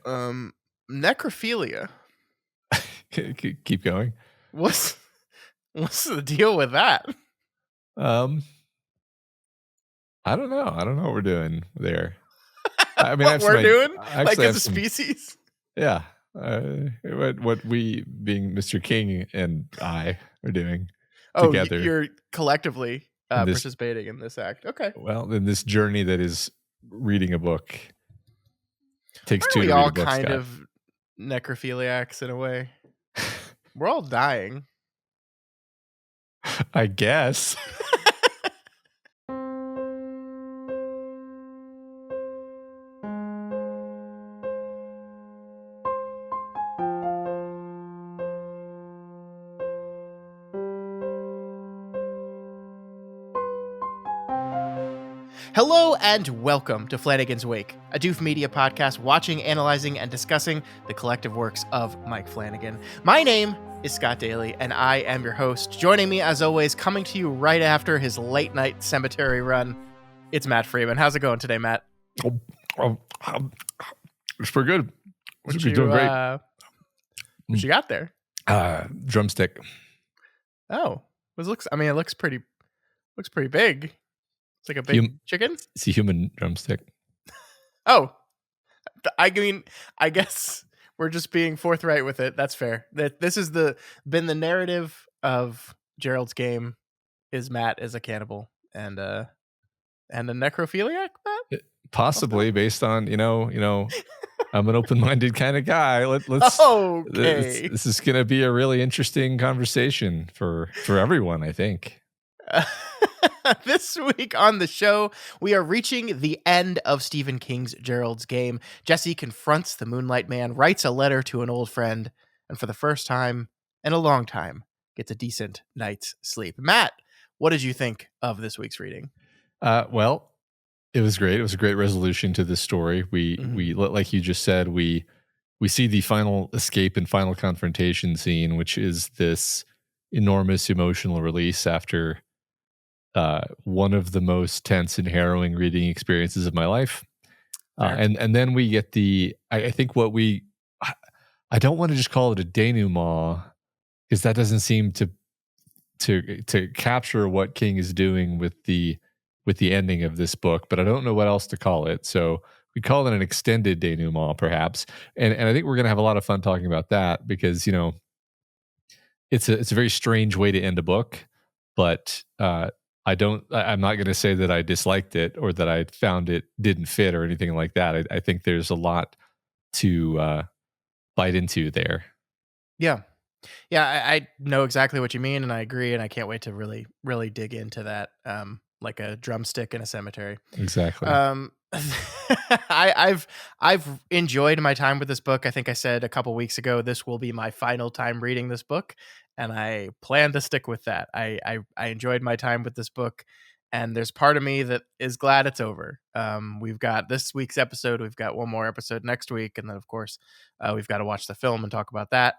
Um, necrophilia. Keep going. What's the deal with that? I don't know. I don't know what we're doing there. I mean, What we're doing, I like actually as have a some. species? Yeah. What we, being Mr. King and I, are doing Oh, together you're collectively in this, participating in this act. Okay. in this journey that is reading a book. Takes Aren't two we to read all a book, kind Scott. of necrophiliacs in a way? We're all dying. I guess. Hello and welcome to Flanagan's Wake, a Doof Media podcast watching, analyzing, and discussing the collective works of Mike Flanagan. My name is Scott Daly, and I am your host. Joining me, as always, coming to you right after his late-night cemetery run, it's Matt Freeman. How's it going today, Matt? It's pretty good. What You're doing great. What you got there? Drumstick. Oh, it looks pretty big. It's like a big chicken. It's a human drumstick. Oh, I mean, I guess we're just being forthright with it. That's fair. That this has been the narrative of Gerald's game. Is Matt is a cannibal and a necrophiliac, Matt? Possibly based on I'm an open-minded kind of guy. Let's. Okay. This is going to be a really interesting conversation for everyone, I think. This week on the show, we are reaching the end of Stephen King's Gerald's Game. Jessie confronts the Moonlight Man, writes a letter to an old friend, and for the first time in a long time, gets a decent night's sleep. Matt, what did you think of this week's reading? Well, it was great. It was a great resolution to this story. We like you just said, we see the final escape and final confrontation scene, which is this enormous emotional release after one of the most tense and harrowing reading experiences of my life. And then we get I think I don't want to just call it a denouement, because that doesn't seem to capture what King is doing with the ending of this book, but I don't know what else to call it. So we call it an extended denouement, perhaps. And I think we're going to have a lot of fun talking about that, because, it's a very strange way to end a book, but I'm not going to say that I disliked it or that I found it didn't fit or anything like that. I think there's a lot to bite into there. Yeah. I know exactly what you mean, and I agree, and I can't wait to really, really dig into that, like a drumstick in a cemetery. Exactly. I've enjoyed my time with this book. I think I said a couple weeks ago this will be my final time reading this book, and I plan to stick with that. I enjoyed my time with this book, and there's part of me that is glad it's over. We've got this week's episode. We've got one more episode next week, and then of course we've got to watch the film and talk about that.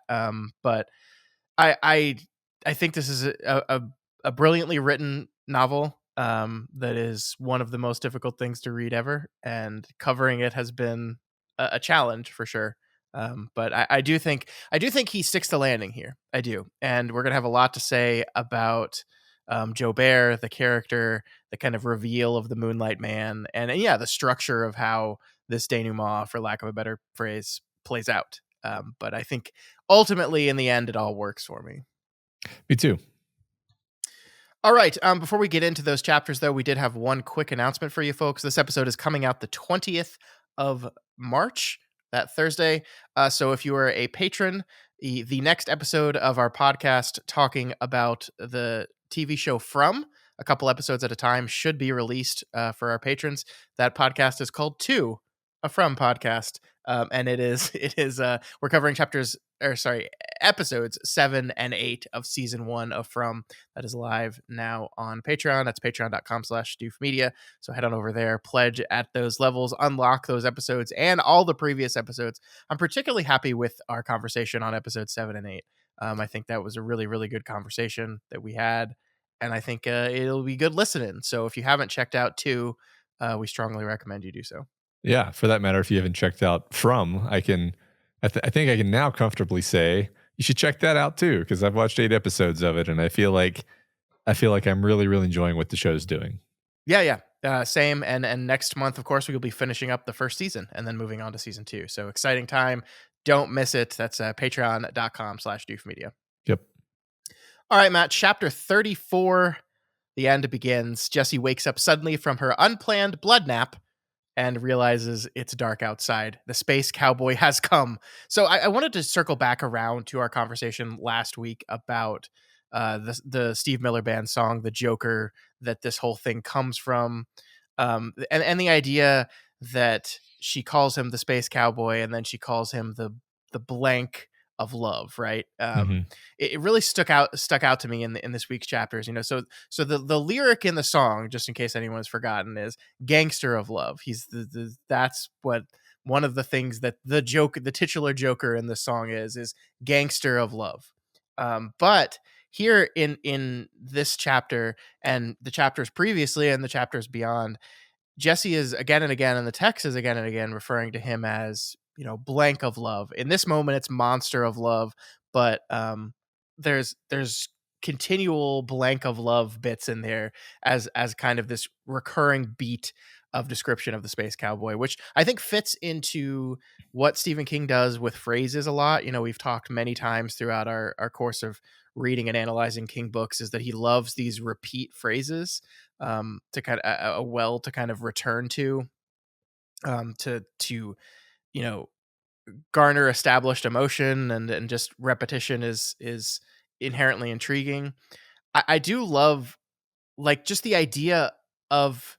But I think this is a brilliantly written novel. That is one of the most difficult things to read ever, and covering it has been a challenge for sure. But I do think he sticks to landing here. I do, and we're gonna have a lot to say about Jobert, the character, the kind of reveal of the Moonlight Man, and the structure of how this denouement, for lack of a better phrase, plays out. But I think ultimately, in the end, it all works for me. Me too. All right. Before we get into those chapters, though, we did have one quick announcement for you folks. This episode is coming out the 20th of March, that Thursday. So if you are a patron, the next episode of our podcast talking about the TV show From, a couple episodes at a time, should be released for our patrons. That podcast is called Two, a From podcast. And it is we're covering episodes 7 and 8 of season 1 of From. That is live now on Patreon. That's patreon.com/doofmedia. So head on over there, pledge at those levels, unlock those episodes and all the previous episodes. I'm particularly happy with our conversation on episodes 7 and 8. I think that was a really, really good conversation that we had, and I think it'll be good listening. So if you haven't checked out 2, we strongly recommend you do so. Yeah, for that matter, if you haven't checked out From, I think I can now comfortably say you should check that out too, because I've watched 8 episodes of it, and I feel like I'm really, really enjoying what the show's doing. Yeah, yeah. Same. And next month, of course, we will be finishing up the first season and then moving on to season 2. So exciting time. Don't miss it. That's patreon.com/doofmedia. Yep. All right, Matt, chapter 34. The end begins. Jessie wakes up suddenly from her unplanned blood nap and realizes it's dark outside. The space cowboy has come. So I wanted to circle back around to our conversation last week about the Steve Miller Band song, "The Joker," that this whole thing comes from, and the idea that she calls him the space cowboy, and then she calls him the blank of love, right? Mhm. It really stuck out to me in this week's chapters. So the lyric in the song, just in case anyone has forgotten, is "gangster of love." He's that's what one of the things that the titular Joker in the song is gangster of love. But here in this chapter and the chapters previously and the chapters beyond, Jessie is again and again, and the text is again and again referring to him as, blank of love. In this moment, it's monster of love, but there's continual blank of love bits in there as kind of this recurring beat of description of the space cowboy, which I think fits into what Stephen King does with phrases a lot. We've talked many times throughout our course of reading and analyzing King books, is that he loves these repeat phrases, to kind of a well to kind of return to you know garner established emotion, and just repetition is inherently intriguing. I do love, like, just the idea of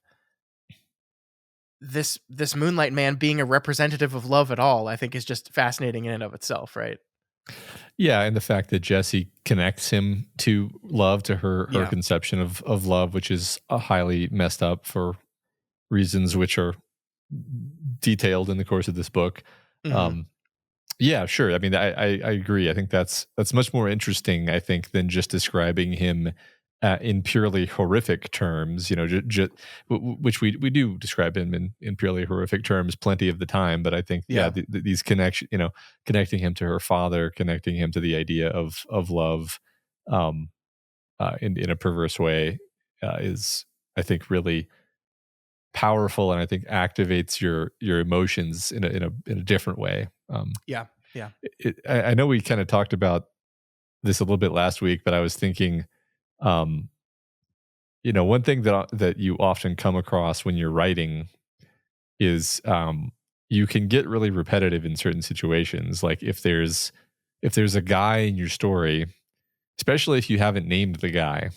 this Moonlight Man being a representative of love at all. I think is just fascinating in and of itself, right? Yeah, and the fact that Jesse connects him to love, to her Yeah. conception of love, which is highly messed up for reasons which are detailed in the course of this book. Hmm. Um, yeah, sure. I mean, I agree. I think that's much more interesting, I think, than just describing him in purely horrific terms. Which we do describe him in purely horrific terms plenty of the time. But I think, yeah, Yeah. these connection, connecting him to her father, connecting him to the idea of love, um, in a perverse way, is, I think, really powerful, and I think activates your emotions in a different way. Yeah. Yeah. I know we kind of talked about this a little bit last week, but I was thinking, um, one thing that you often come across when you're writing is, you can get really repetitive in certain situations. Like if there's a guy in your story, especially if you haven't named the guy,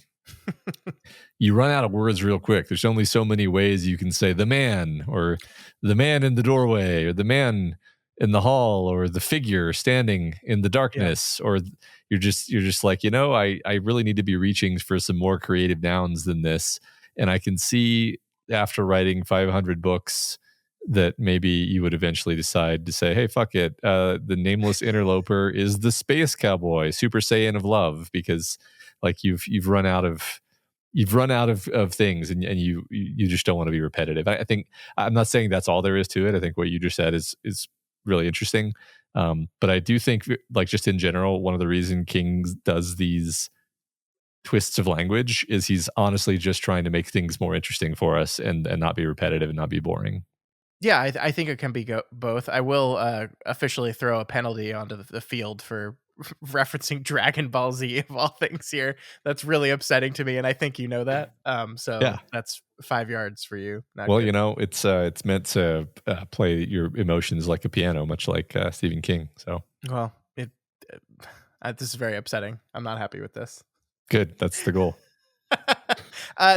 you run out of words real quick. There's only so many ways you can say the man, or the man in the doorway, or the man in the hall, or the figure standing in the Yeah. darkness, or you're just like, I really need to be reaching for some more creative nouns than this. And I can see, after writing 500 books, that maybe you would eventually decide to say, hey, fuck it. The nameless interloper is the space cowboy, Super Saiyan of love, because like you've run out of things, and you just don't want to be repetitive. I think, I'm not saying that's all there is to it. I think what you just said is really interesting. But I do think, like, just in general, one of the reason King does these twists of language is he's honestly just trying to make things more interesting for us, and not be repetitive and not be boring. Yeah, I think it can be both. I will officially throw a penalty onto the field for referencing Dragon Ball Z of all things here. That's really upsetting to me, and I think you know that. So Yeah. that's 5 yards for you. Not Well, good. it's meant to play your emotions like a piano, much like Stephen King. So Well, this is very upsetting. I'm not happy with this. good. That's the goal.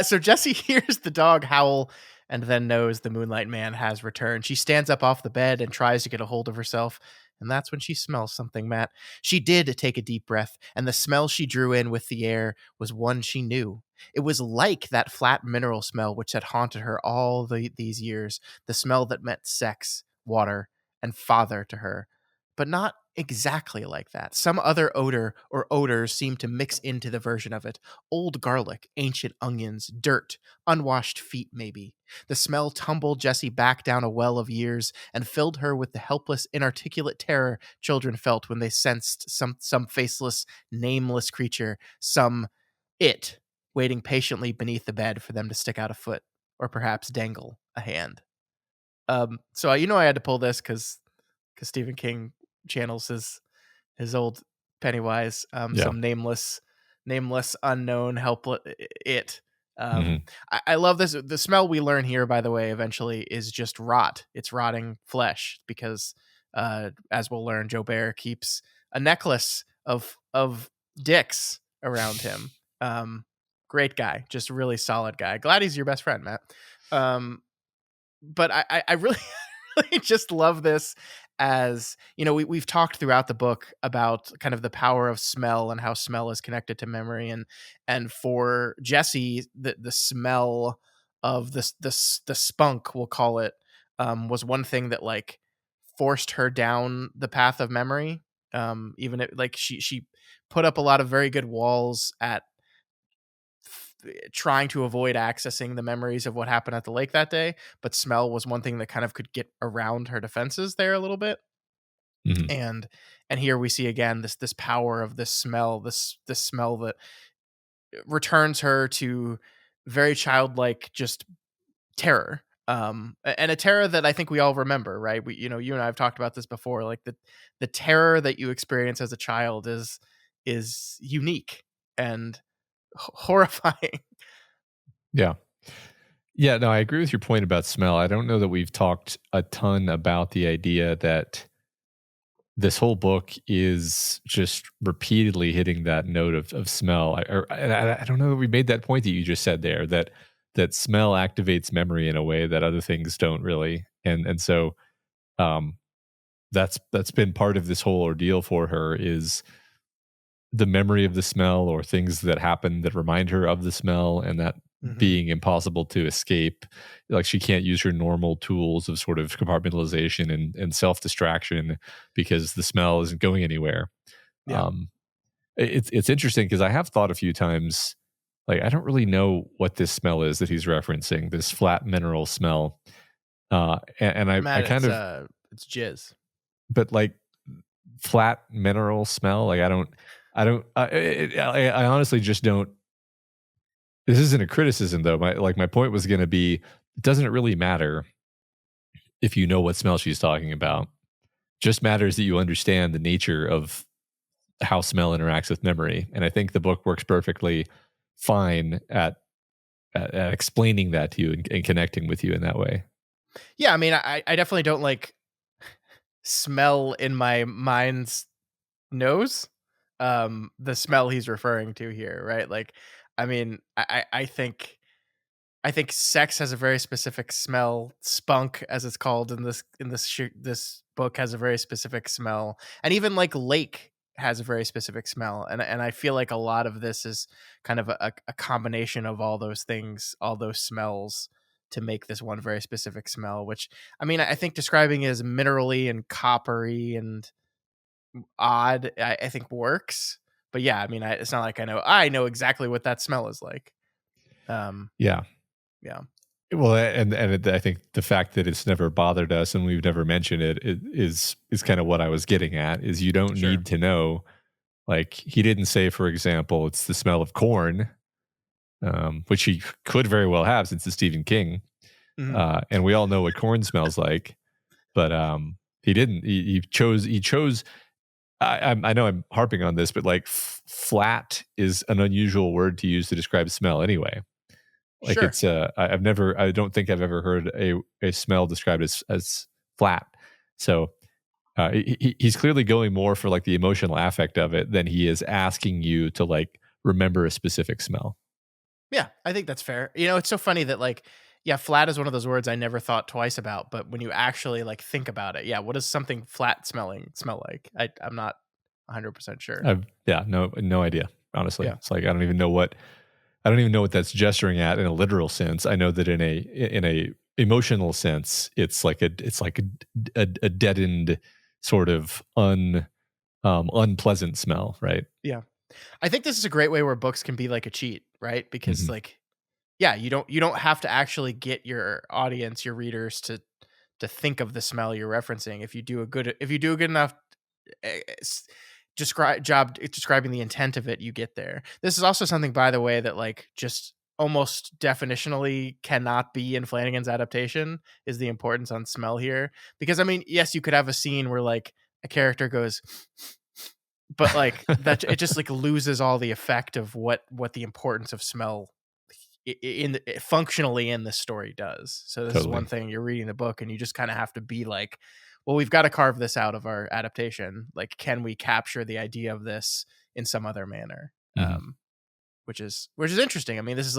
So Jessie hears the dog howl and then knows the Moonlight Man has returned. She stands up off the bed and tries to get a hold of herself. And that's when she smells something, Matt. She did take a deep breath, and the smell she drew in with the air was one she knew. It was like that flat mineral smell which had haunted her all these years, the smell that meant sex, water, and father to her. but not exactly like that. Some other odor or odors seem to mix into the version of it. Old garlic, ancient onions, dirt, unwashed feet, maybe. The smell tumbled Jessie back down a well of years and filled her with the helpless, inarticulate terror children felt when they sensed some faceless, nameless creature, some it, waiting patiently beneath the bed for them to stick out a foot or perhaps dangle a hand. So I had to pull this because Stephen King channels his old Pennywise, Yeah. some nameless, unknown, helpless it. Hmm. I love this. The smell we learn here, by the way, eventually is just rot. It's rotting flesh because, as we'll learn, Joe Bear keeps a necklace of dicks around him. Great guy, just really solid guy. Glad he's your best friend, Matt. But I really, really just love this. As we've talked throughout the book about kind of the power of smell and how smell is connected to memory, and for Jessie, the smell of the spunk, we'll call it, was one thing that like forced her down the path of memory. Even it, like she put up a lot of very good walls at trying to avoid accessing the memories of what happened at the lake that day, but smell was one thing that kind of could get around her defenses there a little bit. Hmm. And here we see again this power of this smell, this smell that returns her to very childlike just terror, and a terror that I think we all remember, right? You and I have talked about this before, like the terror that you experience as a child is unique and horrifying. Yeah. Yeah, no, I agree with your point about smell. I don't know that we've talked a ton about the idea that this whole book is just repeatedly hitting that note of smell. I don't know that we made that point that you just said there, that smell activates memory in a way that other things don't really. And so um that's been part of this whole ordeal for her, is the memory of the smell or things that happen that remind her of the smell, and that Hmm. being impossible to escape. Like she can't use her normal tools of sort of compartmentalization and self-distraction because the smell isn't going anywhere. Yeah. um it's interesting because I have thought a few times, like, I don't really know what this smell is that he's referencing, this flat mineral smell. And I Matt, kind of, it's jizz. but like, flat mineral smell, like, I honestly just don't. This isn't a criticism though. My point was going to be, doesn't it really matter if you know what smell she's talking about? Just matters that you understand the nature of how smell interacts with memory. And I think the book works perfectly fine at explaining that to you and connecting with you in that way. Yeah, I mean, I definitely don't like smell in my mind's nose. The smell he's referring to here, right? Like, I mean, I think sex has a very specific smell. Spunk, as it's called in this book, has a very specific smell, and even like lake has a very specific smell. And I feel like a lot of this is kind of a combination of all those things, all those smells, to make this one very specific smell. Which, I mean, I think describing it as minerally and coppery and odd, I think works. But yeah, I mean, it's not like I know exactly what that smell is like. Um, Yeah. yeah, Well, I think the fact that it's never bothered us and we've never mentioned it is kind of what I was getting at. Is you don't sure. need to know. Like, he didn't say, for example, it's the smell of corn, which he could very well have since it's Stephen King, Mhm. and we all know what corn smells like. But he didn't. He chose. He chose. I know I'm harping on this, but like, flat is an unusual word to use to describe smell anyway. Like, Sure. it's I don't think I've ever heard a smell described as flat. So he's clearly going more for like the emotional affect of it than he is asking you to like remember a specific smell. Yeah, I think that's fair. It's so funny that like, yeah, flat is one of those words I never thought twice about, but when you actually like think about it, yeah, what does something flat smelling smell like? I'm not 100% sure. Yeah, no idea. Honestly, Yeah. it's like I don't even know what that's gesturing at in a literal sense. I know that in a emotional sense, it's like a deadened sort of unpleasant smell, right? Yeah. I think this is a great way where books can be like a cheat, right? Because Hmm. like, yeah, you don't have to actually get your audience, your readers to think of the smell you're referencing. If you do a good enough describing the intent of it, you get there. This is also something, by the way, that like just almost definitionally cannot be in Flanagan's adaptation, is the importance on smell here. Because I mean, yes, you could have a scene where like a character goes, but like that it just like loses all the effect of what the importance of smell functionally in the story does. So this is one Totally. thing, you're reading the book and you just kind of have to be like, well, we've got to carve this out of our adaptation. Like, can we capture the idea of this in some other manner? Hmm. Which is interesting. I mean, this is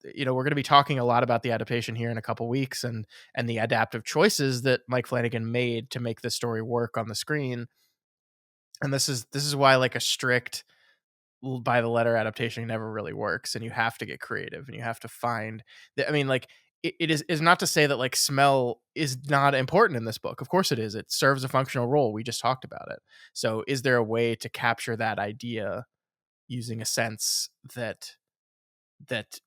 we're going to be talking a lot about the adaptation here in a couple weeks, and the adaptive choices that Mike Flanagan made to make this story work on the screen. And this is why like a strict by the letter adaptation never really works, and you have to get creative and you have to find that. I mean, like it is not to say that like smell is not important in this book. Of course it is. It serves a functional role. We just talked about it. So is there a way to capture that idea using a sense that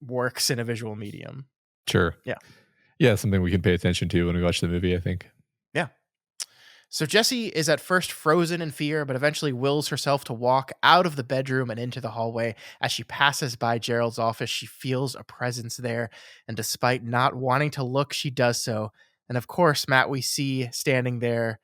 works in a visual medium? Sure. Yeah. Yeah, something we can pay attention to when we watch the movie, I think. Yeah. So Jessie is at first frozen in fear, but eventually wills herself to walk out of the bedroom and into the hallway. As she passes by Gerald's office, she feels a presence there, and despite not wanting to look, she does so. And of course, Matt, we see standing there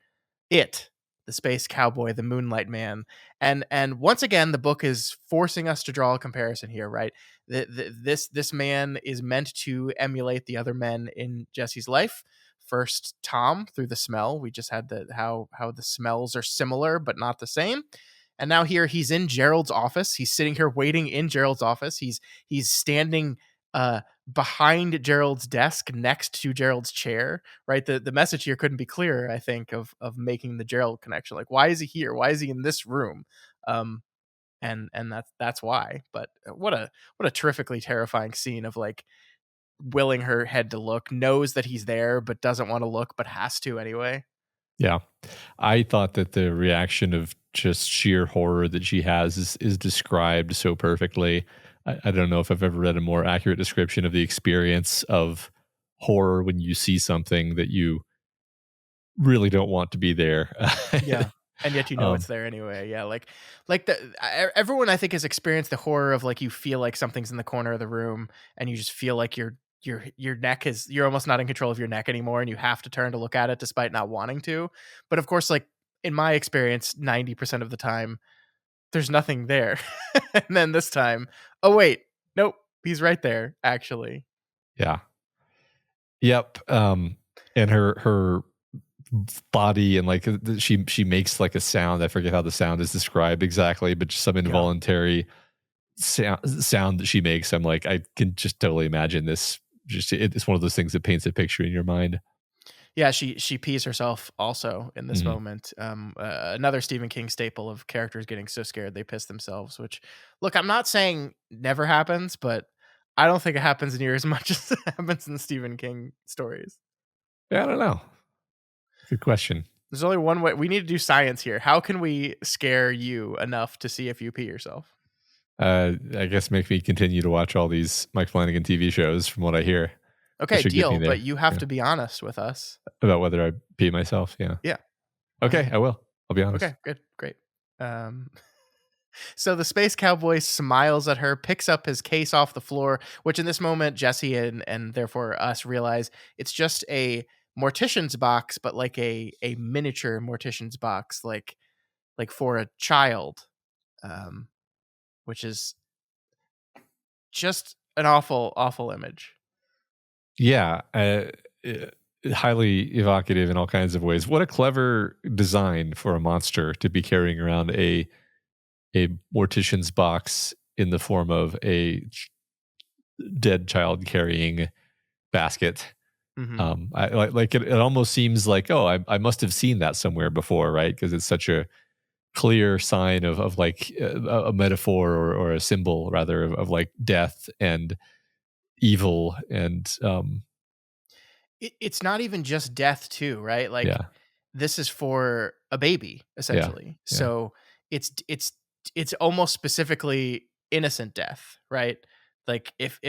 it, the Space Cowboy, the Moonlight Man. And once again, the book is forcing us to draw a comparison here, right? This man is meant to emulate the other men in Jessie's life. First, Tom, through the smell. We just had how the smells are similar but not the same. And now here he's in Gerald's office. He's sitting here waiting in Gerald's office. He's standing behind Gerald's desk next to Gerald's chair, right? The message here couldn't be clearer, I think, of making the Gerald connection. Like, why is he here? Why is he in this room? Um, and that's why. But what a terrifically terrifying scene of like willing her head to look, knows that he's there, but doesn't want to look, but has to anyway. Yeah. I thought that the reaction of just sheer horror that she has is described so perfectly. I don't know if I've ever read a more accurate description of the experience of horror when you see something that you really don't want to be there. Yeah. And yet it's um, there anyway. Yeah, like everyone I think has experienced the horror of like you feel like something's in the corner of the room and you just feel like your neck is you're almost not in control of your neck anymore and you have to turn to look at it despite not wanting to. But of course, like in my experience, 90% of the time there's nothing there. And then this time, oh wait, nope, he's right there actually. yeah. Yep. And her body and like she makes like a sound. I forget how the sound is described exactly, but just some Yeah. involuntary sound that she makes. I'm like, I can just totally imagine this. Just it's one of those things that paints a picture in your mind. Yeah, she pees herself also in this Mhm. moment. Another Stephen King staple of characters getting so scared they piss themselves. Which, look, I'm not saying never happens, but I don't think it happens near as much as it happens in Stephen King stories. Yeah, I don't know. Good question. There's only one way. We need to do science here. How can we scare you enough to see if you pee yourself? I guess make me continue to watch all these Mike Flanagan TV shows. From what I hear, that Okay, should get me deal. But there. you have Yeah, to be honest with us. about whether I pee myself. Yeah. Yeah. Okay, I will. I'll be honest. Okay. Good. Great. Um, So the space cowboy smiles at her, picks up his case off the floor, which in this moment, Jesse and therefore us realize it's just a mortician's box, but like a miniature mortician's box, like for a child, um, which is just an awful image. Yeah, highly evocative in all kinds of ways. What a clever design for a monster to be carrying around a mortician's box in the form of a dead child carrying basket. Hmm. I like it. It almost seems like, oh, I must have seen that somewhere before, right? Because it's such a clear sign of like a metaphor or a symbol rather of like death and evil and It's not even just death, too, right? Like yeah. this is for a baby, Yeah. essentially. Yeah. So it's almost specifically innocent death, right? Like if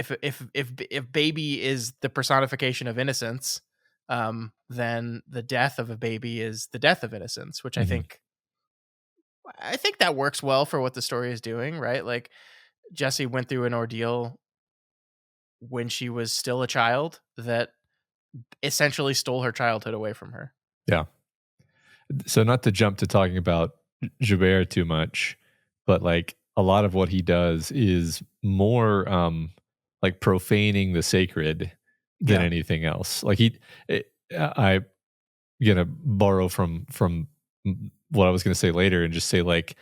baby is the personification of innocence, then the death of a baby is the death of innocence, which Hmm. I think that works well for what the story is doing, right? Like Jessie went through an ordeal when she was still a child that essentially stole her childhood away from her. Yeah. So not to jump to talking about Joubert too much, but like a lot of what he does is more like profaning the sacred than Yeah. anything else. Like I'm gonna borrow from what I was gonna say later and just say like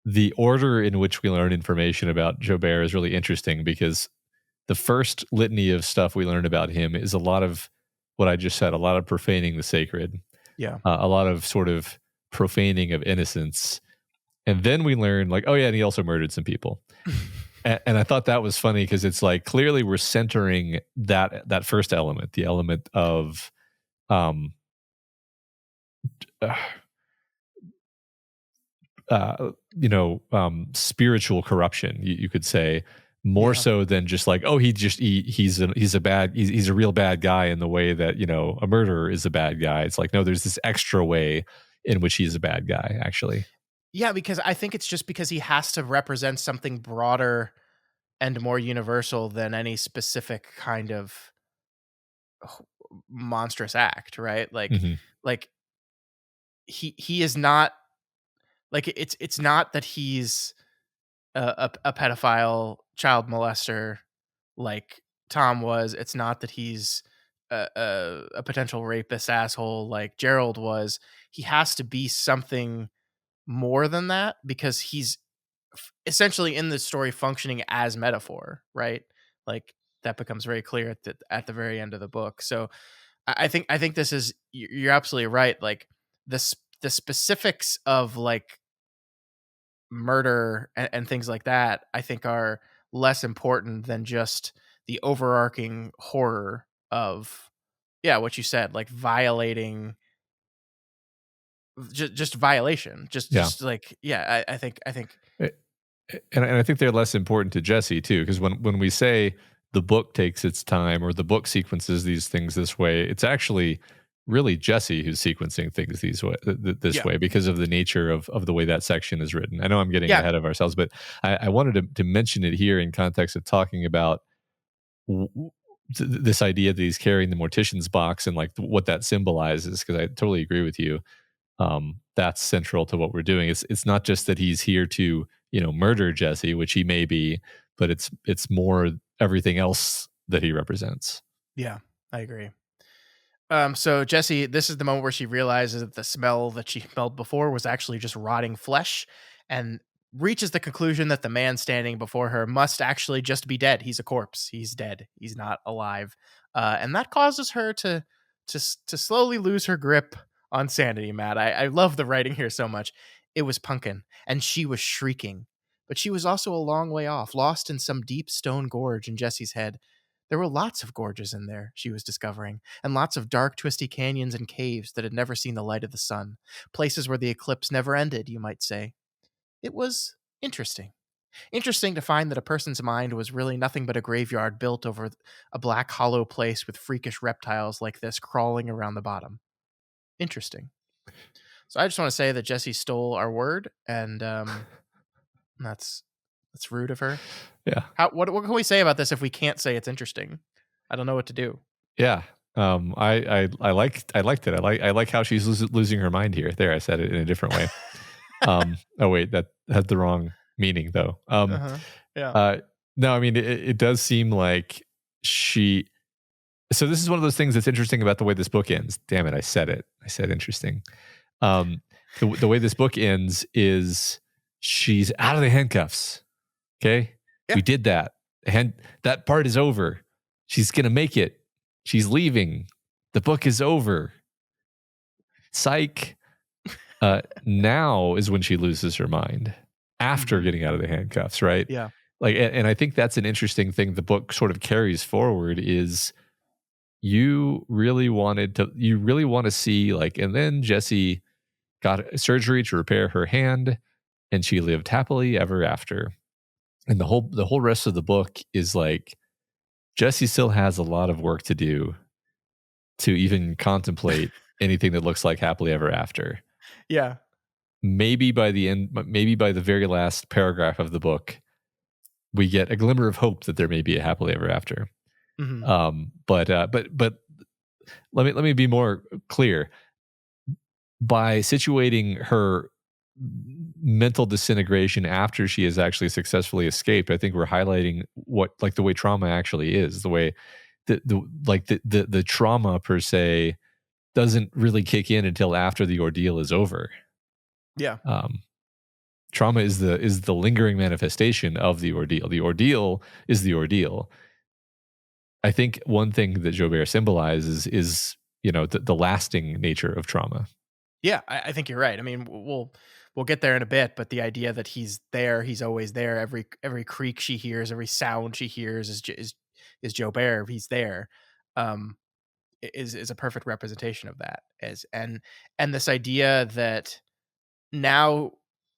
the order in which we learn information about Joubert is really interesting because the first litany of stuff we learn about him is a lot of what I just said, a lot of profaning the sacred, Yeah. a lot of sort of profaning of innocence. And then we learn, like, oh, yeah, and he also murdered some people. And I thought that was funny because it's like clearly we're centering that first element, the element of, um, uh, spiritual corruption, you could say, more Yeah. so than just like, oh, he's a real bad guy in the way that a murderer is a bad guy. It's like, no, there's this extra way in which he's a bad guy, actually. Yeah, because I think it's just because he has to represent something broader and more universal than any specific kind of h- monstrous act, right? Hmm. Like he is not like it's not that he's a pedophile child molester like Tom was. It's not that he's a potential rapist asshole like Gerald was. He has to be something more than that because he's essentially in the story functioning as metaphor, right? Like that becomes very clear at the very end of the book. So I think this is you're absolutely right. Like the specifics of like murder and things like that, I think are less important than just the overarching horror of yeah, what you said, like violating just violation. Yeah. Just like yeah, I think Eh, and I think they're less important to Jesse too, because when we say the book takes its time or the book sequences these things this way, it's actually really Jesse who's sequencing things this yeah. way because of the nature of the way that section is written. I know I'm getting Yeah. ahead of ourselves, but I wanted to mention it here in context of talking about w- w- this idea that he's carrying the mortician's box and like what that symbolizes. Because I totally agree with you, that's central to what we're doing. It's not just that he's here to murder Jesse, which he may be, but it's more everything else that he represents. Yeah, I agree. So Jessie, this is the moment where she realizes that the smell that she smelled before was actually just rotting flesh, and reaches the conclusion that the man standing before her must actually just be dead. He's a corpse. He's dead. He's not alive, and that causes her to slowly lose her grip on sanity. Matt, I love the writing here so much. It was Pumpkin, and she was shrieking, but she was also a long way off, lost in some deep stone gorge in Jessie's head. There were lots of gorges in there, she was discovering, and lots of dark, twisty canyons and caves that had never seen the light of the sun. Places where the eclipse never ended, you might say. It was interesting. Interesting to find that a person's mind was really nothing but a graveyard built over a black, hollow place with freakish reptiles like this crawling around the bottom. Interesting. So I just want to say that Jessie stole our word, and that's that's rude of her. Yeah, What can we say about this if we can't say it's interesting? I don't know what to do. yeah. I liked it. I like how she's losing her mind here. There, I said it in a different way. Oh wait, that had the wrong meaning though. Uh-huh. Yeah. Uh, no, I mean it does seem like she. So this is one of those things that's interesting about the way this book ends. Damn it, I said it. I said interesting. Um, the way this book ends is she's out of the handcuffs. Okay, Yeah. we did that. That part is over. She's gonna make it. She's leaving. The book is over. Psych. Now is when she loses her mind after Mhm. getting out of the handcuffs, right? Yeah. Like, and I think that's an interesting thing the book sort of carries forward is you really want to see, like, and then Jessie got surgery to repair her hand, and she lived happily ever after. And the whole rest of the book is like Jessie still has a lot of work to do to even contemplate anything that looks like happily ever after. Yeah. Maybe by the end, maybe by the very last paragraph of the book, we get a glimmer of hope that there may be a happily ever after. Hmm. But let me be more clear. By situating her mental disintegration after she has actually successfully escaped, I think we're highlighting what, like, the way trauma actually is, the way the trauma per se doesn't really kick in until after the ordeal is over. Yeah. Um, Trauma is the lingering manifestation of the ordeal. The ordeal is the ordeal. I think one thing that Joubert symbolizes is, the lasting nature of trauma. Yeah, I think you're right. I mean, we'll get there in a bit, but the idea that he's there, he's always there. Every creak she hears, every sound she hears is Joubert. He's there. Um, is a perfect representation of that. And this idea that now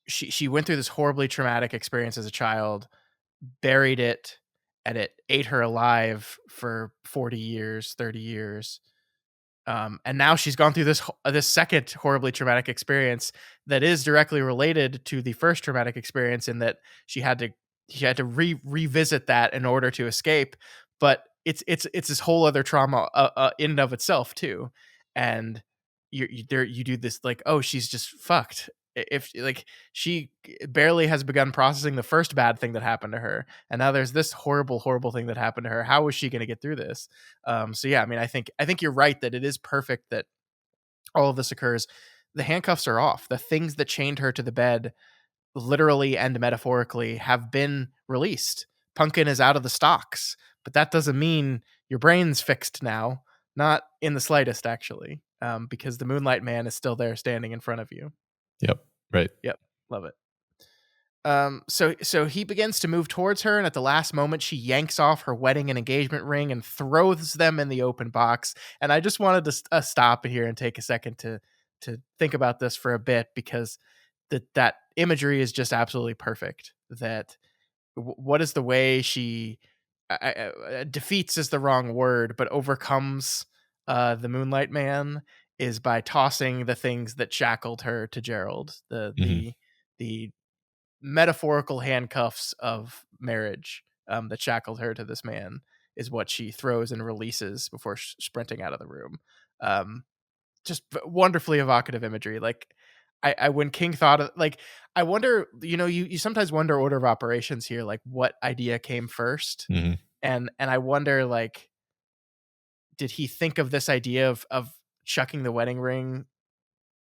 she went through this horribly traumatic experience as a child, buried it, and it ate her alive for 40 years, 30 years. And now she's gone through this second horribly traumatic experience that is directly related to the first traumatic experience, in that she had to revisit that in order to escape. But it's this whole other trauma in and of itself too. And you do this, like, oh, she's just fucked. If, like, she barely has begun processing the first bad thing that happened to her, and now there's this horrible thing that happened to her. How is she going to get through this? So yeah, I mean, I think you're right that it is perfect that all of this occurs. The handcuffs are off. The things that chained her to the bed, literally and metaphorically, have been released. Pumpkin is out of the stocks, but that doesn't mean your brain's fixed now. Not in the slightest, actually, because the Moonlight Man is still there, standing in front of you. Yep. Right. Yep, love it. So he begins to move towards her, and at the last moment, she yanks off her wedding and engagement ring and throws them in the open box. And I just wanted to stop here and take a second to think about this for a bit, because that imagery is just absolutely perfect. That what is the way she defeats is the wrong word, but overcomes the Moonlight Man, is by tossing the things that shackled her to Gerald. The Hmm. the metaphorical handcuffs of marriage, that shackled her to this man, is what she throws and releases before sprinting out of the room. Um, just wonderfully evocative imagery. Like, I when King thought of, like, I wonder, you sometimes wonder order of operations here, like what idea came first, Hmm. and I wonder, like, did he think of this idea of chucking the wedding ring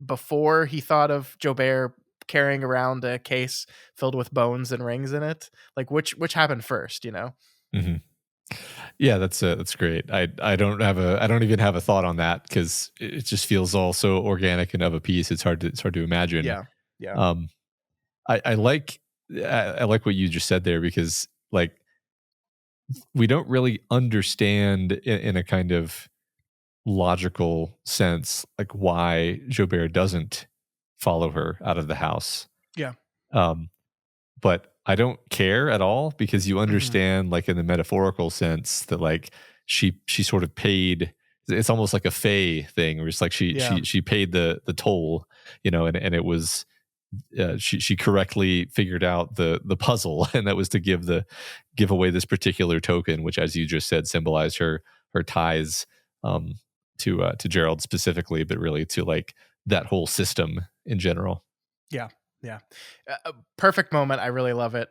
before he thought of Joubert carrying around a case filled with bones and rings in it? Like, which happened first, you know? Hmm. Yeah, that's great. I don't even have a thought on that because it just feels all so organic and of a piece. It's hard to imagine. Yeah. Yeah. Um, I like I like what you just said there, because, like, we don't really understand in a kind of logical sense, like, why Joubert doesn't follow her out of the house. Yeah. Um, but I don't care at all, because you Mhm. understand, like, in the metaphorical sense, that, like, she sort of paid. It's almost like a fey thing, where it's like she Yeah. she she paid the toll, and it was, she correctly figured out the puzzle, and that was to give away this particular token, which, as you just said, symbolized her ties, um, to Gerald specifically, but really to, like, that whole system in general. Yeah. Yeah. A perfect moment. I really love it.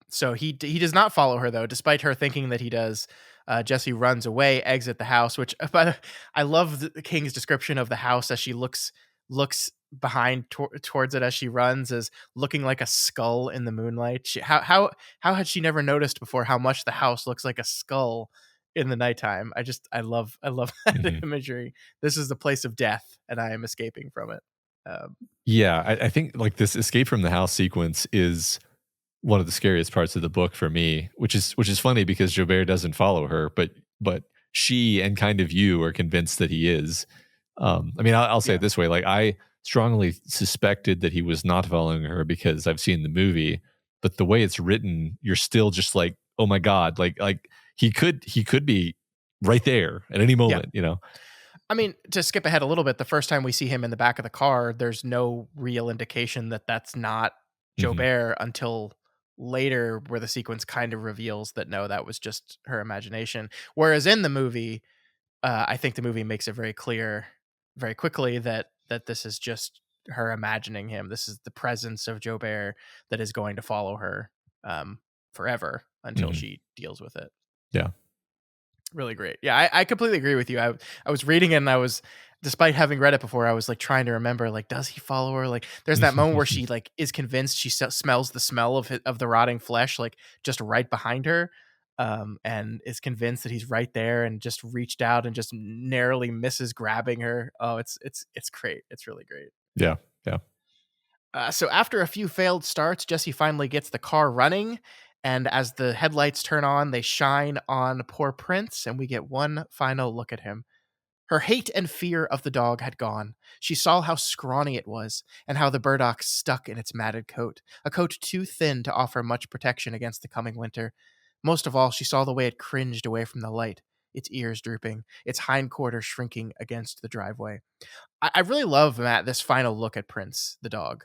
So he does not follow her, though, despite her thinking that he does. Jessie runs away, exit the house. Which, I love the King's description of the house as she looks behind towards it as she runs, as looking like a skull in the moonlight. How had she never noticed before how much the house looks like a skull in the nighttime? I love that Mhm. imagery. This is the place of death, and I am escaping from it. Um, Yeah, I think, like, this escape from the house sequence is one of the scariest parts of the book for me, which is funny because Joubert doesn't follow her, but she and kind of you are convinced that he is. I mean, I'll say it Yeah. this way: like, I strongly suspected that he was not following her because I've seen the movie, but the way it's written, you're still just like, oh my god, like he could be right there at any Yeah. moment, you know? I mean, to skip ahead a little bit, the first time we see him in the back of the car, there's no real indication that that's not Hmm. Jobert until later, where the sequence kind of reveals that no, that was just her imagination. Whereas in the movie, I think the movie makes it very clear very quickly that this is just her imagining him. This is the presence of Jobert that is going to follow her forever until Hmm. she deals with it. Yeah. Really great. Yeah, I completely agree with you. I was reading it and I was, despite having read it before, I was like trying to remember, like, does he follow her? Like, there's that moment where she like is convinced she smells the smell of the rotting flesh, like just right behind her, and is convinced that he's right there and just reached out and just narrowly misses grabbing her. Oh, it's great. It's really great. Yeah. Yeah. So after a few failed starts, Jesse finally gets the car running, and as the headlights turn on, they shine on poor Prince, and we get one final look at him. Her hate and fear of the dog had gone. She saw how scrawny it was, and how the burdock stuck in its matted coat, a coat too thin to offer much protection against the coming winter. Most of all, she saw the way it cringed away from the light, its ears drooping, its hindquarters shrinking against the driveway. I really love, Matt, this final look at Prince, the dog,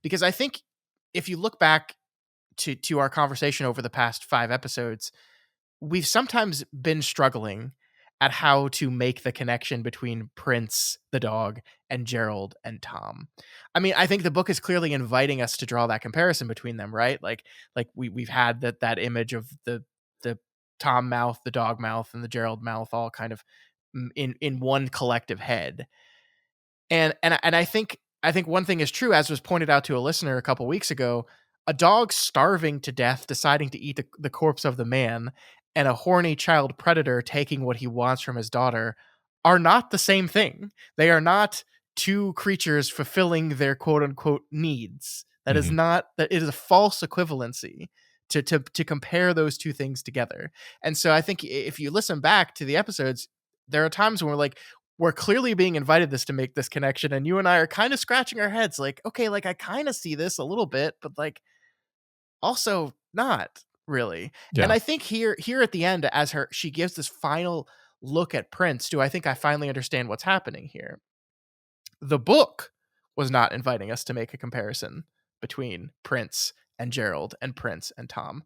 because I think if you look back to our conversation over the past 5 episodes, we've sometimes been struggling at how to make the connection between Prince, the dog, and Gerald and Tom. I mean, I think the book is clearly inviting us to draw that comparison between them, right? Like we've had that image of the Tom mouth, the dog mouth, and the Gerald mouth all kind of in one collective head. And I think one thing is true, as was pointed out to a listener a couple weeks ago. A dog starving to death, deciding to eat the corpse of the man, and a horny child predator taking what he wants from his daughter are not the same thing. They are not two creatures fulfilling their quote unquote needs. That is Hmm. not that it is a false equivalency to compare those two things together. And so I think if you listen back to the episodes, there are times when we're clearly being invited this to make this connection, and you and I are kind of scratching our heads like, okay, like I kind of see this a little bit, but like also not really. And Yeah. I think here at the end, as she gives this final look at Prince, do I think I finally understand what's happening here. The book was not inviting us to make a comparison between Prince and Gerald and Prince and Tom.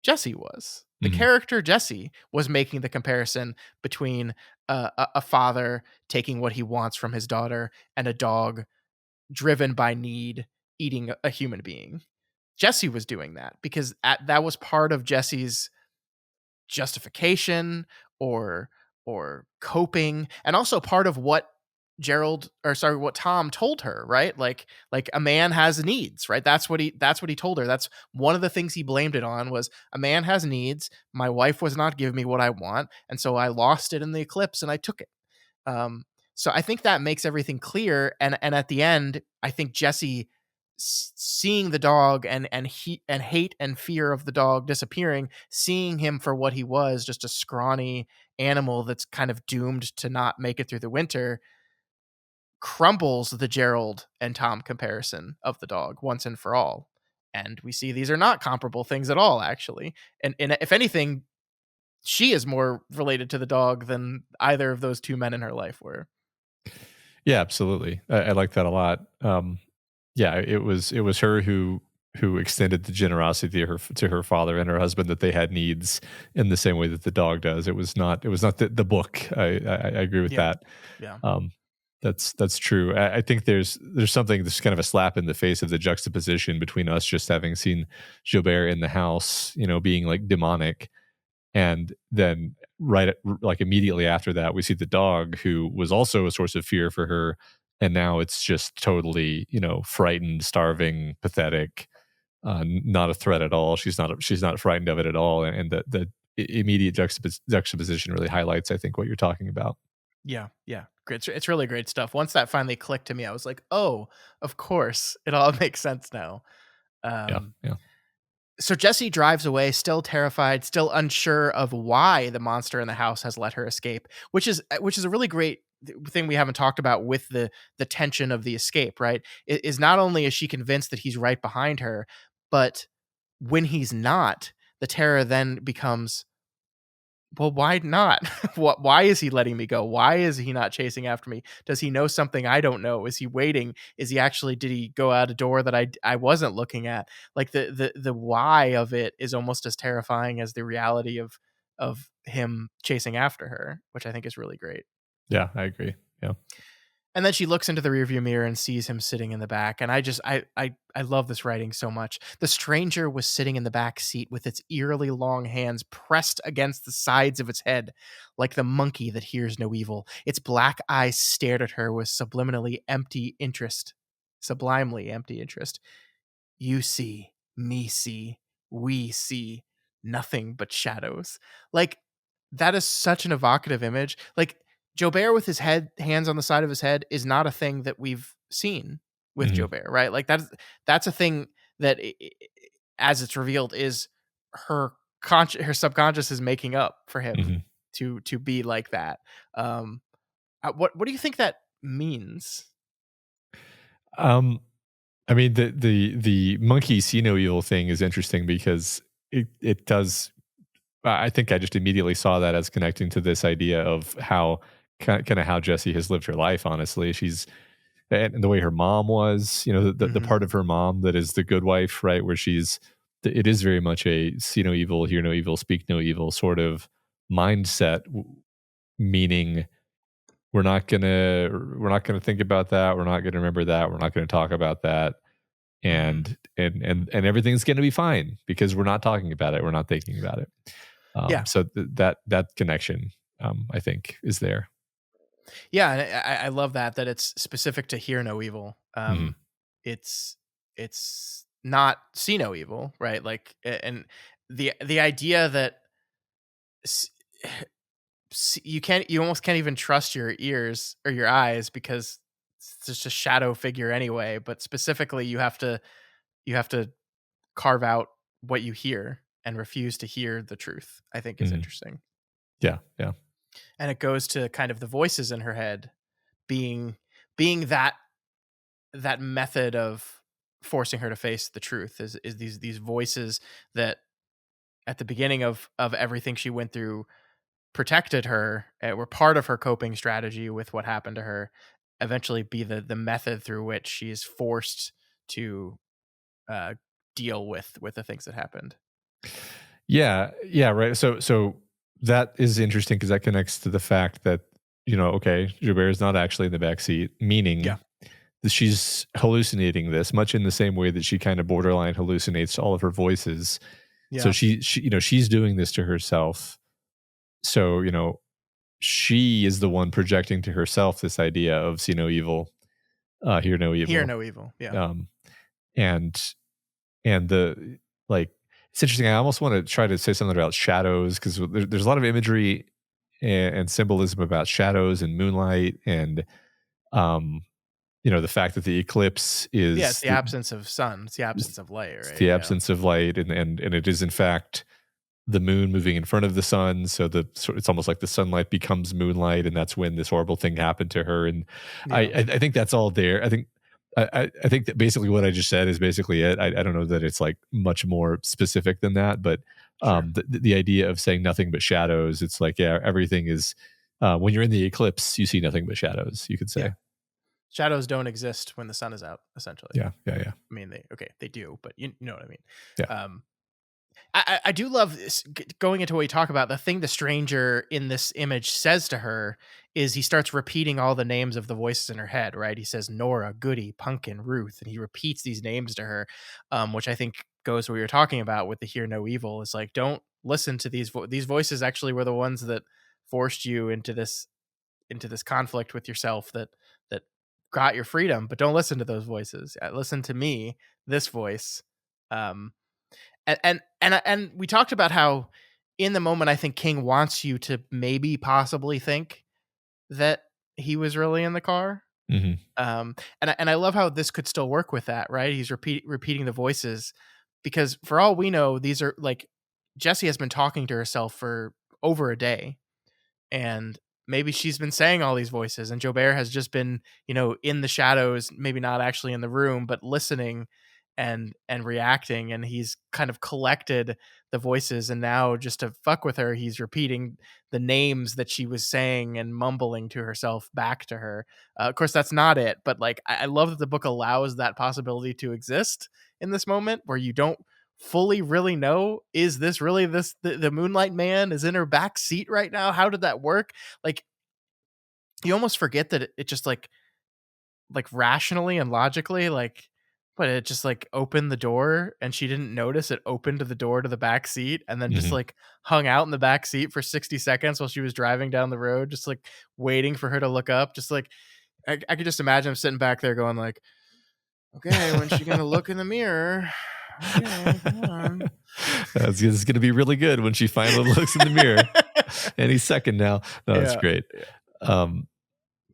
Jesse was. The Hmm. character Jesse was making the comparison between a father taking what he wants from his daughter and a dog driven by need eating a human being. Jesse was doing that because that was part of Jesse's justification or coping, and also part of what what Tom told her, right? Like a man has needs, right? That's what he told her. That's one of the things he blamed it on, was a man has needs. My wife was not giving me what I want, and so I lost it in the eclipse and I took it. Um, so I think that makes everything clear. And at the end, I think Jesse seeing the dog and hate and fear of the dog disappearing, seeing him for what he was, just a scrawny animal that's kind of doomed to not make it through the winter, crumbles the Gerald and Tom comparison of the dog once and for all. And we see these are not comparable things at all, actually. And if anything, she is more related to the dog than either of those two men in her life were. Yeah, absolutely. I like that a lot. Yeah, it was her who extended the generosity to her father and her husband, that they had needs in the same way that the dog does. It was not the book. I agree with Yeah. that. Yeah. Um, that's true. I think there's something that's kind of a slap in the face of the juxtaposition between us just having seen Jobert in the house, being like demonic, and then like immediately after that, we see the dog, who was also a source of fear for her, and now it's just totally, frightened, starving, pathetic, not a threat at all. She's not frightened of it at all, and the immediate juxtaposition really highlights, I think, what you're talking about. Yeah, yeah. Great. It's really great stuff. Once that finally clicked to me, I was like, "Oh, of course. It all makes sense now." Yeah, Um, yeah. So Jessie drives away, still terrified, still unsure of why the monster in the house has let her escape, which is a really great thing we haven't talked about with the tension of the escape, right? Is not only is she convinced that he's right behind her, but when he's not, the terror then becomes, well, why not? Why is he letting me go? Why is he not chasing after me? Does he know something I don't know? Is he waiting? Is he actually, did he go out a door that I wasn't looking at? Like the why of it is almost as terrifying as the reality of him chasing after her, which I think is really great. Yeah, I agree. Yeah. And then she looks into the rearview mirror and sees him sitting in the back. And I love this writing so much. The stranger was sitting in the back seat with its eerily long hands pressed against the sides of its head, like the monkey that hears no evil. Its black eyes stared at her with sublimely empty interest. Sublimely empty interest. You see, me see, we see nothing but shadows. Like, that is such an evocative image. Like, Jobert with his hands on the side of his head is not a thing that we've seen with Mhm. Jobert, right? Like that's a thing that, as it's revealed, is her her subconscious is making up for him Mhm. to be like that. Um, what do you think that means? Um, I mean, the monkey see no evil thing is interesting because it does. I think I just immediately saw that as connecting to this idea of how kind of how Jessie has lived her life. Honestly, she's and the way her mom was, the Hmm. part of her mom that is the good wife, right? Where it is very much a see no evil, hear no evil, speak no evil sort of mindset, meaning we're not gonna think about that. We're not gonna remember that. We're not gonna talk about that. Hmm. And everything's gonna be fine because we're not talking about it. We're not thinking about it. Yeah. So that connection, I think, is there. Yeah, and I love that it's specific to hear no evil. Mhm. It's it's not see no evil, right? Like, and the idea that s- you almost can't even trust your ears or your eyes because it's just a shadow figure anyway. But specifically, you have to carve out what you hear and refuse to hear the truth. I think is Mhm. interesting, Yeah, yeah. and it goes to kind of the voices in her head being being that method of forcing her to face the truth is these voices that at the beginning of everything she went through protected her, were part of her coping strategy with what happened to her, eventually be the method through which she is forced to uh, deal with the things that happened. Yeah, yeah, right. So that is interesting because that connects to the fact that, okay, Joubert is not actually in the back seat, Yeah. meaning that she's hallucinating this much in the same way that she kind of borderline hallucinates all of her voices. So Yeah. she's doing this to herself. So, she is the one projecting to herself this idea of see no evil, hear no Hear evil. no evil. Yeah. Um, and and the like it's interesting. I almost want to try to say something about shadows because there's a lot of imagery and symbolism about shadows and moonlight and um the fact that the eclipse Yeah. It's is the absence of sun. It's the absence of light, right? the Yeah. absence of light and it is in fact the moon moving in front of the sun. So it's almost like the sunlight becomes moonlight, and that's when this horrible thing happened to her. And Yeah. I think that's all there. I think that basically what I just said is basically it. I don't know that it's like much more specific than that, but Sure. the idea of saying nothing but shadows, it's like yeah, everything is. When you're in the eclipse, you see nothing but shadows. You could Yeah. say, Shadows don't exist when the sun is out, essentially. yeah, yeah, yeah, I mean, they do, but you know what I mean. yeah. Um, I do love this, going into what you talk about. The thing the stranger in this image says to her is he starts repeating all the names of the voices in her head, right? He says Nora, Goody, Pumpkin, Ruth, and he repeats these names to her, which I think goes to what you're talking about with the hear no evil. Is like, don't listen to these voices. Actually, were the ones that forced you into this conflict with yourself that got your freedom. But don't listen to those voices. Listen to me, this voice. Um, and we talked about how in the moment I think King wants you to maybe possibly think that he was really in the car. Hmm. And I love how this could still work with that, right? He's repeating the voices, because for all we know, these are like Jessie has been talking to herself for over a day, and maybe she's been saying all these voices, and Jobert has just been, in the shadows, maybe not actually in the room, but listening and reacting, and he's kind of collected the voices, and now just to fuck with her, he's repeating the names that she was saying and mumbling to herself back to her. Of course, that's not it, but like I love that the book allows that possibility to exist in this moment where you don't fully really know, is this really the Moonlight Man is in her back seat right now? How did that work? Like, you almost forget that it just like rationally and logically, like, but it just like opened the door and she didn't notice it opened the door to the back seat, and then just Mhm. like hung out in the back seat for 60 seconds while she was driving down the road, just like waiting for her to look up. Just like I could just imagine him sitting back there going like, okay, when's she gonna look in the mirror? Okay, come on. It's going to be really good when she finally looks in the mirror any second now. No, that's Yeah. great. Um,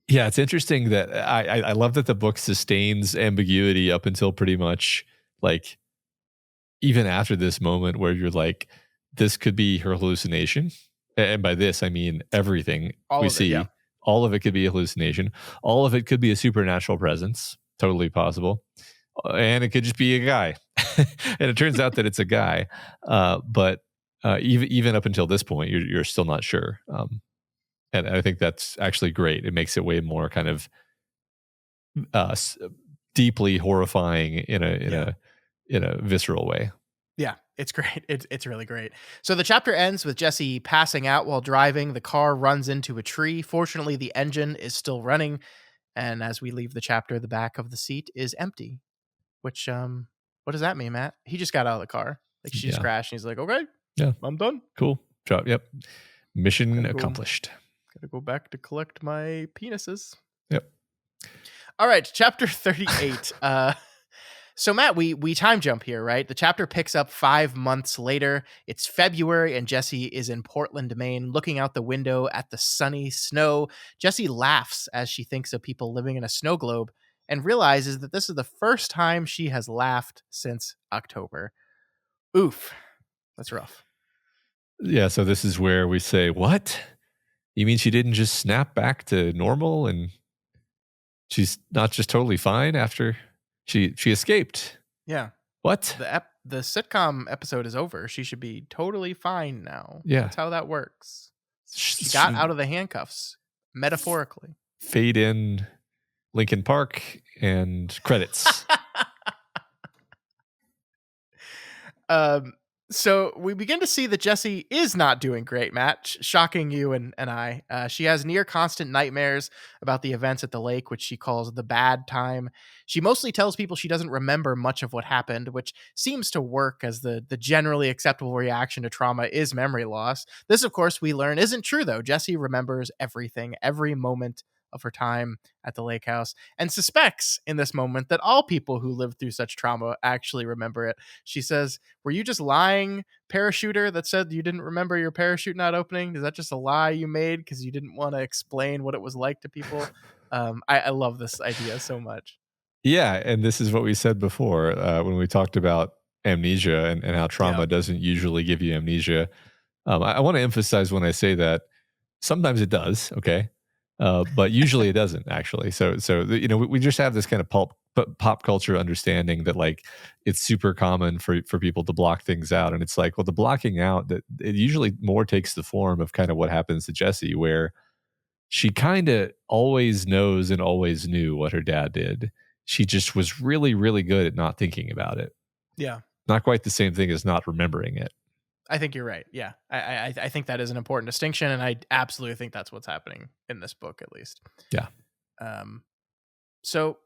yeah, it's interesting that I love that the book sustains ambiguity up until pretty much like even after this moment where you're like, this could be her hallucination. And by this, I mean everything All we of it, yeah. see. All of it could be a hallucination. All of it could be a supernatural presence. Totally possible. And it could just be a guy. And it turns out that it's a guy. But even up until this point, you're still not sure. And I think that's actually great. It makes it way more kind of uh, s- deeply horrifying Yeah. in a visceral way. Yeah, it's great. It's really great. So the chapter ends with Jesse passing out while driving. The car runs into a tree. Fortunately, the engine is still running, and as we leave the chapter, the back of the seat is empty. Which what does that mean, Matt? He just got out of the car. Like, she just Yeah. crashed and he's like, "Okay, Yeah. I'm done. Cool. Drop. Yep. Mission Gotta go accomplished. gotta go back to collect my penises." Yep. All right, chapter 38. So Matt, we time jump here, right? The chapter picks up 5 months later. It's February, and Jesse is in Portland, Maine, looking out the window at the sunny snow. Jesse laughs as she thinks of people living in a snow globe and realizes that this is the first time she has laughed since October. Oof, that's rough. Yeah. So this is where we say, what? You mean she didn't just snap back to normal and she's not just totally fine after she escaped? Yeah, What? the sitcom episode is over. She should be totally fine now. Yeah. That's how that works. She Sh- got out of the handcuffs, metaphorically. Fade in Lincoln Park and credits. Um, so we begin to see that Jessie is not doing great, Matt, shocking you and I. She has near constant nightmares about the events at the lake, which she calls the bad time. She mostly tells people she doesn't remember much of what happened, which seems to work as the generally acceptable reaction to trauma is memory loss. This, of course, we learn isn't true, though. Jessie remembers everything, every moment of her time at the lake house, and suspects in this moment that all people who live through such trauma actually remember it. She says, "Were you just lying, parachuter, that said you didn't remember your parachute not opening? Is that just a lie you made because you didn't want to explain what it was like to people?" I love this idea so much. Yeah. And this is what we said before when we talked about amnesia and how Yeah. trauma doesn't usually give you amnesia. I want to emphasize when I say that sometimes it does, okay, but usually it doesn't actually. We just have this kind of pop culture understanding that like it's super common for people to block things out, and it's like, well, the blocking out that it usually more takes the form of kind of what happens to Jessie, where she kind of always knows and always knew what her dad did. She just was really, really good at not thinking about it. Yeah. Not quite the same thing as not remembering it. I think you're right. Yeah. I think that is an important distinction, and I absolutely think that's what's happening in this book, at least. Yeah. Um, so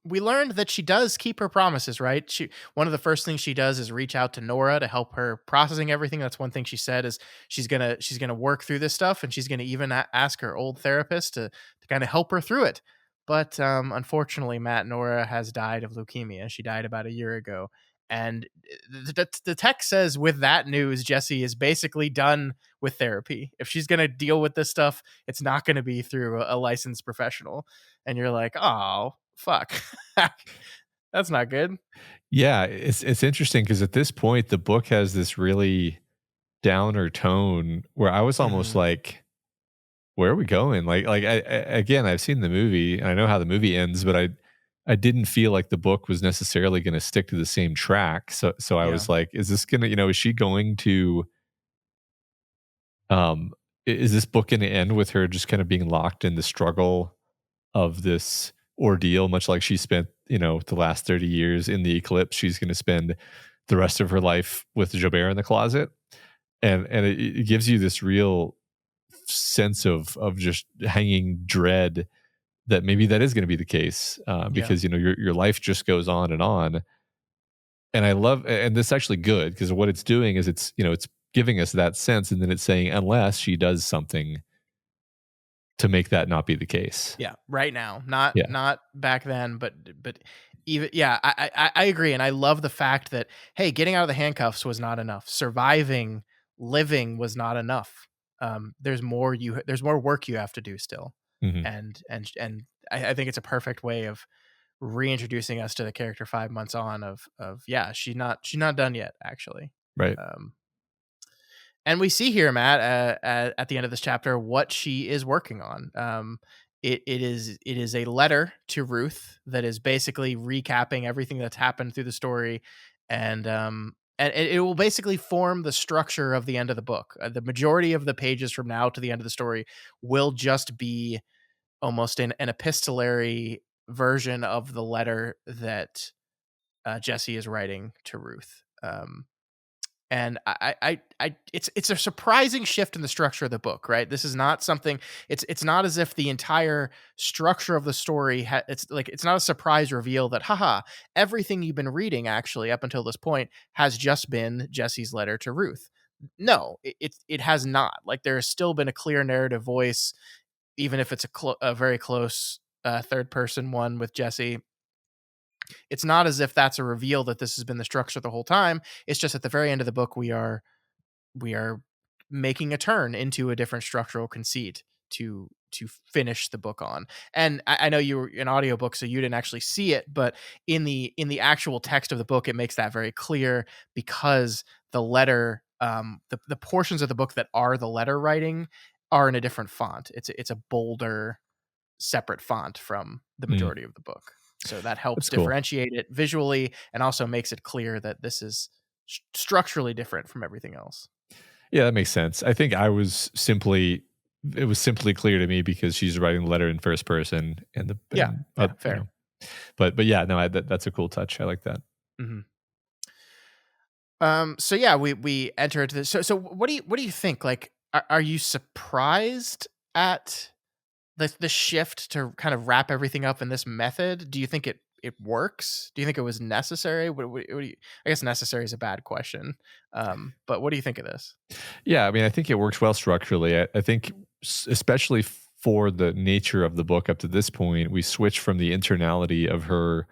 we learned that she does keep her promises, right? One of the first things she does is reach out to Nora to help her processing everything. That's one thing she said, is she's gonna work through this stuff, and she's gonna even ask her old therapist to kind of help her through it. But unfortunately, Matt, Nora has died of leukemia. She died about a year ago. And the text says, with that news, Jessie is basically done with therapy. If she's going to deal with this stuff, it's not going to be through a licensed professional. And you're like, oh, fuck. That's not good. Yeah, it's interesting because at this point, the book has this really downer tone where I was almost Mhm. like, "Where are we going?" Again, I've seen the movie, and I know how the movie ends, but I didn't feel like the book was necessarily gonna stick to the same track. So I Yeah. was like, "Is this gonna is she going to, um is this book gonna end with her just kind of being locked in the struggle of this ordeal, much like she spent, the last 30 years in the eclipse? She's gonna spend the rest of her life with Jobert in the closet?" And it gives you this real sense of just hanging dread that maybe that is going to be the case, Yeah. because your life just goes on. And I love, and this is actually good because what it's doing is it's giving us that sense, and then it's saying unless she does something to make that not be the case. Yeah, right now, not Yeah. not back then, but even yeah, I agree, and I love the fact that hey, getting out of the handcuffs was not enough. Surviving, living was not enough. There's more work you have to do still, Hmm. and I think it's a perfect way of reintroducing us to the character 5 months on of yeah, she's not done yet actually. Right. Um, and we see here, Matt, at the end of this chapter, what she is working on. It is a letter to Ruth that is basically recapping everything that's happened through the story, and it will basically form the structure of the end of the book. The majority of the pages from now to the end of the story will just be almost an epistolary version of the letter that Jessie is writing to Ruth. And it's a surprising shift in the structure of the book, right? This is not something. It's not as if the entire structure of the story. It's like it's not a surprise reveal that haha, everything you've been reading actually up until this point has just been Jesse's letter to Ruth. No, it has not. Like there has still been a clear narrative voice, even if it's a very close third person one with Jesse. It's not as if that's a reveal that this has been the structure the whole time. It's just at the very end of the book we are making a turn into a different structural conceit to finish the book on. And I know you were an audiobook, so you didn't actually see it, but in the actual text of the book, it makes that very clear because the letter, the portions of the book that are the letter writing are in a different font. It's a bolder, separate font from the Mm, majority of the book. So that helps that's cool. differentiate it visually and also makes it clear that this is structurally different from everything else. Yeah, that makes sense. I think it was simply clear to me because she's writing the letter in first person, and the Yeah, and yeah, fair. but yeah, no, that's a cool touch. I like that. Mhm. So yeah, we enter into this. So what do you think? Like, are you surprised at the shift to kind of wrap everything up in this method? Do you think it works? Do you think it was necessary? What do you, I guess necessary is a bad question. But what do you think of this? Yeah, I mean, I think it works well structurally. I think, especially for the nature of the book up to this point, we switch from the internality of her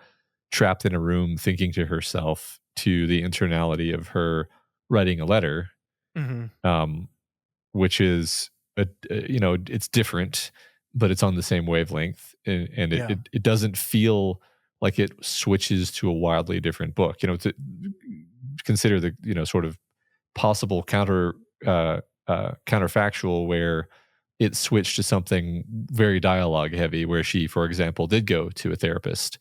trapped in a room thinking to herself to the internality of her writing a letter, Hmm. um, which is it's different, but it's on the same wavelength, and it, Yeah. it it doesn't feel like it switches to a wildly different book. To consider the sort of possible counterfactual where it switched to something very dialogue heavy, where she, for example, did go to a therapist,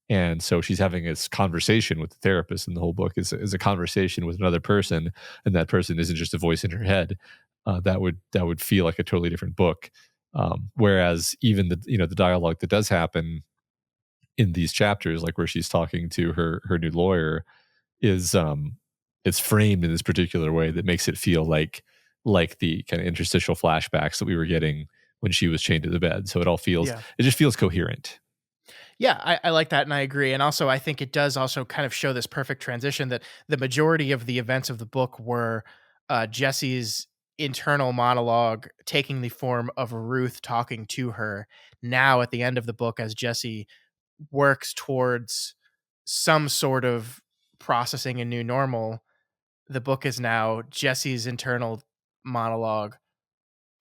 and so she's having this conversation with the therapist, and the whole book is a conversation with another person, and that person isn't just a voice in her head. That would feel like a totally different book. Whereas even the dialogue that does happen in these chapters, like where she's talking to her new lawyer, is it's framed in this particular way that makes it feel like the kind of interstitial flashbacks that we were getting when she was chained to the bed. So Yeah. it just feels coherent. Yeah, I like that and I agree. And also, I think it does also kind of show this perfect transition that the majority of the events of the book were Jesse's internal monologue taking the form of Ruth talking to her. Now, at the end of the book, as Jesse works towards some sort of processing a new normal, the book is now Jesse's internal monologue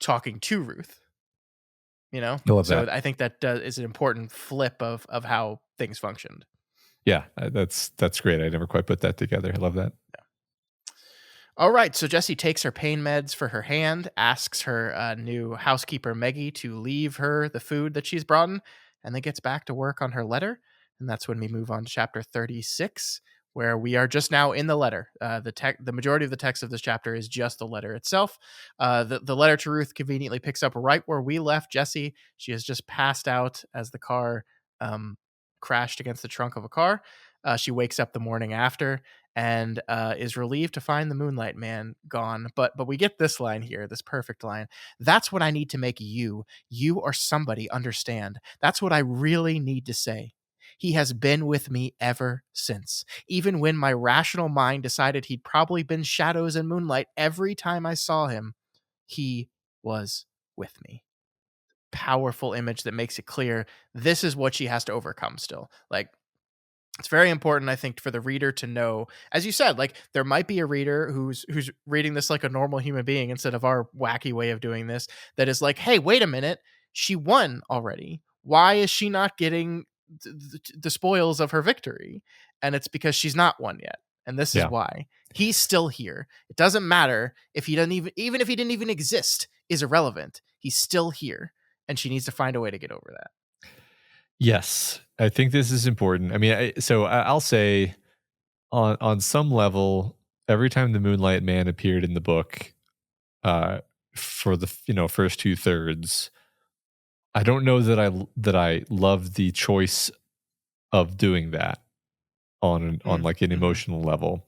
talking to Ruth. I love So that. I think that is an important flip of how things functioned. Yeah, that's great. I never quite put that together. I love that. All right, so Jessie takes her pain meds for her hand, asks her new housekeeper Meggie to leave her the food that she's brought in, and then gets back to work on her letter. And that's when we move on to chapter 36, where we are just now in the letter. The majority of the text of this chapter is just the letter itself. The letter to Ruth conveniently picks up right where we left Jessie. She has just passed out as the car crashed against the trunk of a car. She wakes up the morning after and is relieved to find the Moonlight Man gone. But we get this line here, this perfect line. That's what I need to make you or somebody understand. That's what I really need to say. He has been with me ever since. Even when my rational mind decided he'd probably been shadows and moonlight every time I saw him, he was with me. Powerful image that makes it clear this is what she has to overcome still. Like, it's very important, I think, for the reader to know, as you said, like there might be a reader who's reading this like a normal human being instead of our wacky way of doing this, that is like, hey, wait a minute, she won already. Why is she not getting the spoils of her victory? And it's because she's not won yet. And this is Yeah. why. He's still here. It doesn't matter if he doesn't even if he didn't even exist is irrelevant. He's still here. And she needs to find a way to get over that. Yes, I think this is important. I mean, I'll say on some level, every time the Moonlight Man appeared in the book, uh, for the first 2/3, I don't know that I love the choice of doing that on like an Mm-hmm. emotional level.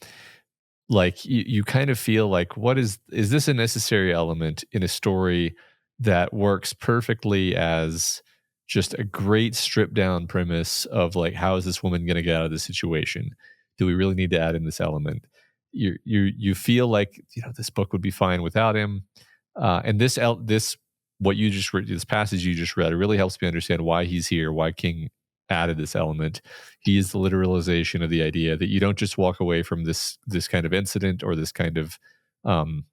Like you kind of feel like, what is this a necessary element in a story that works perfectly as just a great stripped down premise of like, how is this woman going to get out of this situation? Do we really need to add in this element? You feel like, this book would be fine without him, and this what you just read, this passage you just read, it really helps me understand why he's here, why King added this element. He is the literalization of the idea that you don't just walk away from this kind of incident or this kind of um,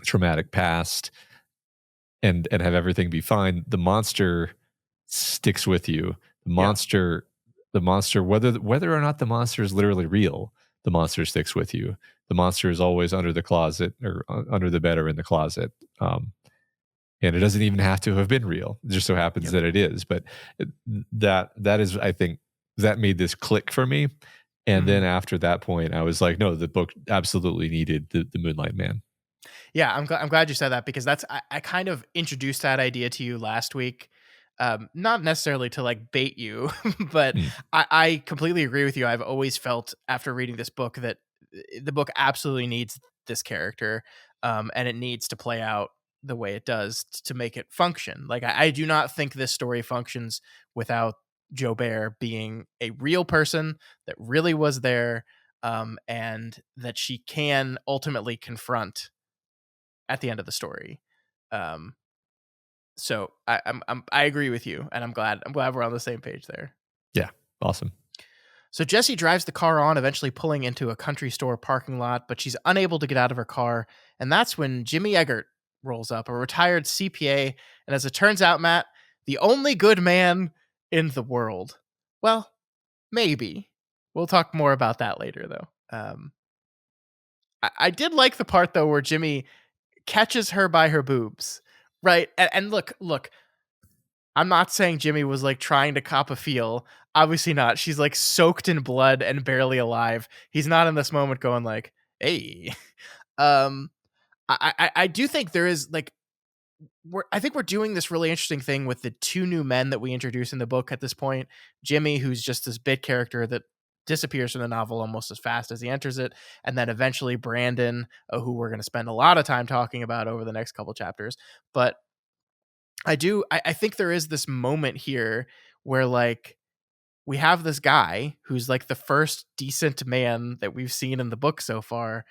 traumatic past and have everything be fine. The monster sticks with you. The Yeah. monster, whether or not the monster is literally real, the monster sticks with you. The monster is always under the closet or under the bed or in the closet. And it doesn't even have to have been real. It just so happens Yep. that it is. But that is, I think, that made this click for me. And Mm-hmm. then after that point, I was like, no, the book absolutely needed the Moonlight Man. Yeah, I'm glad you said that because I kind of introduced that idea to you last week. Not necessarily to like bait you, but Mm, I completely agree with you. I've always felt after reading this book that the book absolutely needs this character, and it needs to play out the way it does to make it function. Like I do not think this story functions without Joe Bear being a real person that really was there, and that she can ultimately confront at the end of the story. Um, so I agree with you, and I'm glad we're on the same page there. yeah, awesome. So Jessie drives the car on, eventually pulling into a country store parking lot, but she's unable to get out of her car, and that's when Jimmy Eggert rolls up, a retired CPA, and as it turns out, Matt, the only good man in the world. Well, maybe. We'll talk more about that later, though. I did like the part though where Jimmy catches her by her boobs, right? And look, I'm not saying Jimmy was like trying to cop a feel. Obviously not. She's like soaked in blood and barely alive. He's not in this moment going like, "Hey." Um, I do think there is like I think we're doing this really interesting thing with the two new men that we introduce in the book at this point. Jimmy, who's just this bit character that disappears from the novel almost as fast as he enters it, and then eventually Brandon, who we're going to spend a lot of time talking about over the next couple chapters. But I think there is this moment here where like we have this guy who's like the first decent man that we've seen in the book so far,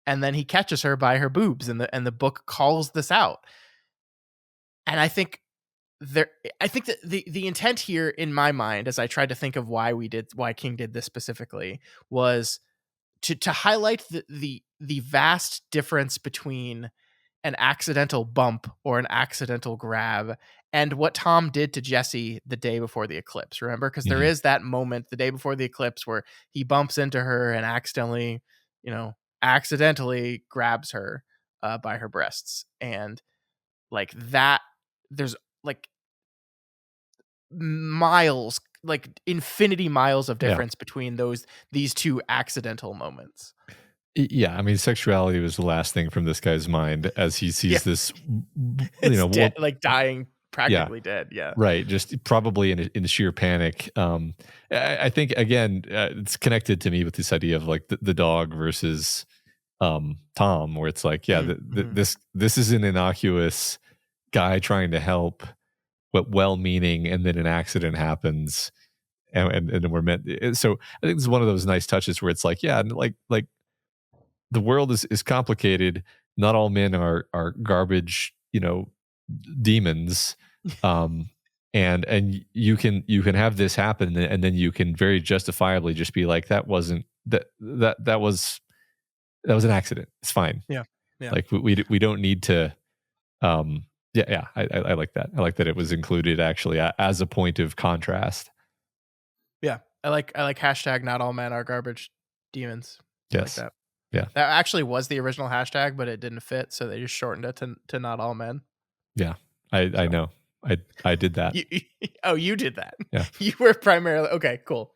and then he catches her by her boobs, and the book calls this out. And I think that the intent here in my mind, as I tried to think of why King did this specifically, was to highlight the vast difference between an accidental bump or an accidental grab and what Tom did to Jessie the day before the eclipse. Remember? Because there Mhm. is that moment the day before the eclipse where he bumps into her and accidentally grabs her by her breasts. And like that, there's like miles, like infinity miles of Yeah. difference between these two accidental moments. Yeah, I mean, sexuality was the last thing from this guy's mind as he Yeah. sees this, It's dead, well, like dying, yeah, practically dead. Yeah. right, just probably in sheer panic. I think again, it's connected to me with this idea of like the dog versus Tom, where it's like, yeah, Mm-hmm. this is an innocuous guy trying to help, but well-meaning, and then an accident happens, and we're meant. So I think this is one of those nice touches where it's like, yeah, like the world is complicated. Not all men are garbage, demons. Um, and you can have this happen, and then you can very justifiably just be like, that wasn't that was an accident. It's fine. Yeah. Yeah. Like we don't need to. Yeah. I like that. I like that it was included actually as a point of contrast. Yeah. I like hashtag not all men are garbage demons. I like Yes. that. Yeah. That actually was the original hashtag, but it didn't fit, so they just shortened it to not all men. Yeah. I So know. I did that. you, oh, you did that. Yeah. You were primarily okay. Cool.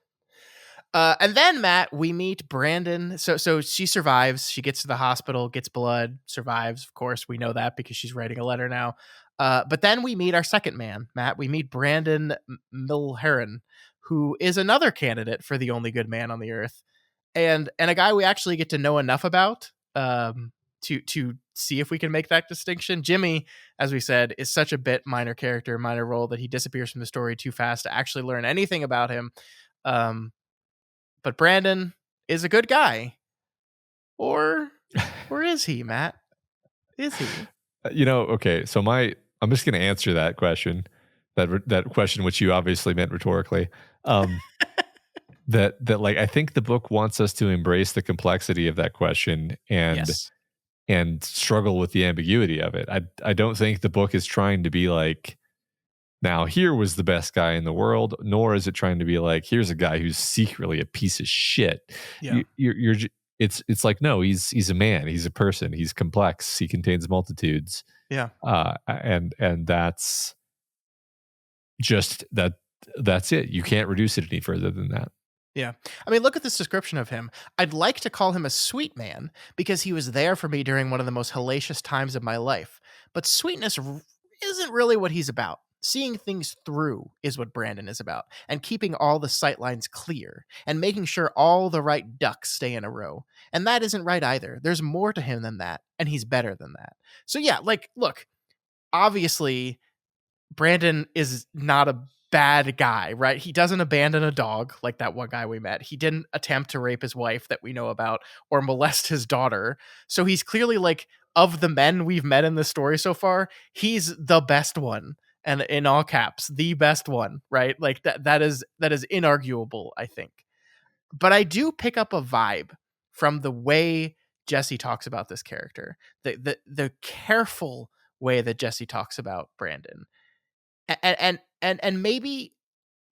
And then Matt, we meet Brandon. So she survives. She gets to the hospital, gets blood, survives. Of course, we know that because she's writing a letter now. But then we meet our second man, Matt. We meet Brandon Milheron, who is another candidate for the only good man on the earth, and a guy we actually get to know enough about to see if we can make that distinction. Jimmy, as we said, is such a bit minor character, minor role that he disappears from the story too fast to actually learn anything about him. Um, but Brandon is a good guy, or is he, Matt? Is he? Okay. So I'm just going to answer that question, that question, which you obviously meant rhetorically. Um, that like I think the book wants us to embrace the complexity of that question Yes. and struggle with the ambiguity of it. I don't think the book is trying to be like, now here was the best guy in the world, nor is it trying to be like, here's a guy who's secretly a piece of shit. Yeah. It's like, no, he's a man, he's a person, he's complex, he contains multitudes, Yeah. and that's just that's it. You can't reduce it any further than that. Yeah. I mean, look at this description of him. I'd like to call him a sweet man because he was there for me during one of the most hellacious times of my life. But sweetness isn't really what he's about. Seeing things through is what Brandon is about, and keeping all the sightlines clear, and making sure all the right ducks stay in a row. And that isn't right either. There's more to him than that, and he's better than that. So, yeah, like, look, obviously, Brandon is not a bad guy, right? He doesn't abandon a dog like that one guy we met. He didn't attempt to rape his wife that we know about or molest his daughter. So he's clearly like, of the men we've met in the story so far, he's the best one. And in all caps, the best one, right? Like that is inarguable, I think. But I do pick up a vibe from the way Jessie talks about this character. The careful way that Jessie talks about Brandon, and maybe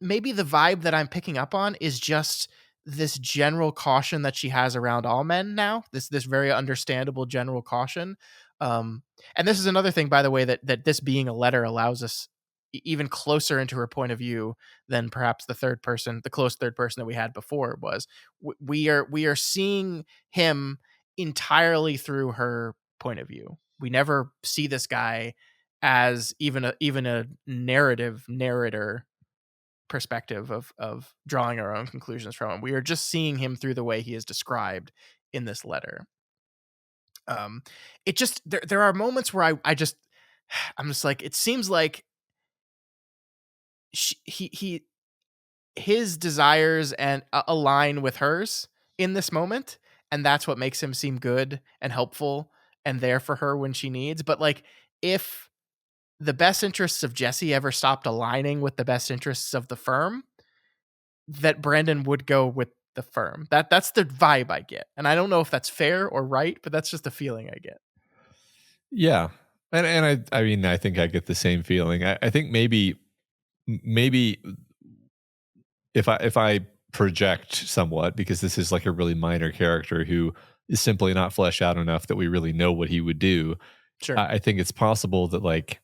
the vibe that I'm picking up on is just this general caution that she has around all men now. This very understandable general caution. And this is another thing, by the way, that this being a letter allows us even closer into her point of view than perhaps the close third person that we had before was. We are seeing him entirely through her point of view. We never see this guy as even a narrator perspective of drawing our own conclusions from him. We are just seeing him through the way he is described in this letter. It just there are moments where I'm just like, it seems like his desires and align with hers in this moment, and that's what makes him seem good and helpful and there for her when she needs. But like, if the best interests of Jessie ever stopped aligning with the best interests of the firm, that Brandon would go with the firm. That's the vibe I get. And I don't know if that's fair or right, but that's just the feeling I get. Yeah. And I mean, I think I get the same feeling. I think maybe if I project somewhat, because this is like a really minor character who is simply not fleshed out enough that we really know what he would do. Sure. I think it's possible that like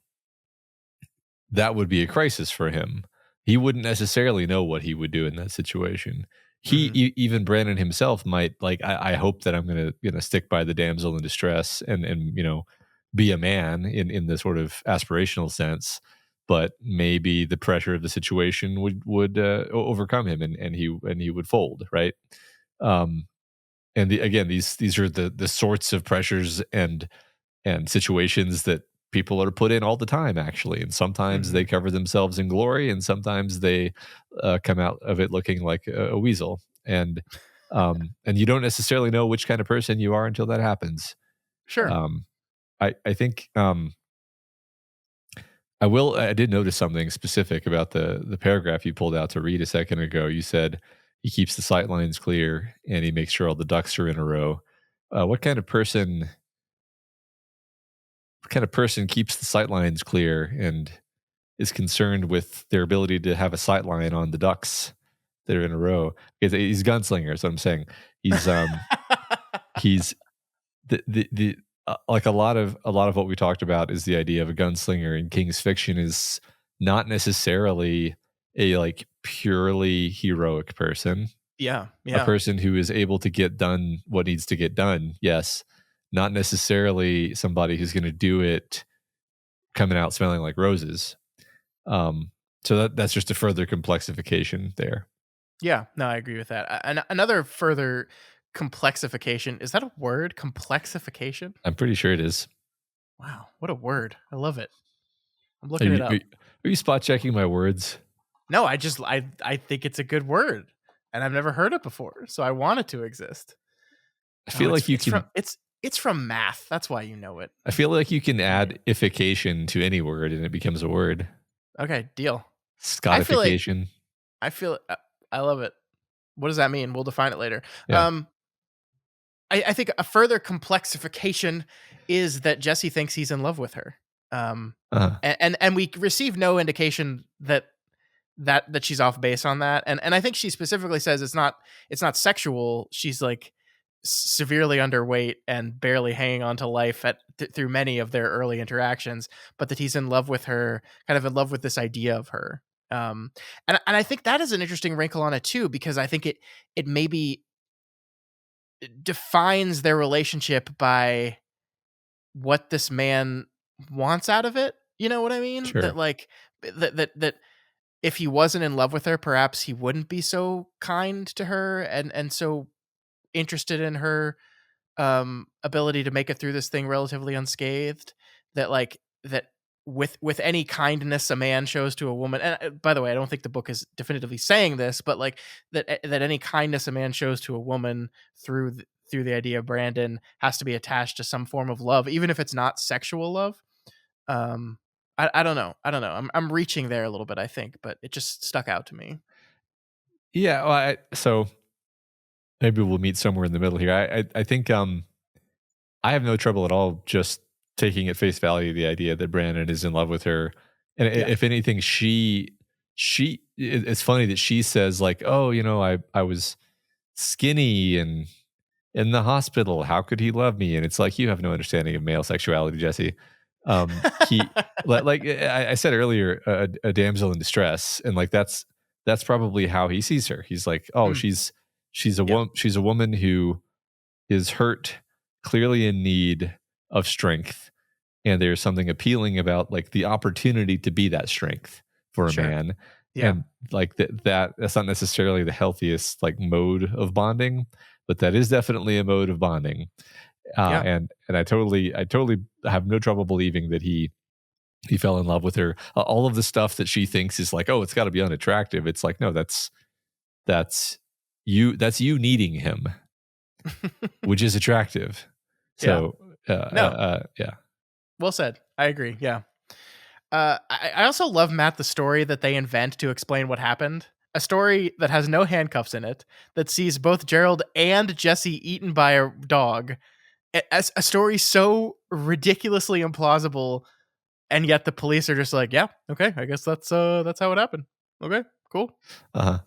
that would be a crisis for him. He wouldn't necessarily know what he would do in that situation. Hmm. Even Brandon himself might like. I hope that I'm gonna stick by the damsel in distress and be a man in the sort of aspirational sense. But maybe the pressure of the situation would overcome him and he would fold, right. Um, and again, these are the sorts of pressures and situations that people are put in all the time, actually. And sometimes they Hmm. cover themselves in glory, and sometimes they come out of it looking like a weasel. And you don't necessarily know which kind of person you are until that happens. Sure. um I think I did notice something specific about the paragraph you pulled out to read a second ago. You said he keeps the sight lines clear and he makes sure all the ducks are in a row. What kind of person keeps the sight lines clear and is concerned with their ability to have a sight line on the ducks that are in a row? Because he's a gunslinger, is what I'm saying. He's the like a lot of what we talked about is the idea of a gunslinger in King's fiction is not necessarily a like purely heroic person, Yeah. a Yeah. person who is able to get done what needs to get done. Yes, not necessarily somebody who's going to do it coming out smelling like roses. Um, so that's just a further complexification there. Yeah. No, I agree with that. Another further complexification, is that a word? Complexification? I'm pretty sure it is. Wow, what a word. I love it. I'm Are looking it you, are up. you, are you spot checking my words? No, I think it's a good word, and I've never heard it before, so I want it to exist. I Oh, feel it's like you it's from can. it's from math. That's why you know it. I feel like you can Yeah. add ification to any word and it becomes a word. Okay, deal. I feel like Scottification. I feel I love it. What does that mean? We'll define it later. Yeah. Um, I think a further complexification is that Jesse thinks he's in love with her. Um, Uh, and we receive no indication that she's off base on that. And I think she specifically says it's not sexual. She's like severely underweight and barely hanging on to life through many of their early interactions, but that he's in love with her, kind of in love with this idea of her. Um, and I think that is an interesting wrinkle on it too, because I think it maybe defines their relationship by what this man wants out of it. You know what I mean? That sure. like that if he wasn't in love with her, perhaps he wouldn't be so kind to her and so interested in her ability to make it through this thing relatively unscathed. That like that with any kindness a man shows to a woman, and by the way, I don't think the book is definitively saying this, but like that any kindness a man shows to a woman through the idea of Brandon has to be attached to some form of love, even if it's not sexual love. I don't know. I don't know. I'm reaching there a little bit, I think, but it just stuck out to me. Yeah. Well, so maybe we'll meet somewhere in the middle here. I think I have no trouble at all just taking at face value the idea that Brandon is in love with her. And Yeah. if anything, it's funny that she says like, oh, I was skinny and in the hospital. How could he love me? And it's like, you have no understanding of male sexuality, Jesse. He like I said earlier, a damsel in distress, and like that's probably how he sees her. He's like, oh, Mm, yep. she's a woman who is hurt, clearly in need of strength, and there's something appealing about like the opportunity to be that strength for a Sure. man. Yeah. And like that's not necessarily the healthiest like mode of bonding, but that is definitely a mode of bonding. Yeah. And I totally have no trouble believing that he fell in love with her. All of the stuff that she thinks is like, oh, it's got to be unattractive. It's like, no, that's that's you needing him, which is attractive. Yeah. So No. yeah. Well said. I agree. Yeah. I also love, Matt, the story that they invent to explain what happened. A story that has no handcuffs in it, that sees both Gerald and Jesse eaten by a dog, as a story so ridiculously implausible, and yet the police are just like, yeah, okay, I guess that's how it happened. Okay, cool. Uh-huh.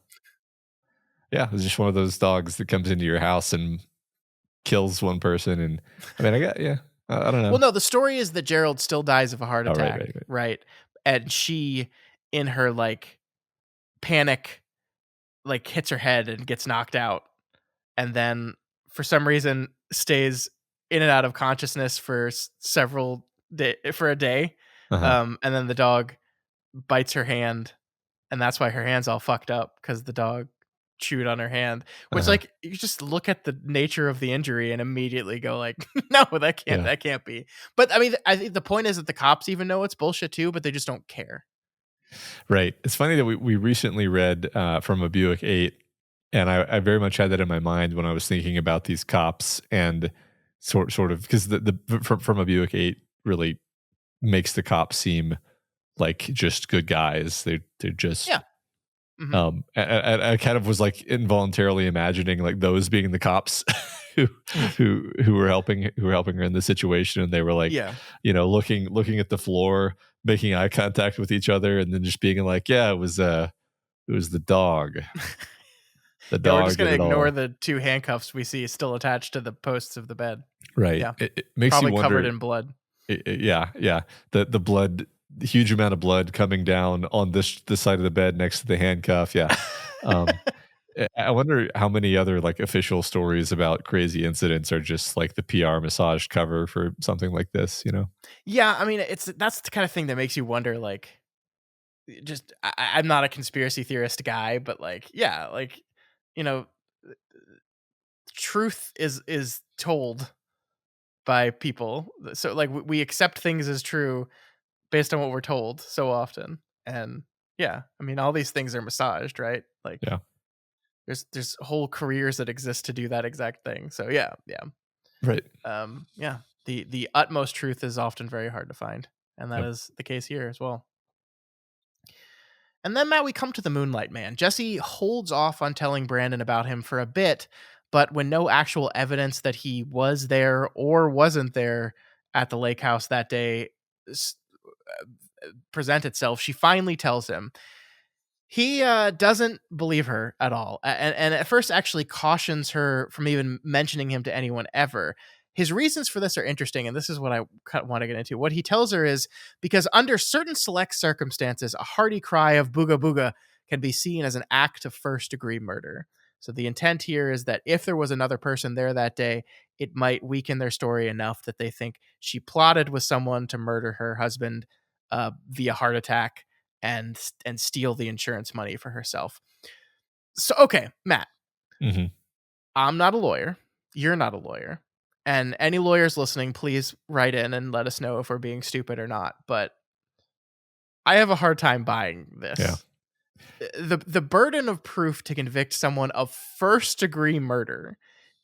Yeah, it's just one of those dogs that comes into your house and kills one person. And I mean, I don't know. Well, no, the story is that Gerald still dies of a heart Oh, right, attack, right. right? And she, in her like panic, like hits her head and gets knocked out, and then for some reason stays in and out of consciousness for for a day. Uh-huh. And then the dog bites her hand, and that's why her hand's all fucked up, because the dog chewed on her hand. Which, Uh-huh. like, you just look at the nature of the injury and immediately go like, no, Yeah. that can't be. But I mean, I think the point is that the cops even know it's bullshit too, but they just don't care. Right. It's funny that we recently read from a Buick 8, and I very much had that in my mind when I was thinking about these cops, and sort of because from a Buick 8 really makes the cops seem like just good guys. They're just Yeah. Mm-hmm. I kind of was like involuntarily imagining like those being the cops who who were helping her in this situation, and they were like, Yeah. looking at the floor, making eye contact with each other, and then just being like, yeah, it was the dog. The Yeah, we're just dog gonna did it ignore all. the two handcuffs we see still attached to the posts of the bed. Right. Yeah. It makes you Probably covered wonder. in blood. Yeah, yeah. The blood, the huge amount of blood coming down on this side of the bed next to the handcuff. Yeah. Um, I wonder how many other like official stories about crazy incidents are just like the PR massage cover for something like this. Yeah, I mean, that's the kind of thing that makes you wonder, like, just I'm not a conspiracy theorist guy, but like, yeah, like, you know, truth is told by people. So like we accept things as true based on what we're told so often. And yeah, I mean, all these things are massaged, right? Like Yeah. there's whole careers that exist to do that exact thing. So yeah, yeah. Right. Yeah. The utmost truth is often very hard to find, and that Yep. is the case here as well. And then, Matt, we come to the Moonlight Man. Jessie holds off on telling Brandon about him for a bit, but when no actual evidence that he was there or wasn't there at the lake house that day present itself, she finally tells him. He doesn't believe her at all, and at first actually cautions her from even mentioning him to anyone ever. His reasons for this are interesting, and this is what I want to get into. What he tells her is because under certain select circumstances, a hearty cry of booga booga can be seen as an act of first degree murder. So the intent here is that if there was another person there that day, it might weaken their story enough that they think she plotted with someone to murder her husband via heart attack and steal the insurance money for herself. So okay, Matt, Hmm. I'm not a lawyer. You're not a lawyer. And any lawyers listening, please write in and let us know if we're being stupid or not. But I have a hard time buying Yeah. this. The burden of proof to convict someone of first degree murder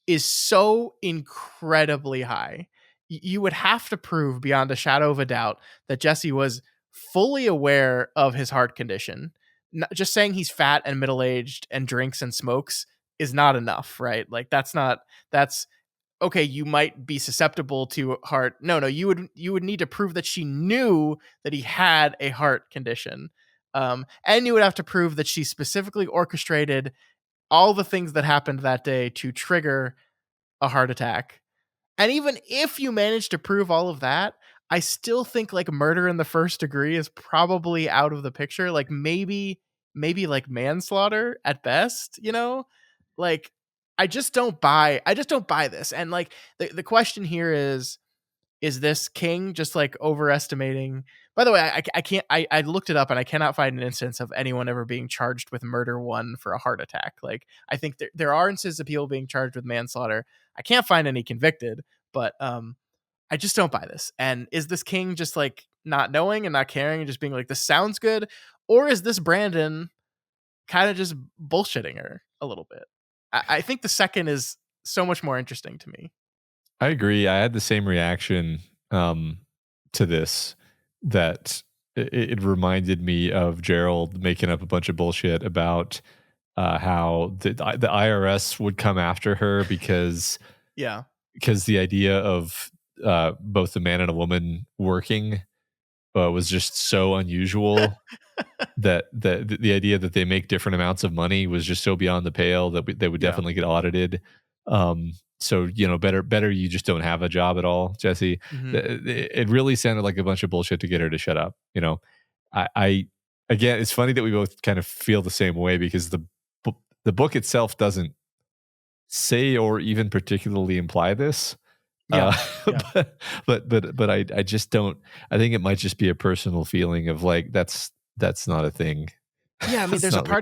is so incredibly high. You would have to prove beyond a shadow of a doubt that Jessie was fully aware of his heart condition. Just saying he's fat and middle-aged and drinks and smokes is not enough, right? Like that's okay, you might be susceptible to heart. No, you would need to prove that she knew that he had a heart condition. And you would have to prove that she specifically orchestrated all the things that happened that day to trigger a heart attack. And even if you manage to prove all of that, I still think like murder in the first degree is probably out of the picture. Like maybe like manslaughter at best, you know? Like I just don't buy this. And like the question here is this king just like overestimating? By the way, I can't I looked it up and I cannot find an instance of anyone ever being charged with murder one for a heart attack. Like I think there are instances of people being charged with manslaughter. I can't find any convicted, but I just don't buy this. And is this king just like not knowing and not caring and just being like, this sounds good? Or is this Brandon kind of just bullshitting her a little bit? I think the second is so much more interesting to me. I agree. I had the same reaction to this, that it reminded me of Gerald making up a bunch of bullshit about how the IRS would come after her because Yeah. because the idea of both a man and a woman working was just so unusual that the idea that they make different amounts of money was just so beyond the pale that they would Yeah. definitely get audited. So better you just don't have a job at all, Jesse. Hmm. It really sounded like a bunch of bullshit to get her to shut up. I again, it's funny that we both kind of feel the same way because the book itself doesn't say or even particularly imply this. Yeah. Uh, Yeah. but I just don't. I think it might just be a personal feeling of like that's not a thing. Yeah, I mean, That's not like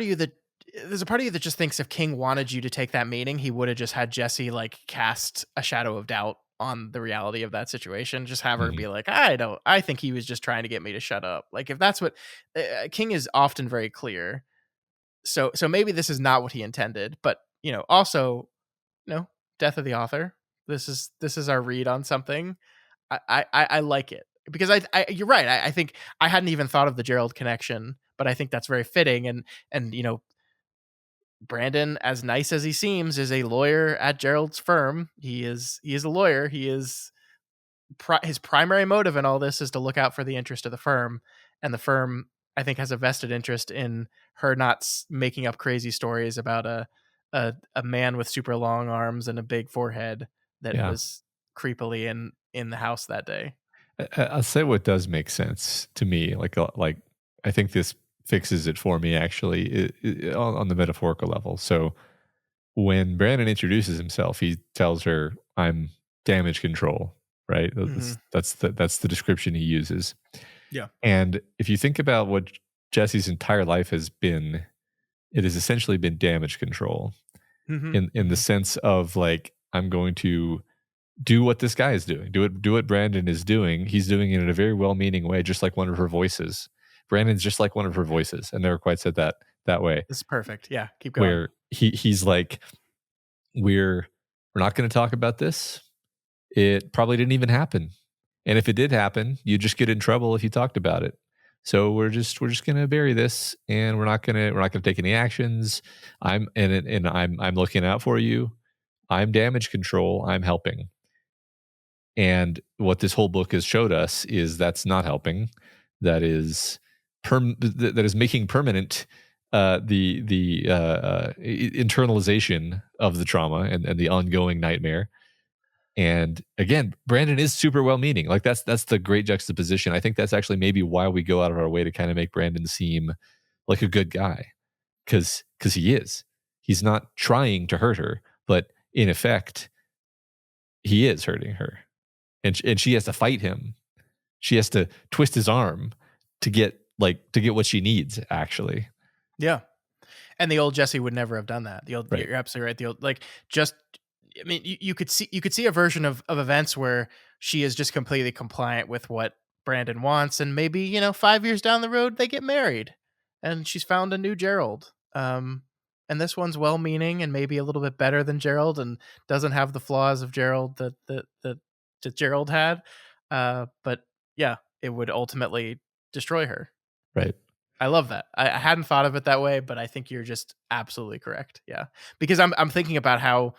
there's a part of you that just thinks if King wanted you to take that meaning, he would have just had Jessie like cast a shadow of doubt on the reality of that situation. Just have her mhm, be like, I think he was just trying to get me to shut up. Like if that's what King is often very clear. So maybe this is not what he intended, but also, you know, death of the author. This is our read on something. I like it because you're right. I think I hadn't even thought of the Gerald connection, but I think that's very fitting. And Brandon, as nice as he seems, is a lawyer at Gerald's firm. He is a lawyer. He is his primary motive in all this is to look out for the interest of the firm, and the firm I think has a vested interest in her not making up crazy stories about a man with super long arms and a big forehead that yeah. was creepily in the house that day. I'll say what does make sense to me. Like I think this fixes it for me actually on the metaphorical level. So when Brandon introduces himself, he tells her, "I'm damage control." Right. Hmm. That's the description he uses. Yeah. And if you think about what Jesse's entire life has been, it has essentially been damage control Hmm. in the Hmm. sense of like I'm going to do what this guy is doing. Do what Brandon is doing. He's doing it in a very well-meaning way, just like one of her voices. Brandon's just like one of her voices. I never quite said that way. This is perfect. Yeah, keep going. Where he's like, we're not going to talk about this. It probably didn't even happen. And if it did happen, you'd just get in trouble if you talked about it. So we're just gonna bury this, and we're not gonna take any actions. I'm looking out for you. I'm damage control. I'm helping. And what this whole book has showed us is that's not helping. That is that is making permanent internalization of the trauma and the ongoing nightmare. And again, Brandon is super well meaning. Like that's the great juxtaposition. I think that's actually maybe why we go out of our way to kind of make Brandon seem like a good guy. Because he is. He's not trying to hurt her, but in effect, he is hurting her. And she has to fight him. She has to twist his arm to get what she needs, actually. Yeah. And the old Jesse would never have done that. Right. You're absolutely right. The old, like, just, I mean, you could see a version of events where she is just completely compliant with what Brandon wants, and maybe 5 years down the road they get married, and she's found a new Gerald. And this one's well-meaning and maybe a little bit better than Gerald, and doesn't have the flaws of Gerald that Gerald had. But yeah, it would ultimately destroy her. Right. I love that. I hadn't thought of it that way, but I think you're just absolutely correct. Yeah, because I'm thinking about how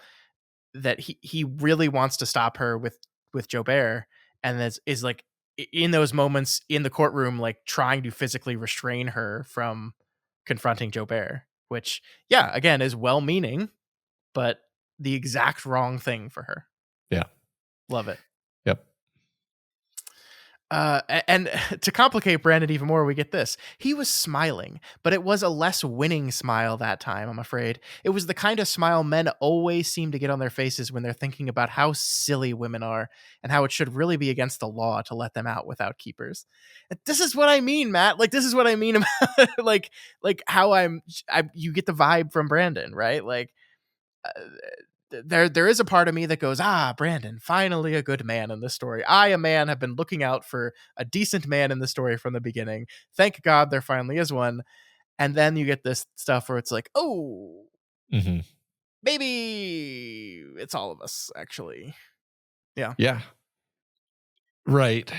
that he really wants to stop her with Jobert, and is like in those moments in the courtroom, like trying to physically restrain her from confronting Jobert, which yeah, again is well meaning, but the exact wrong thing for her. Yeah. Love it. Yep. And to complicate Brandon even more, we get this. He was smiling, but it was a less winning smile that time, I'm afraid. It was the kind of smile men always seem to get on their faces when they're thinking about how silly women are and how it should really be against the law to let them out without keepers. And this is what I mean, Matt. Like, this is what I mean about like how you get the vibe from Brandon, right? Like, uh, there is a part of me that goes, Brandon, finally a good man in this story. I, a man, have been looking out for a decent man in the story from the beginning. Thank God there finally is one. And then you get this stuff where it's like, oh, Hmm. maybe it's all of us, actually. Yeah. Yeah. Right.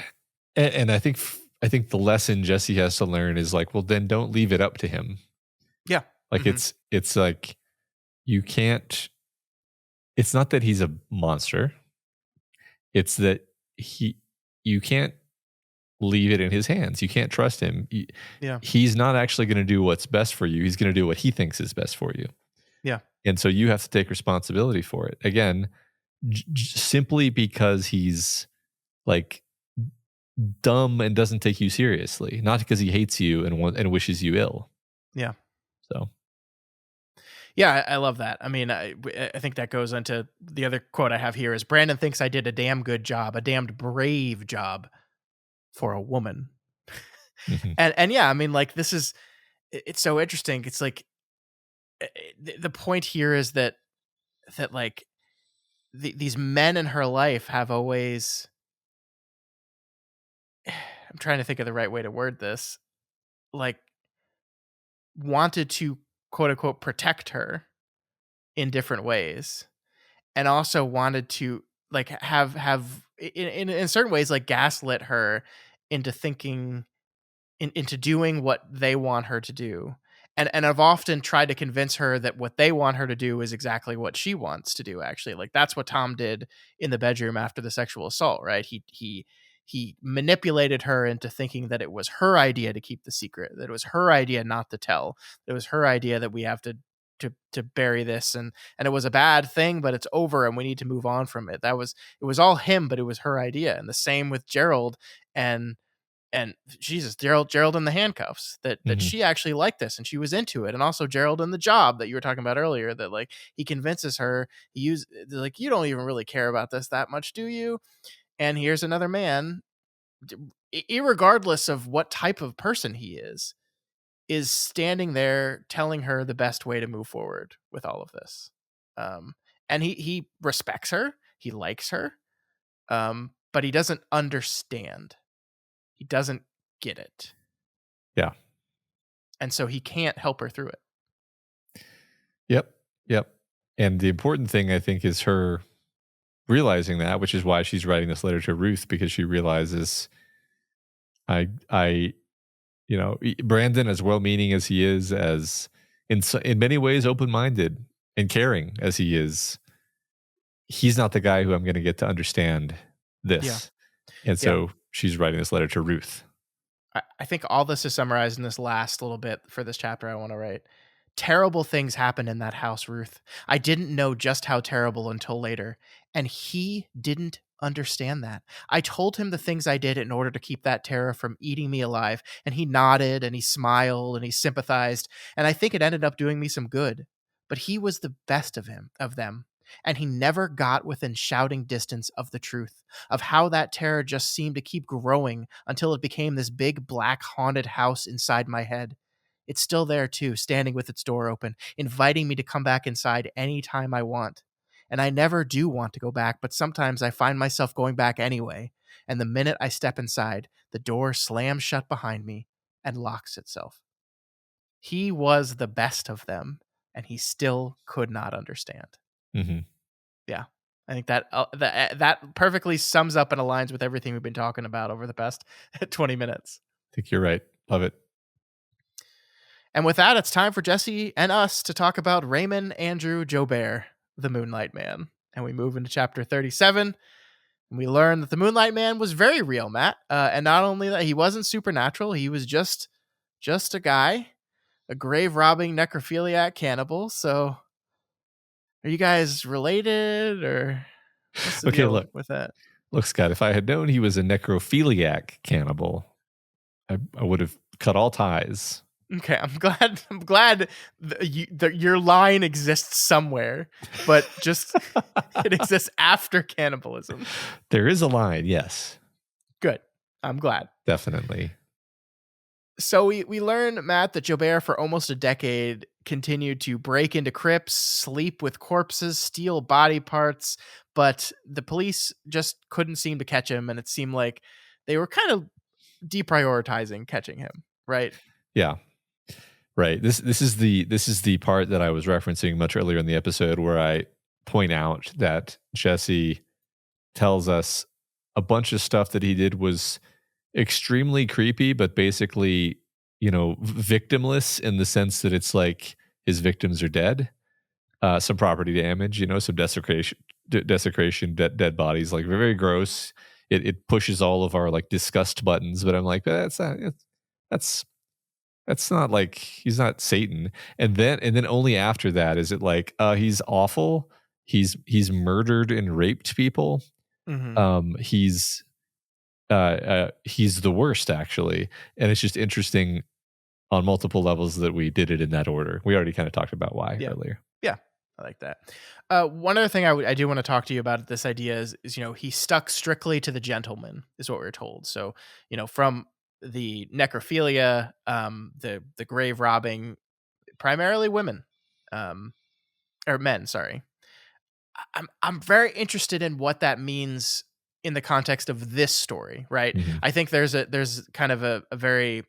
And I think the lesson Jesse has to learn is like, well, then don't leave it up to him. Yeah. Like Hmm. it's like you can't. It's not that he's a monster. It's that you can't leave it in his hands. You can't trust him. Yeah. He's not actually going to do what's best for you. He's going to do what he thinks is best for you. Yeah. And so you have to take responsibility for it. Again, simply because he's like dumb and doesn't take you seriously, not because he hates you and wishes you ill. Yeah. So. Yeah, I love that. I mean, I think that goes into the other quote I have here is Brandon thinks I did a damn good job, a damned brave job for a woman. Mm-hmm. And yeah, I mean, like, this is, it's so interesting. It's like, the point here is that like these men in her life have always, I'm trying to think of the right way to word this, like, wanted to quote unquote protect her in different ways, and also wanted to like have in certain ways like gaslit her into thinking into doing what they want her to do. And I've often tried to convince her that what they want her to do is exactly what she wants to do, actually. Like, that's what Tom did in the bedroom after the sexual assault, right? He manipulated her into thinking that it was her idea to keep the secret, that it was her idea not to tell, that it was her idea that we have to bury this, and it was a bad thing, but it's over and we need to move on from it. It was all him, but it was her idea. And the same with Gerald and Jesus, Gerald in the handcuffs, that Mm-hmm. she actually liked this and she was into it. And also Gerald in the job that you were talking about earlier, that like he convinces her, like, you don't even really care about this that much, do you? And here's another man, irregardless of what type of person he is standing there telling her the best way to move forward with all of this. And he respects her, he likes her, but he doesn't understand. He doesn't get it. Yeah. And so he can't help her through it. Yep. And the important thing, I think, is her realizing that, which is why she's writing this letter to Ruth, because she realizes Brandon, as well-meaning as he is, as in many ways open-minded and caring as he is, he's not the guy who I'm going to get to understand this. Yeah. And so she's writing this letter to Ruth. I think all this is summarized in this last little bit for this chapter I want to write. Terrible things happened in that house, Ruth. I didn't know just how terrible until later, and he didn't understand that. I told him the things I did in order to keep that terror from eating me alive, and he nodded and he smiled and he sympathized, and I think it ended up doing me some good. But he was the best of them, and he never got within shouting distance of the truth, of how that terror just seemed to keep growing until it became this big black haunted house inside my head. It's still there too, standing with its door open, inviting me to come back inside anytime I want. And I never do want to go back, but sometimes I find myself going back anyway. And the minute I step inside, the door slams shut behind me and locks itself. He was the best of them, and he still could not understand. Mm-hmm. Yeah. I think that perfectly sums up and aligns with everything we've been talking about over the past 20 minutes. I think you're right. Love it. And with that, it's time for Jessie and us to talk about Raymond Andrew Jobert, the Moonlight Man. And we move into chapter 37, and we learn that the Moonlight Man was very real, Matt. And not only that, he wasn't supernatural, he was just a guy, a grave-robbing necrophiliac cannibal. So are you guys related, or what's the deal with that? Look, Scott, if I had known he was a necrophiliac cannibal, I would have cut all ties. Okay, I'm glad your line exists somewhere, but just it exists after cannibalism. There is a line, yes. Good. I'm glad. Definitely. So we learn, Matt, that Jobert for almost a decade continued to break into crypts, sleep with corpses, steal body parts, but the police just couldn't seem to catch him, and it seemed like they were kind of deprioritizing catching him, right? Yeah. Right. This is the part that I was referencing much earlier in the episode, where I point out that Jessie tells us a bunch of stuff that he did was extremely creepy, but basically, victimless, in the sense that it's like his victims are dead, some property damage, some desecration, dead bodies, like very gross. It pushes all of our like disgust buttons, but I'm like, that's that's not like, he's not Satan. And then only after that is it like, he's awful. He's murdered and raped people. Mm-hmm. He's the worst actually, and it's just interesting on multiple levels that we did it in that order. We already kind of talked about why Yeah. earlier. Yeah. I like that. One other thing I do want to talk to you about this idea is, he stuck strictly to the gentleman, is what we're told. So, from the necrophilia, the grave robbing, primarily women, um, or men, sorry. I'm very interested in what that means in the context of this story, right? Mhm. I think there's kind of a very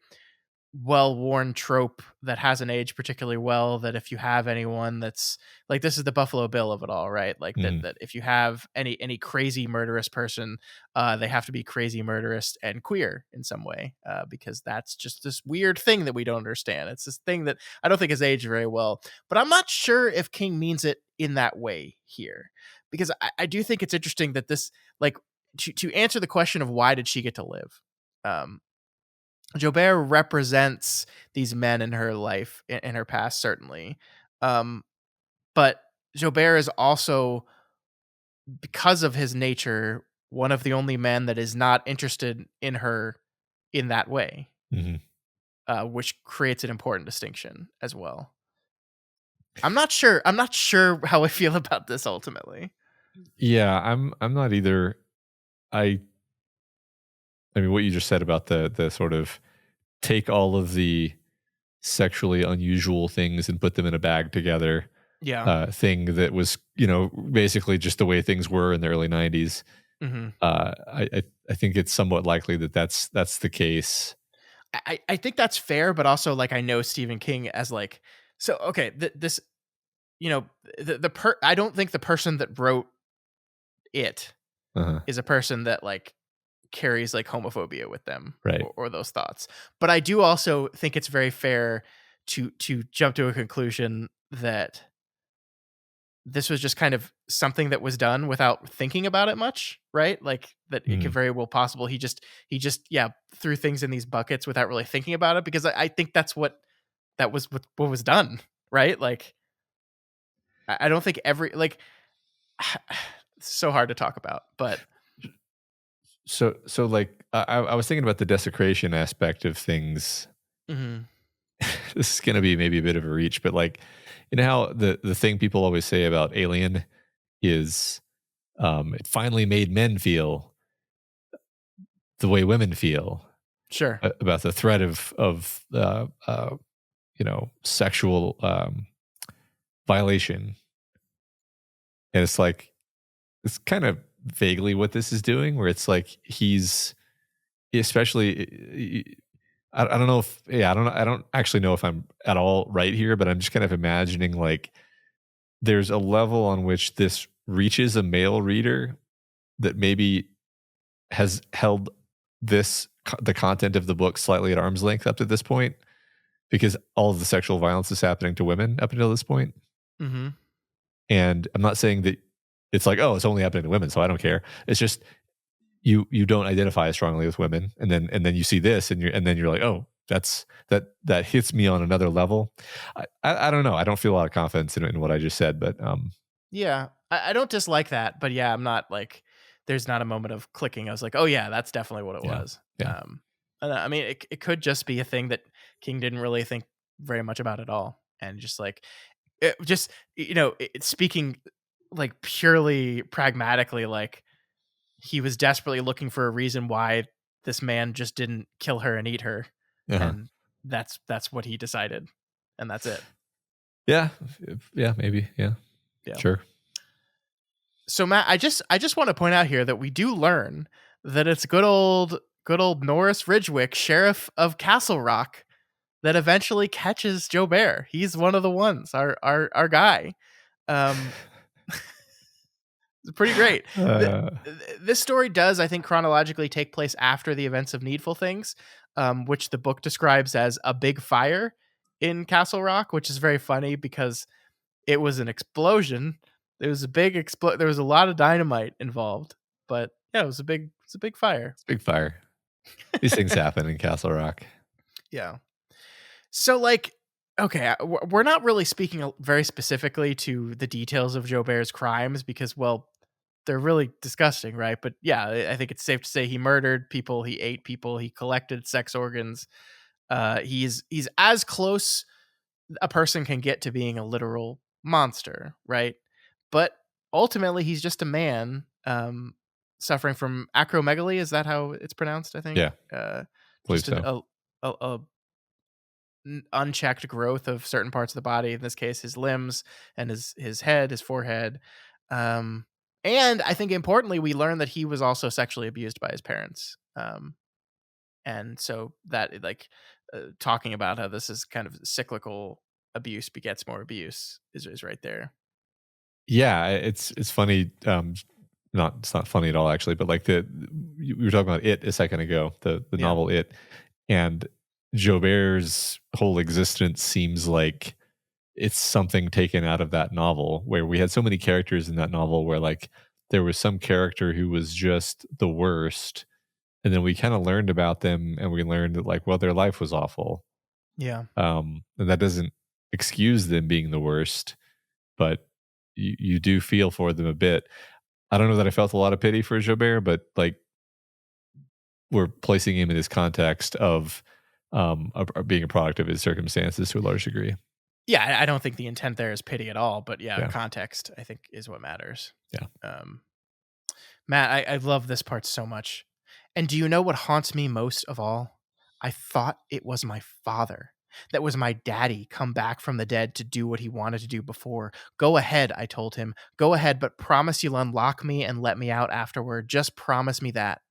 well-worn trope that hasn't aged particularly well, that if you have anyone that's like, this is the Buffalo Bill of it all, right? Like Mhm. that if you have any crazy murderous person, they have to be crazy murderous and queer in some way, because that's just this weird thing that we don't understand. It's this thing that I don't think has aged very well, but I'm not sure if King means it in that way here, because I do think it's interesting that this, like, to answer the question of why did she get to live, um Jobert represents these men in her life, in her past, certainly. Um, but Jobert is also, because of his nature, one of the only men that is not interested in her in that way, Mhm. which creates an important distinction as well. I'm not sure. I'm not sure how I feel about this ultimately. Yeah, I'm not either. I I mean, what you just said about the sort of take all of the sexually unusual things and put them in a bag together, Yeah. thing that was, basically just the way things were in the early '90s. Hmm. I think it's somewhat likely that that's the case. I think that's fair, but also, like, I know Stephen King as, like, so okay. This, you know I don't think the person that wrote it Uh-huh. is a person that, like, carries, like, homophobia with them, Right. or those thoughts. But I do also think it's very fair to jump to a conclusion that this was just kind of something that was done without thinking about it much, right? Like, that it could Mhm. very well possible he just yeah, threw things in these buckets without really thinking about it, because I think that's what was done, right? Like, I don't think every, like, it's so hard to talk about, but So like I was thinking about the desecration aspect of things. mhm, This is going to be maybe a bit of a reach, but like, how the thing people always say about Alien is, it finally made men feel the way women feel sure. about the threat of sexual violation. And it's like, it's kind of vaguely what this is doing, where it's like he's, especially, I don't know if, yeah, I don't actually know if I'm at all right here, but I'm just kind of imagining like there's a level on which this reaches a male reader that maybe has held the content of the book slightly at arm's length up to this point, because all of the sexual violence is happening to women up until this point. Mhm. And I'm not saying that it's like, oh, it's only happening to women, so I don't care. It's just you don't identify as strongly with women, and then you see this, and then you're like, oh, that hits me on another level. I don't know. I don't feel a lot of confidence in what I just said, but Yeah, I don't dislike that, but yeah, I'm not like, there's not a moment of clicking. I was like, "Oh yeah, that's definitely what it yeah, was." yeah. And I mean, it could just be a thing that King didn't really think very much about at all, and just like, it just, speaking, like, purely pragmatically, like, he was desperately looking for a reason why this man just didn't kill her and eat her, Uh-huh. and that's what he decided, and that's it. Yeah, yeah, maybe, yeah, Yeah. sure. So Matt, I just want to point out here that we do learn that it's good old Norris Ridgwick, sheriff of Castle Rock, that eventually catches Joe Bear. He's one of the ones, our guy. Um, it's pretty great. Uh, This story does, I think, chronologically take place after the events of Needful Things, which the book describes as a big fire in Castle Rock, which is very funny because it was an explosion, There was a big there was a lot of dynamite involved, but yeah, it was a big fire. It's a big fire. These things happen in Castle Rock. Yeah. So, like, okay, we're not really speaking very specifically to the details of Jobert's crimes because, well, they're really disgusting, right? But yeah, I think it's safe to say he murdered people, he ate people, he collected sex organs. He's as close a person can get to being a literal monster, right? But ultimately, he's just a man suffering from acromegaly. Is that how it's pronounced? I think Yeah, believe just so. a unchecked growth of certain parts of the body. In this case, his limbs and his head, his forehead. Um, and I think importantly, we learn that he was also sexually abused by his parents. And so that talking about how this is kind of cyclical abuse begets more abuse is right there. Yeah, it's funny. Not it's not funny at all, actually. But like we were talking about It a second ago, the Yeah. novel It, and Jobert's whole existence seems like it's something taken out of that novel, where we had so many characters in that novel where like there was some character who was just the worst, and then we kind of learned about them, and we learned that like, well, their life was awful. Yeah. And that doesn't excuse them being the worst, but you do feel for them a bit. I don't know that I felt a lot of pity for Jobert, but like we're placing him in his context of being a product of his circumstances to a large degree. Yeah. I don't think the intent there is pity at all, but yeah, Yeah, context I think is what matters. yeah, Um, Matt, I love this part so much. And do you know what haunts me most of all? I thought it was my father. That was my daddy come back from the dead to do what he wanted to do before. Go ahead, I told him. Go ahead, but promise you'll unlock me and let me out afterward. Just promise me that.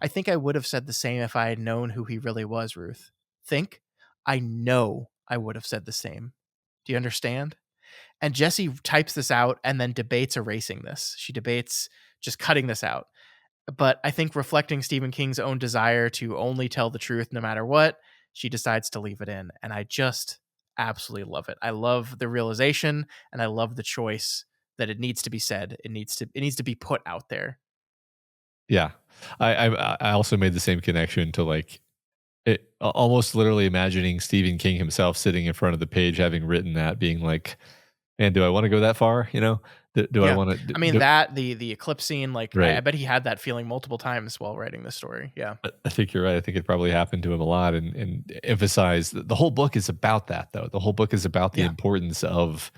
I think I would have said the same if I had known who he really was, Ruth. Think? I know I would have said the same. Do you understand? And Jessie types this out and then debates erasing this. She debates just cutting this out. But I think reflecting Stephen King's own desire to only tell the truth no matter what, she decides to leave it in. And I just absolutely love it. I love the realization and I love the choice that it needs to be said. It needs to be put out there. yeah. I also made the same connection to like almost literally imagining Stephen King himself sitting in front of the page, having written that, being like, "Man, do I want to go that far? You know, do I Yeah. want to?" I mean that the eclipse scene, like I Right. bet he had that feeling multiple times while writing this story. Yeah. I think you're right. I think it probably happened to him a lot, and emphasize the whole book is about that, though. The whole book is about the Yeah. importance of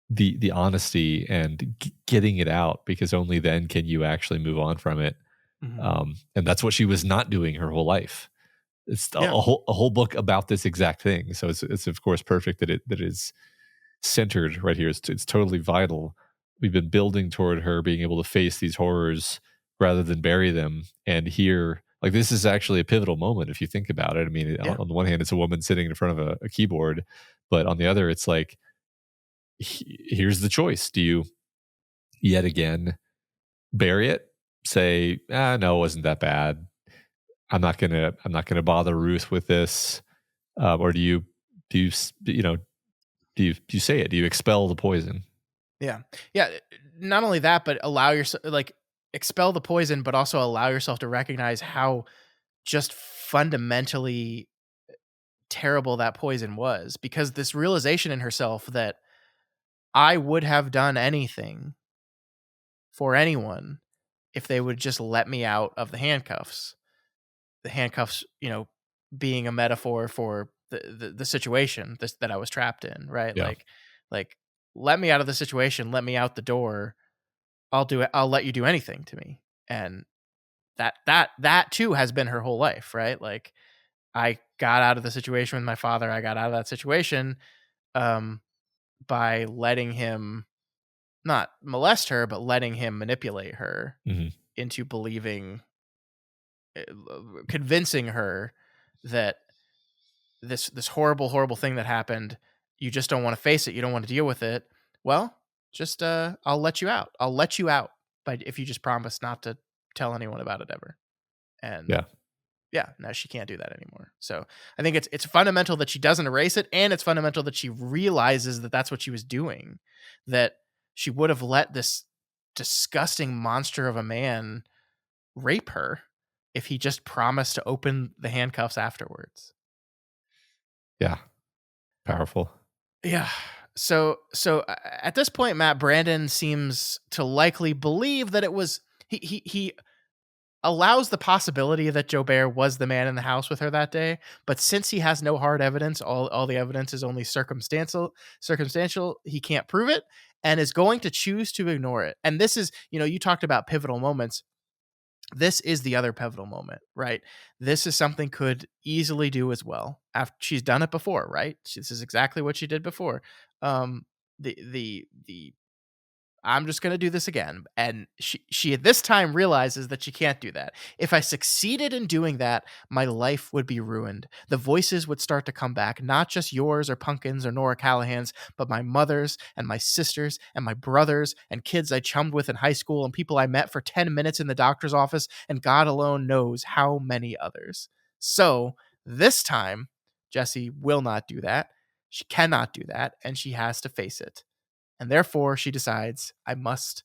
the honesty and getting it out, because only then can you actually move on from it. Hmm. And that's what she was not doing her whole life. It's a, Yeah. a whole book about this exact thing. So it's of course perfect that it is centered right here. It's totally vital. We've been building toward her being able to face these horrors rather than bury them. And here, like, this is actually a pivotal moment if you think about it. I mean, Yeah. on the one hand, it's a woman sitting in front of a keyboard, but on the other, it's like, here's the choice. Do you yet again bury it? Say, no, it wasn't that bad. I'm not gonna bother Ruth with this. Or do you you know do you say it? Do you expel the poison? Yeah. Yeah. Not only that, but allow yourself like expel the poison, but also allow yourself to recognize how just fundamentally terrible that poison was. Because this realization in herself that I would have done anything for anyone if they would just let me out of the handcuffs. The handcuffs, being a metaphor for the situation that I was trapped in, right? Yeah, Like let me out of the situation, let me out the door. I'll do it. I'll let you do anything to me. And that too has been her whole life, right? Like I got out of the situation with my father. I got out of that situation um, by letting him not molest her, but letting him manipulate her hmm into believing, convincing her that this horrible, horrible thing that happened, you just don't want to face it. You don't want to deal with it. Well, just I'll let you out. I'll let you out, but if you just promise not to tell anyone about it ever. And yeah, yeah, now she can't do that anymore. So I think it's fundamental that she doesn't erase it, and it's fundamental that she realizes that that's what she was doing. That she would have let this disgusting monster of a man rape her if he just promised to open the handcuffs afterwards. Yeah. Powerful. Yeah. So at this point, Matt, Brandon seems to likely believe that it was he allows the possibility that Jobert was the man in the house with her that day, but since he has no hard evidence, all the evidence is only circumstantial, he can't prove it and is going to choose to ignore it. And this is, you talked about pivotal moments. This is the other pivotal moment, right? This is something could easily do as well. After she's done it before, right? This is exactly what she did before. The I'm just going to do this again. And she at this time realizes that she can't do that. If I succeeded in doing that, my life would be ruined. The voices would start to come back, not just yours or Pumpkin's or Nora Callahan's, but my mother's and my sister's and my brother's and kids I chummed with in high school and people I met for 10 minutes in the doctor's office. And God alone knows how many others. So this time, Jessie will not do that. She cannot do that. And she has to face it. And therefore, she decides, I must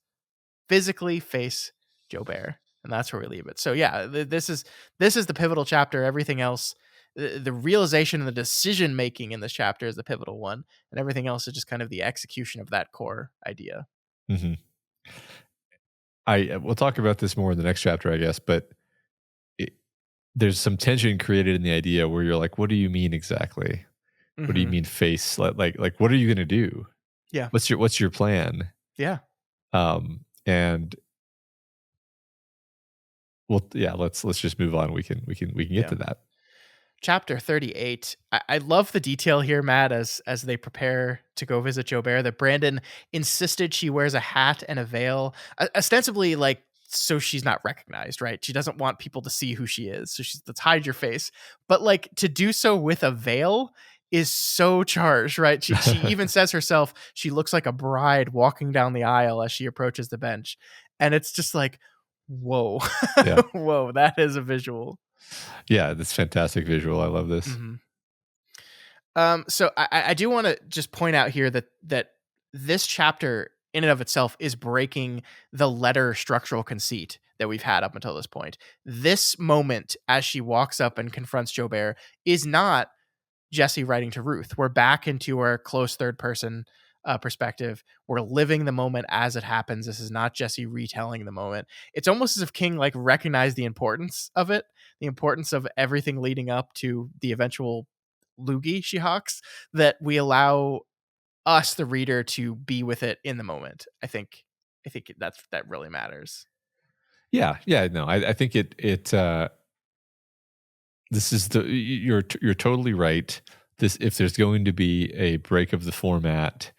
physically face Jobert. And that's where we leave it. So yeah, this is the pivotal chapter. Everything else, the realization and the decision making in this chapter is the pivotal one, and everything else is just kind of the execution of that core idea. Mm-hmm. We'll talk about this more in the next chapter, I guess, but there's some tension created in the idea where you're like, what do you mean exactly? Mm-hmm. What do you mean face? Like what are you going to do? Yeah. What's your plan? Yeah. And well, yeah, let's just move on. We can get to that. Chapter 38. I love the detail here, Matt, as they prepare to go visit Jobert, that Brandon insisted she wears a hat and a veil, ostensibly like so she's not recognized, right? She doesn't want people to see who she is. So let's hide your face. But like to do so with a veil is so charged, right? She even says herself, she looks like a bride walking down the aisle as she approaches the bench. And it's just like, whoa, yeah. Whoa, that is a visual. Yeah, that's fantastic visual. I love this. Mm-hmm. So I do want to just point out here that this chapter in and of itself is breaking the letter structural conceit that we've had up until this point. This moment, as she walks up and confronts Jobert, is not Jessie writing to Ruth. We're back into our close third person perspective. We're living the moment as it happens. This is not Jessie retelling the moment. It's almost as if King like recognized the importance of it, the importance of everything leading up to the eventual loogie she hawks, that we allow us, the reader, to be with it in the moment. I think that really matters. Yeah. No, I think it this is you're totally right. This, if there's going to be a break of the format,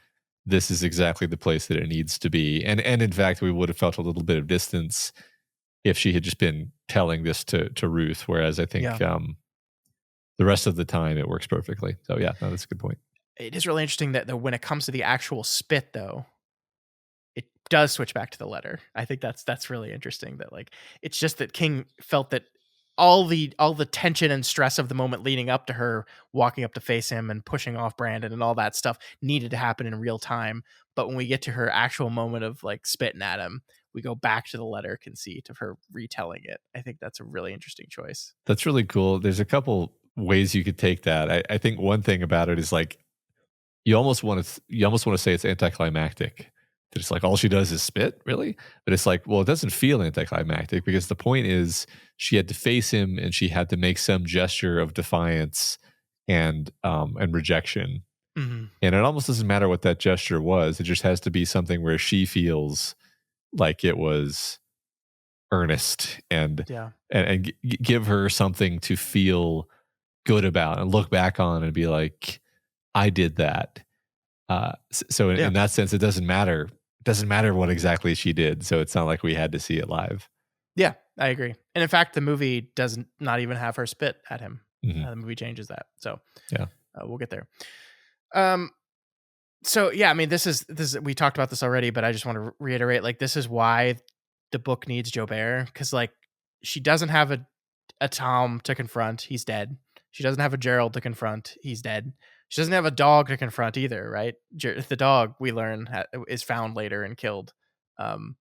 this is exactly the place that it needs to be. And in fact, we would have felt a little bit of distance if she had just been telling this to Ruth. Whereas I think the rest of the time it works perfectly. So yeah, no, that's a good point. It is really interesting that when it comes to the actual spit, though, it does switch back to the letter. I think that's really interesting. That like it's just that King felt that all the tension and stress of the moment leading up to her walking up to face him and pushing off Brandon and all that stuff needed to happen in real time. But when we get to her actual moment of like spitting at him, we go back to the letter conceit of her retelling it. I think that's a really interesting choice. That's really cool. There's a couple ways you could take that. I think one thing about it is like you almost want to say it's anticlimactic. That it's like all she does is spit, really? But it's like, well, it doesn't feel anticlimactic because the point is she had to face him and she had to make some gesture of defiance and rejection. Mm-hmm. And it almost doesn't matter what that gesture was. It just has to be something where she feels like it was earnest and give her something to feel good about and look back on and be like, I did that. So in that sense, it doesn't matter. It doesn't matter what exactly she did. So it's not like we had to see it live. Yeah, I agree. And in fact, the movie does not even have her spit at him. Mm-hmm. The movie changes that. So yeah, we'll get there. So yeah, I mean, this is we talked about this already, but I just want to reiterate, like, this is why the book needs Jobert, because like she doesn't have a Tom to confront, he's dead. She doesn't have a Gerald to confront, he's dead. She doesn't have a dog to confront either, right? The dog, we learn, is found later and killed. Um,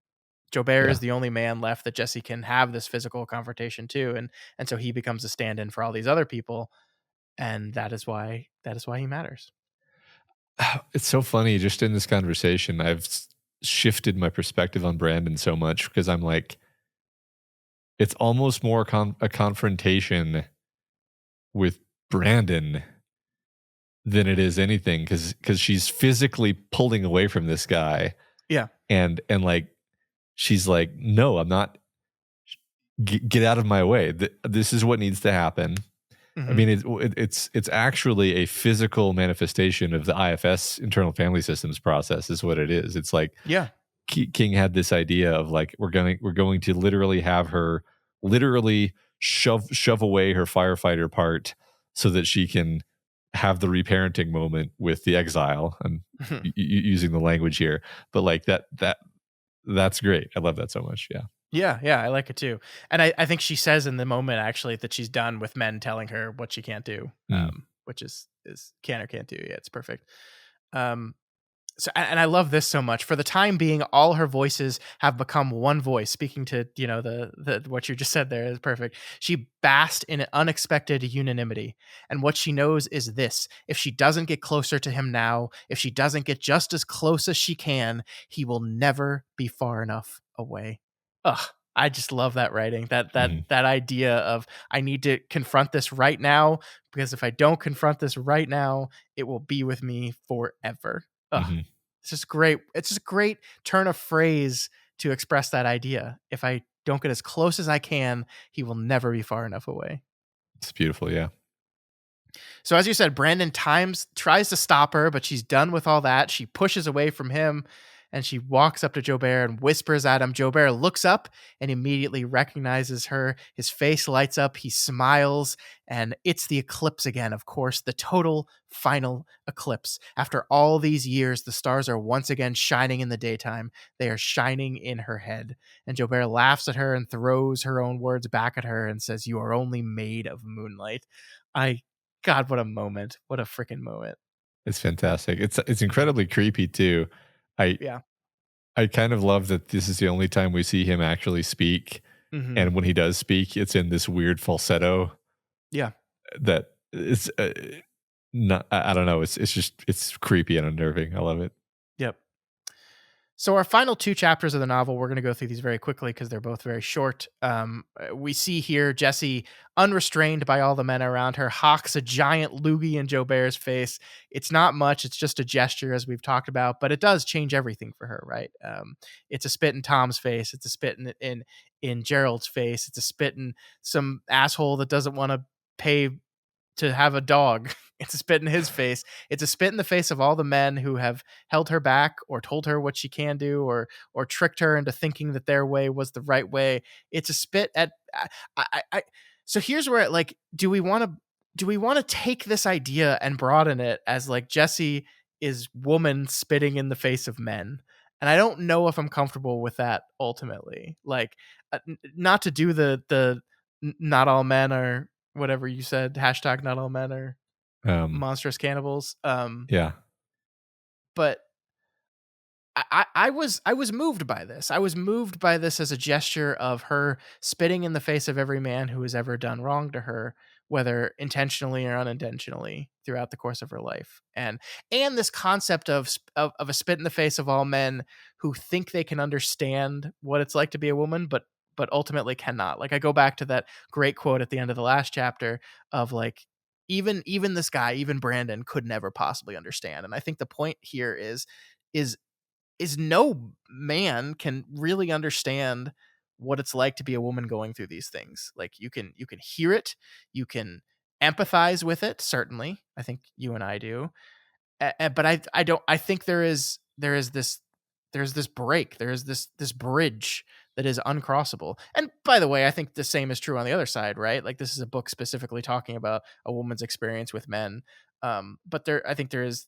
Jobert Yeah. is the only man left that Jessie can have this physical confrontation to, and so he becomes a stand-in for all these other people, and that is why he matters. It's so funny just in this conversation. Shifted my perspective on Brandon so much because I'm like, it's almost more a confrontation with Brandon than it is anything because she's physically pulling away from this guy Yeah. and like she's like, no, I'm not. Get out of my way. This is what needs to happen. I Mhm. mean, it's actually a physical manifestation of the IFS, internal family systems process, is what it is. It's like Yeah. King had this idea of like we're going to literally have her literally shove away her firefighter part so that she can have the reparenting moment with the exile. I'm using the language here, but like that's great. I love that so much. Yeah. Yeah, yeah, I like it too. And I think she says in the moment actually that she's done with men telling her what she can't do, Mm. which is can or can't do. Yeah, it's perfect. Um, and I love this so much. For the time being, all her voices have become one voice. Speaking to the what you just said there is perfect. She basked in an unexpected unanimity, and what she knows is this: if she doesn't get closer to him now, if she doesn't get just as close as she can, he will never be far enough away. Ugh. I just love that writing. Mhm. That idea of I need to confront this right now because if I don't confront this right now, it will be with me forever. Ugh. Mhm. It's just great. It's just a great turn of phrase to express that idea. If I don't get as close as I can, he will never be far enough away. It's beautiful. Yeah. So as you said, Brandon times tries to stop her, but she's done with all that. She pushes away from him and she walks up to Jobert and whispers at him. Jobert looks up and immediately recognizes her. His face lights up. He smiles, and it's the eclipse again, of course, the total final eclipse. After all these years, the stars are once again shining in the daytime. They are shining in her head. And Jobert laughs at her and throws her own words back at her and says, "You are only made of moonlight." I God, what a moment. What a freaking moment. It's fantastic. It's incredibly creepy too. I Yeah. I kind of love that this is the only time we see him actually speak, Mhm. and when he does speak, it's in this weird falsetto Yeah. that is not. I don't know. It's just it's creepy and unnerving. I love it. Yep. So our final two chapters of the novel, we're going to go through these very quickly because they're both very short. We see here Jessie, unrestrained by all the men around her, hawks a giant loogie in Jobert's face. It's not much; it's just a gesture, as we've talked about, but it does change everything for her, right? It's a spit in Tom's face. It's a spit in Gerald's face. It's a spit in some asshole that doesn't want to pay to have a dog. It's a spit in his face. It's a spit in the face of all the men who have held her back or told her what she can do or tricked her into thinking that their way was the right way. It's a spit at I so here's where like do we want to take this idea and broaden it as like Jessie is woman spitting in the face of men? And I don't know if I'm comfortable with that ultimately. Like not to do not all men are whatever you said, hashtag not all men are Um, monstrous cannibals. yeah, But I was moved by this. I was moved by this as a gesture of her spitting in the face of every man who has ever done wrong to her, whether intentionally or unintentionally, throughout the course of her life. And this concept of a spit in the face of all men who think they can understand what it's like to be a woman, but ultimately cannot. Like I go back to that great quote at the end of the last chapter of like even this guy, even Brandon, could never possibly understand. And I think the point here is is no man can really understand what it's like to be a woman going through these things. Like you can hear it, you can empathize with it, certainly. I think you and I do. But I don't I think there's this break, there's this bridge that is uncrossable. And by the way, I think the same is true on the other side, right? Like this is a book specifically talking about a woman's experience with men. But I think there is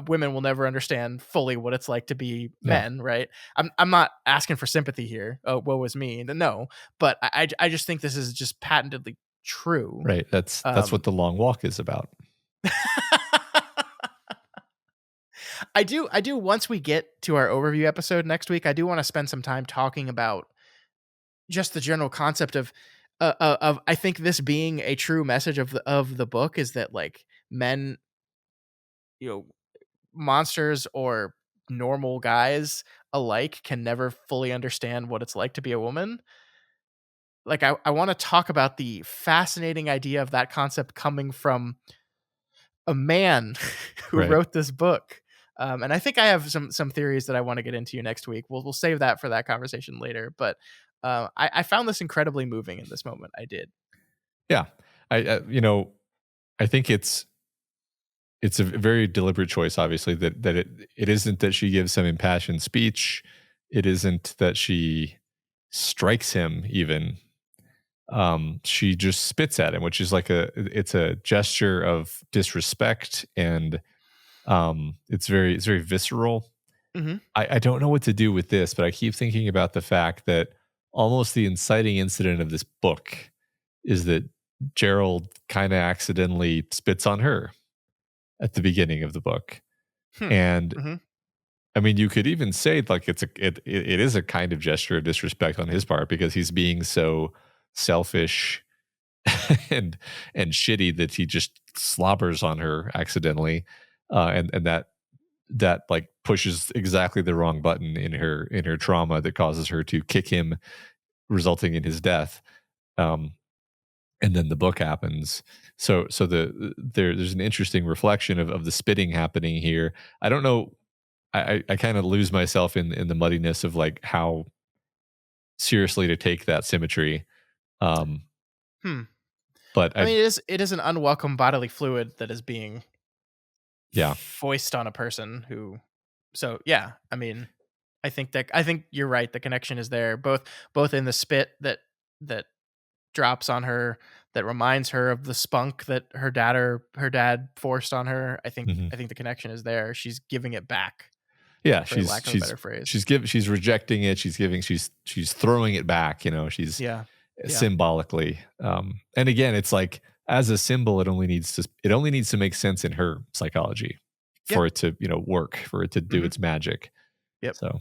women will never understand fully what it's like to be yeah, men, right? I'm not asking for sympathy here. Oh, woe is me. No, but I just think this is just patently true. right. That's what Um, the long walk is about. I do once we get to our overview episode next week, I do want to spend some time talking about just the general concept of I think this being a true message of the book is that like men, you know, monsters or normal guys alike can never fully understand what it's like to be a woman. Like I want to talk about the fascinating idea of that concept coming from a man who Right. wrote this book. And I think I have some theories that I want to get into next week. We'll save that for that conversation later. But I found this incredibly moving in this moment. I did. Yeah. I think it's a very deliberate choice, obviously, that it isn't that she gives some impassioned speech. It isn't that she strikes him even. She just spits at him, which is like it's a gesture of disrespect, and it's very visceral. Hmm. I don't know what to do with this, but I keep thinking about the fact that almost the inciting incident of this book is that Gerald kind of accidentally spits on her at the beginning of the book. Hmm. And Hmm. I mean, you could even say like it is a kind of gesture of disrespect on his part because he's being so selfish and shitty that he just slobbers on her accidentally, and that like pushes exactly the wrong button in her trauma that causes her to kick him, resulting in his death. Um, and then the book happens. So there's an interesting reflection of the spitting happening here. I don't know. I kind of lose myself in the muddiness of like how seriously to take that symmetry. Um, Hmm. but I I mean, it is an unwelcome bodily fluid that is being yeah. foisted on a person who. So yeah, I mean, I think you're right. The connection is there, both in the spit that drops on her, that reminds her of the spunk that her dad forced on her. I think Mhm. I think the connection is there. She's giving it back, Yeah, for she's lack of a she's better phrase. she's rejecting it. She's throwing it back. She's Yeah, yeah, symbolically. And again, it's like as a symbol, it only needs to make sense in her psychology yeah, for it to work, for it to do hmm, its magic. yep. So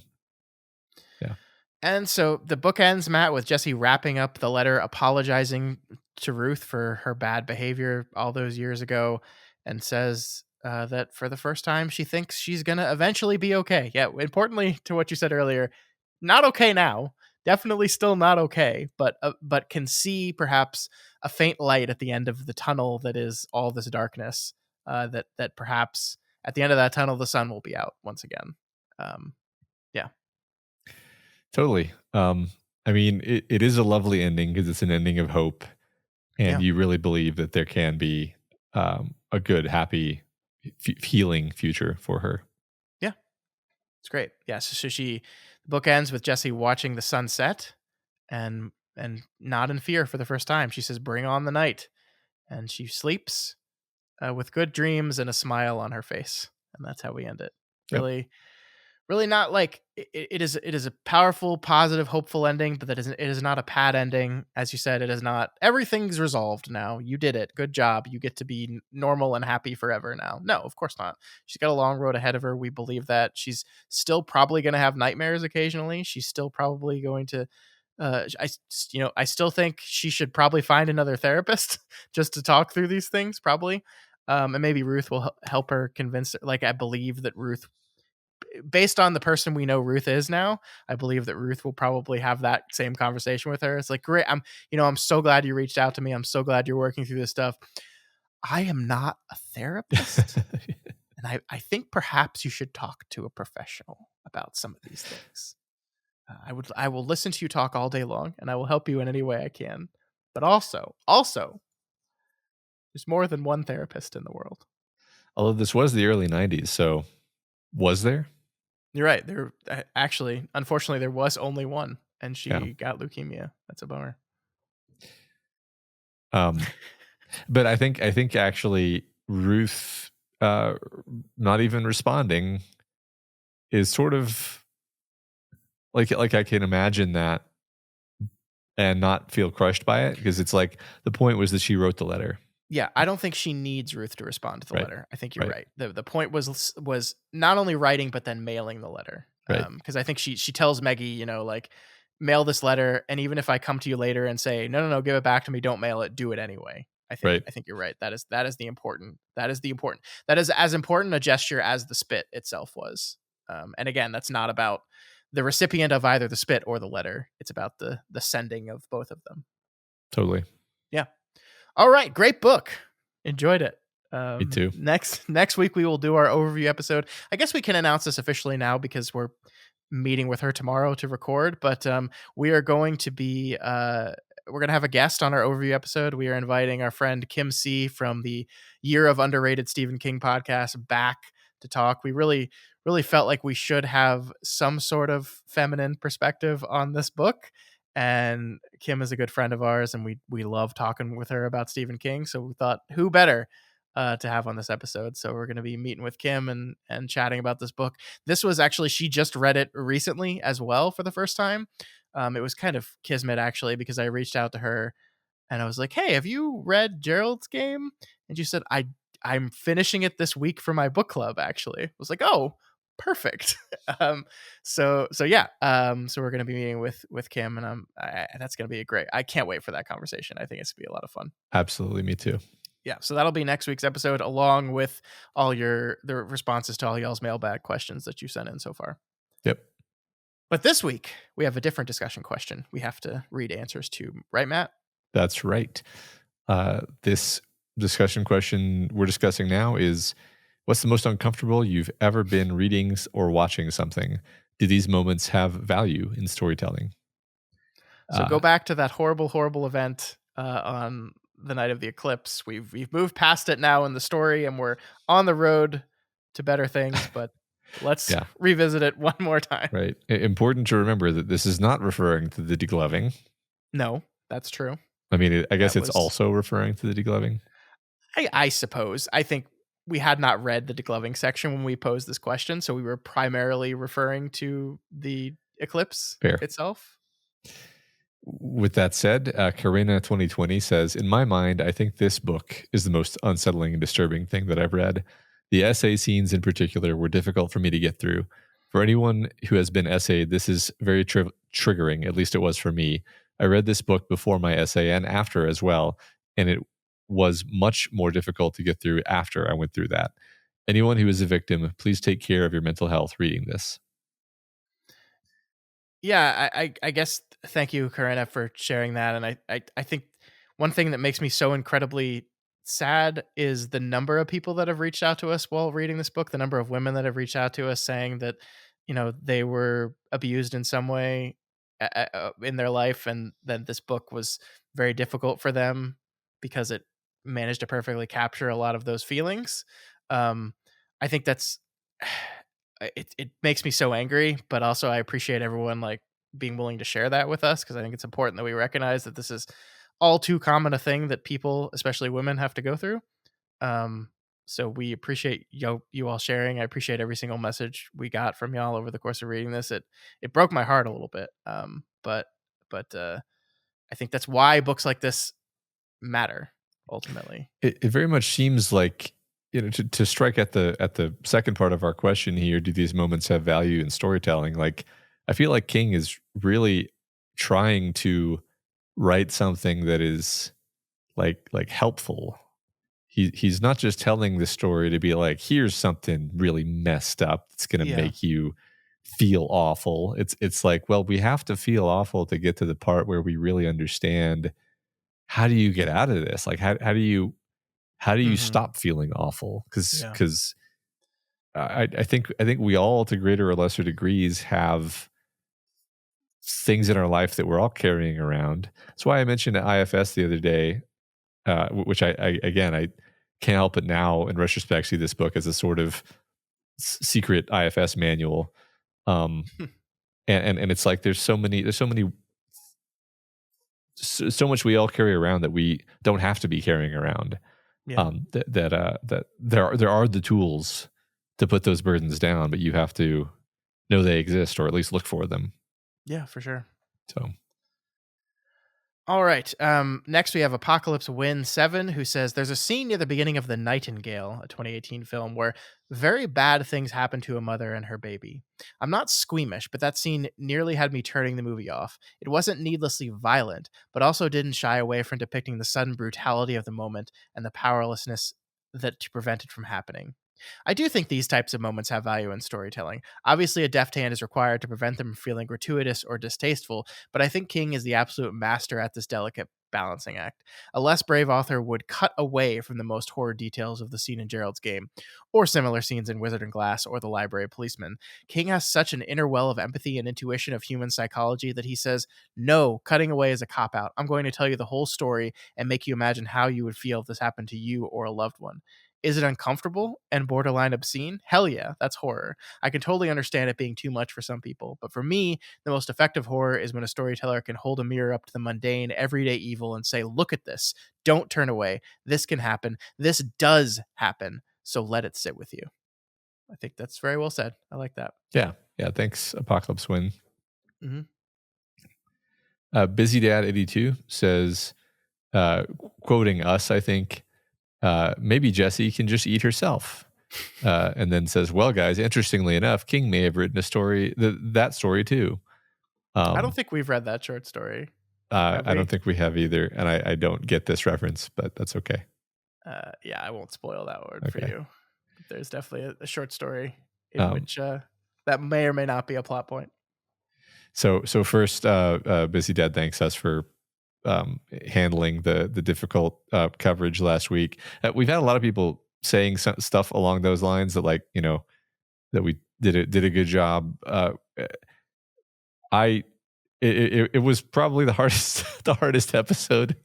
yeah, And so the book ends, Matt, with Jessie wrapping up the letter, apologizing to Ruth for her bad behavior all those years ago, and says that for the first time, she thinks she's going to eventually be okay. Yeah, importantly to what you said earlier, not okay now. Definitely still not okay, but can see perhaps a faint light at the end of the tunnel that is all this darkness. That perhaps at the end of that tunnel, the sun will be out once again. Um, yeah, totally. I mean, it is a lovely ending because it's an ending of hope, and yeah. you really believe that there can be a good, happy, healing future for her. Yeah, it's great. Yeah, so the book ends with Jessie watching the sunset and not in fear for the first time. She says, "Bring on the night," and she sleeps with good dreams and a smile on her face, and that's how we end it. Yep. Really, really not like it is a powerful, positive, hopeful ending, but it is not a bad ending. As you said, it is not everything's resolved now. You did it. Good job. You get to be normal and happy forever now. No, of course not. She's got a long road ahead of her. We believe that. She's still probably going to have nightmares occasionally. She's still probably going to I still think she should probably find another therapist just to talk through these things probably. And maybe Ruth will help her convince her. Like I believe that Ruth, based on the person we know Ruth is now, I believe that Ruth will probably have that same conversation with her. It's like, great. I'm so glad you reached out to me. I'm so glad you're working through this stuff. I am not a therapist. And I think perhaps you should talk to a professional about some of these things. I will listen to you talk all day long and I will help you in any way I can. But also, there's more than one therapist in the world. Although this was the early 90s, so was there? You're right. There actually, unfortunately, there was only one, and Yeah. she got leukemia. That's a bummer. Um, but I think actually Ruth not even responding is sort of like I can imagine that and not feel crushed by it because it's like the point was that she wrote the letter. Yeah, I don't think she needs Ruth to respond to the Right. letter. I think you're Right. right. The point was not only writing but then mailing the letter. Right. Because I think she tells Maggie, like, mail this letter, and even if I come to you later and say no, give it back to me, don't mail it, do it anyway. Right. I think you're right. That is as important a gesture as the spit itself was. And again, that's not about the recipient of either the spit or the letter. It's about the sending of both of them. Totally. Yeah. All right, great book. Enjoyed it. Me too. Next week we will do our overview episode. I guess we can announce this officially now because we're meeting with her tomorrow to record. But we are going to be we're going to have a guest on our overview episode. We are inviting our friend Kim C from the Year of Underrated Stephen King podcast back to talk. We really felt like we should have some sort of feminine perspective on this book. And Kim is a good friend of ours, and we love talking with her about Stephen King. So we thought, who better to have on this episode? So we're going to be meeting with Kim and chatting about this book. This was actually, she just read it recently as well for the first time. It was kind of kismet actually, because I reached out to her and I was like, "Hey, have you read Gerald's Game?" And she said, I'm finishing it this week for my book club. Actually, I was like, "Oh, perfect." So yeah. So we're gonna be meeting with Kim, and that's gonna be a great. I can't wait for that conversation. I think it's gonna be a lot of fun. Absolutely, me too. Yeah, so that'll be next week's episode, along with all the responses to all y'all's mailbag questions that you sent in so far. Yep. But this week we have a different discussion question we have to read answers to, right, Matt? That's right. This discussion question we're discussing now is, what's the most uncomfortable you've ever been reading or watching something? Do these moments have value in storytelling? So go back to that horrible event on the night of the eclipse. We've moved past it now in the story, and we're on the road to better things. But let's revisit it one more time. Right. Important to remember that this is not referring to the degloving. No, that's true. I mean, I guess it's also referring to the degloving. I suppose. I think we had not read the degloving section when we posed this question, so we were primarily referring to the eclipse itself. With that said, Karina 2020 says, in my mind, I think this book is the most unsettling and disturbing thing that I've read. The essay scenes in particular were difficult for me to get through. For anyone who has been essayed, this is very triggering, at least it was for me. I read this book before my essay and after as well, and it was much more difficult to get through after I went through that. Anyone who is a victim, please take care of your mental health reading this. Yeah, I guess thank you, Karina, for sharing that. And I think one thing that makes me so incredibly sad is the number of people that have reached out to us while reading this book, the number of women that have reached out to us saying that, they were abused in some way in their life, and that this book was very difficult for them because it managed to perfectly capture a lot of those feelings. I think that's it makes me so angry, but also I appreciate everyone like being willing to share that with us, because I think it's important that we recognize that this is all too common a thing that people, especially women, have to go through. So we appreciate you all sharing. I appreciate every single message we got from y'all over the course of reading this. It broke my heart a little bit. But I think that's why books like this matter ultimately. It very much seems like, to strike at the second part of our question here, do these moments have value in storytelling? Like, I feel like King is really trying to write something that is like helpful. He's not just telling the story to be like, here's something really messed up that's going to make you feel awful. It's like, well, we have to feel awful to get to the part where we really understand, how do you get out of this? Like, how do you stop feeling awful? Because I think we all, to greater or lesser degrees, have things in our life that we're all carrying around. That's why I mentioned at IFS the other day, which I can't help but now in retrospect see this book as a sort of secret IFS manual. And it's like there's so much we all carry around that we don't have to be carrying around. That there are the tools to put those burdens down, but you have to know they exist, or at least look for them. Yeah, for sure. So All right. Next, we have Apocalypse Win 7, who says there's a scene near the beginning of The Nightingale, a 2018 film, where very bad things happen to a mother and her baby. I'm not squeamish, but that scene nearly had me turning the movie off. It wasn't needlessly violent, but also didn't shy away from depicting the sudden brutality of the moment and the powerlessness that to prevent it from happening. I do think these types of moments have value in storytelling. Obviously, a deft hand is required to prevent them from feeling gratuitous or distasteful, but I think King is the absolute master at this delicate balancing act. A less brave author would cut away from the most horror details of the scene in Gerald's game, or similar scenes in Wizard and Glass or The Library Policeman. King has such an inner well of empathy and intuition of human psychology that he says, no, cutting away is a cop out. I'm going to tell you the whole story and make you imagine how you would feel if this happened to you or a loved one. Is it uncomfortable and borderline obscene? Hell yeah, that's horror. I can totally understand it being too much for some people, but for me, the most effective horror is when a storyteller can hold a mirror up to the mundane, everyday evil and say, look at this. Don't turn away. This can happen. This does happen. So let it sit with you. I think that's very well said. I like that. Yeah. Thanks, Apocalypse Win. Mm-hmm. Busy Dad 82 says, quoting us, I think, maybe Jessie can just eat herself. And then says, well, guys, interestingly enough, King may have written a story, that story too. I don't think we've read that short story. I don't think we have either. And I don't get this reference, but that's okay. Yeah, I won't spoil that word for you. There's definitely a short story in which that may or may not be a plot point. So first, Busy Dad thanks us for handling the difficult coverage last week. We've had a lot of people saying stuff along those lines that, like, you know, that we did a good job. It was probably the hardest episode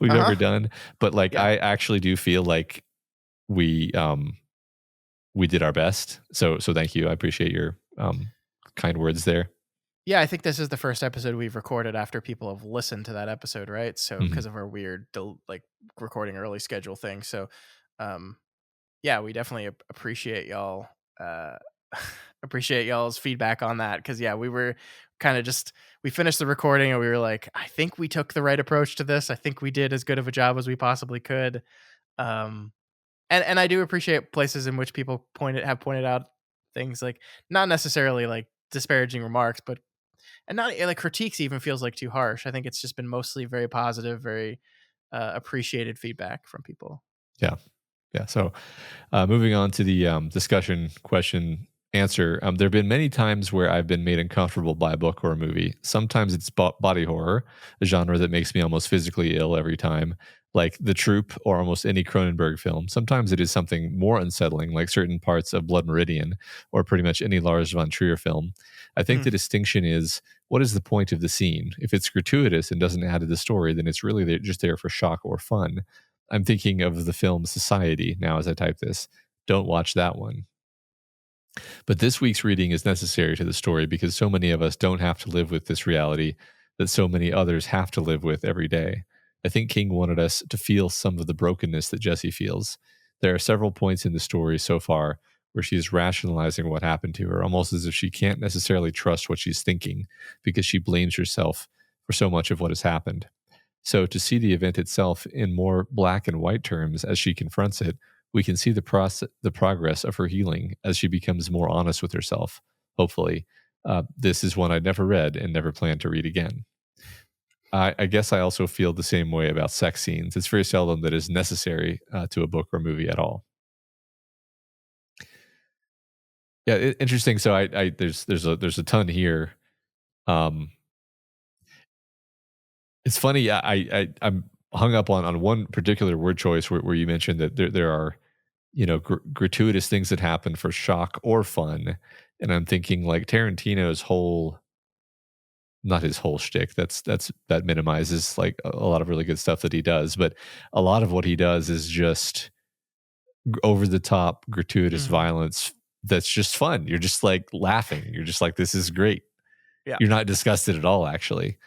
we've ever done, but like, I actually do feel like we did our best. So thank you. I appreciate your kind words there. Yeah, I think this is the first episode we've recorded after people have listened to that episode, right? So because of our weird like recording early schedule thing. So yeah, we definitely appreciate y'all appreciate y'all's feedback on that, because yeah, we were kind of just, we finished the recording and we were like, I think we took the right approach to this. I think we did as good of a job as we possibly could. And I do appreciate places in which people have pointed out things, like not necessarily like disparaging remarks, but and not like critiques even feels like too harsh. I think it's just been mostly very positive, very appreciated feedback from people. Yeah. So moving on to the discussion question answer. There have been many times where I've been made uncomfortable by a book or a movie. Sometimes it's body horror, a genre that makes me almost physically ill every time, like The Troop or almost any Cronenberg film. Sometimes it is something more unsettling, like certain parts of Blood Meridian or pretty much any Lars von Trier film. I think the distinction is, what is the point of the scene? If it's gratuitous and doesn't add to the story, then it's really just there for shock or fun. I'm thinking of the film Society now as I type this. Don't watch that one. But this week's reading is necessary to the story because so many of us don't have to live with this reality that so many others have to live with every day. I think King wanted us to feel some of the brokenness that Jessie feels. There are several points in the story so far where she is rationalizing what happened to her, almost as if she can't necessarily trust what she's thinking because she blames herself for so much of what has happened. So to see the event itself in more black and white terms as she confronts it, we can see the progress of her healing as she becomes more honest with herself. Hopefully, this is one I'd never read and never plan to read again. I guess I also feel the same way about sex scenes. It's very seldom that is necessary to a book or movie at all. Yeah, interesting. So I there's a ton here. It's funny. I'm hung up on one particular word choice where you mentioned that there are, you know, gratuitous things that happen for shock or fun, and I'm thinking like Tarantino's whole, not his whole shtick. That minimizes like a lot of really good stuff that he does, but a lot of what he does is just over the top gratuitous violence. That's just fun. You're just like laughing. You're just like, this is great. Yeah. You're not disgusted at all, actually.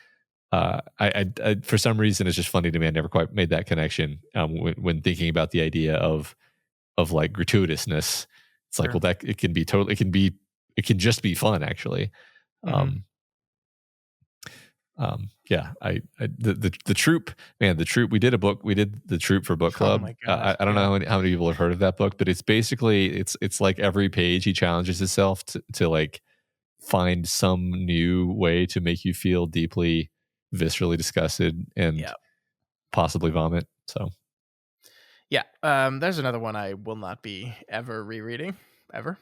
I for some reason it's just funny to me. I never quite made that connection when thinking about the idea of like gratuitousness. It's like, well, that it can be totally, it can just be fun, actually. Yeah, the troop, man, the troop. We did the troop for book Oh club. my god. I don't know Yeah. how many people have heard of that book, but it's basically it's like every page he challenges himself to like find some new way to make you feel deeply, viscerally disgusted and Yeah. possibly vomit. So Yeah. There's another one I will not be ever rereading. Ever.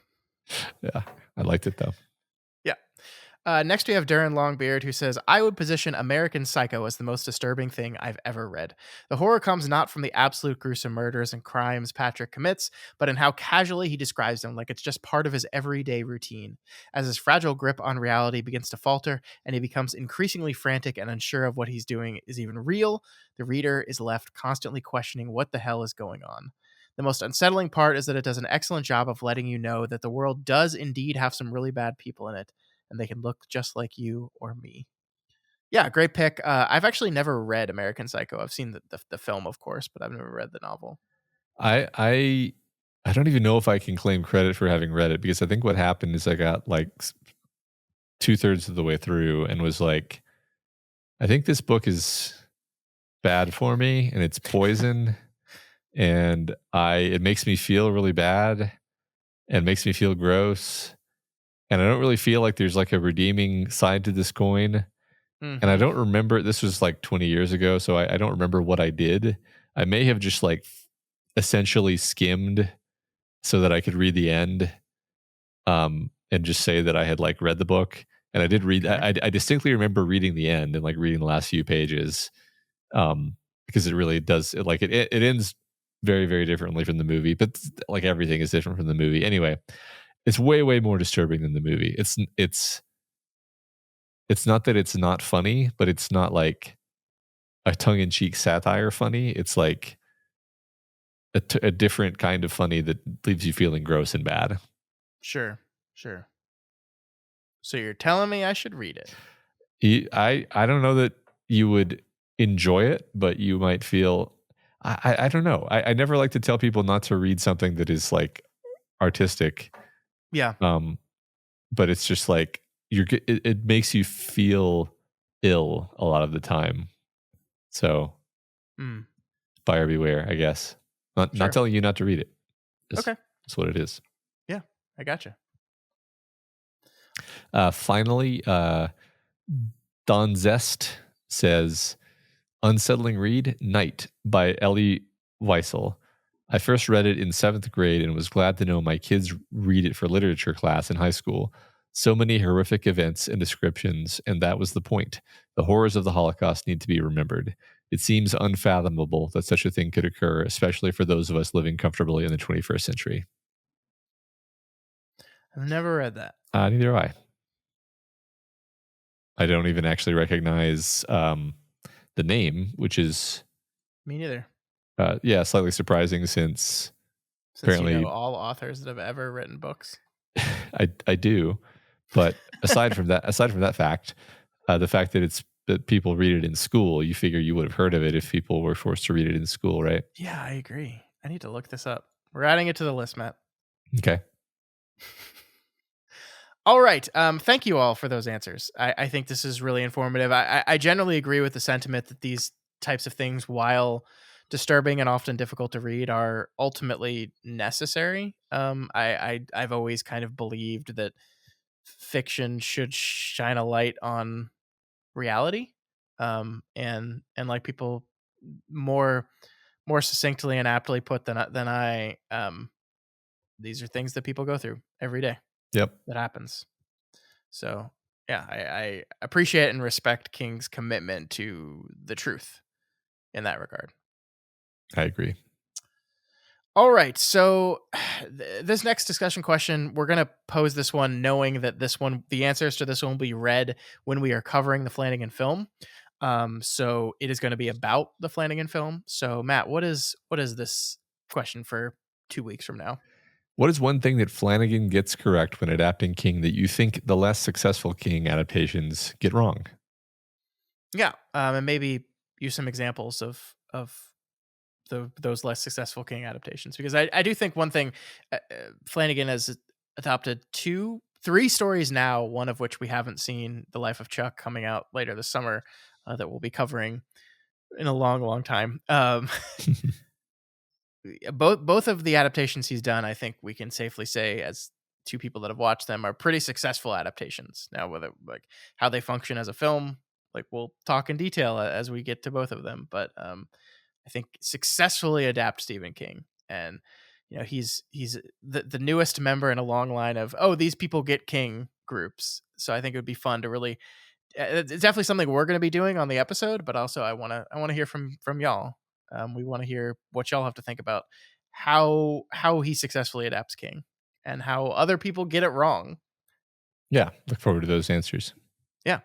yeah, I liked it though. Yeah. Next, we have Darren Longbeard, who says, I would position American Psycho as the most disturbing thing I've ever read. The horror comes not from the absolute gruesome murders and crimes Patrick commits, but in how casually he describes them, like it's just part of his everyday routine. As his fragile grip on reality begins to falter, and he becomes increasingly frantic and unsure of what he's doing is even real, the reader is left constantly questioning what the hell is going on. The most unsettling part is that it does an excellent job of letting you know that the world does indeed have some really bad people in it, and they can look just like you or me. Yeah, great pick. I've actually never read American Psycho. I've seen the film, of course, but I've never read the novel. I I I don't even know if I can claim credit for having read it because I think what happened is I got like 2/3 of the way through and was like, I think this book is bad for me and it's poison and I it makes me feel really bad and makes me feel gross and I don't really feel like there's like a redeeming side to this coin. And I Hmm. don't remember, this was like 20 years ago, so I don't remember what I did. I may have just like essentially skimmed so that I could read the end, and just say that I had like read the book. And I did read. Okay. I distinctly remember reading the end and like reading the last few pages, because it really does. It ends very very differently from the movie, but like everything is different from the movie. Anyway, it's way more disturbing than the movie. It's not that it's not funny, but it's not like a tongue in cheek satire funny. It's like a different kind of funny that leaves you feeling gross and bad. Sure. Sure. So you're telling me I should read it? I don't know that you would enjoy it, but you might feel. I don't know. I never like to tell people not to read something that is like artistic. Yeah. Um, but it's just like it makes you feel ill a lot of the time. So Mm. buyer beware, I guess. Not Sure. telling you not to read it. Just Okay. that's what it is. Yeah. I gotcha. Finally, Don Zest says, Unsettling Read, Night by Ellie Weissel. I first read it in seventh grade and was glad to know my kids read it for literature class in high school. So many horrific events and descriptions, and that was the point. The horrors of the Holocaust need to be remembered. It seems unfathomable that such a thing could occur, especially for those of us living comfortably in the 21st century. I've never read that. Neither do I. I don't even actually recognize the name, which is Me neither. yeah, slightly surprising since Since you know apparently all authors that have ever written books. I do. But aside from that fact, the fact that it's that people read it in school, you figure you would have heard of it if people were forced to read it in school, right? Yeah, I agree. I need to look this up. We're adding it to the list, Matt. Okay. All right. Thank you all for those answers. I think this is really informative. I generally agree with the sentiment that these types of things, while disturbing and often difficult to read, are ultimately necessary. I've always kind of believed that fiction should shine a light on reality, and like people more more succinctly and aptly put than I. These are things that people go through every day. Yep. That happens. So yeah, I appreciate and respect King's commitment to the truth in that regard. I agree. All right, so this next discussion question, we're gonna pose this one knowing that this one, the answers to this one will be read when we are covering the Flanagan film. So it is going to be about the Flanagan film. So Matt, what is this question for 2 weeks from now? What is one thing that Flanagan gets correct when adapting King that you think the less successful King adaptations get wrong? Yeah, and maybe use some examples of those less successful King adaptations, because I do think one thing, Flanagan has adopted two 3 stories now, one of which we haven't seen, The Life of Chuck, coming out later this summer, that we'll be covering in a long, long time. Both of the adaptations he's done, I think we can safely say, as two people that have watched them, are pretty successful adaptations. Now, whether like how they function as a film, like we'll talk in detail as we get to both of them. But I think successfully adapt Stephen King, and he's the newest member in a long line of these people get King groups. So I think it would be fun to really. It's definitely something we're going to be doing on the episode, but also I want to hear from y'all. We want to hear what y'all have to think about how he successfully adapts King and how other people get it wrong. Yeah, look forward to those answers. Yeah.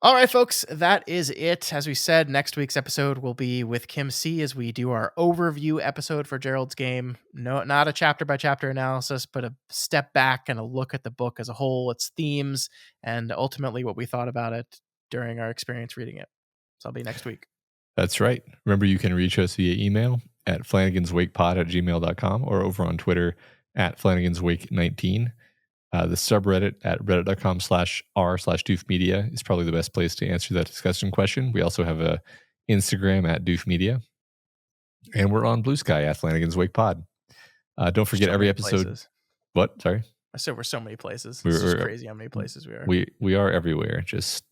All right, folks, that is it. As we said, next week's episode will be with Kim C as we do our overview episode for Gerald's Game. No, not a chapter by chapter analysis, but a step back and a look at the book as a whole, its themes, and ultimately what we thought about it during our experience reading it. So I'll be next week. That's right. Remember, you can reach us via email at flanaganswakepod@gmail.com or over on Twitter at flanaganswake19. The subreddit at reddit.com/r/doofmedia is probably the best place to answer that discussion question. We also have a Instagram at doofmedia. And we're on Blue Sky at Flanagan's Wake Pod. Don't forget every episode. Places. What? Sorry? I said we're so many places. It's just crazy how many places we are. We are everywhere. Just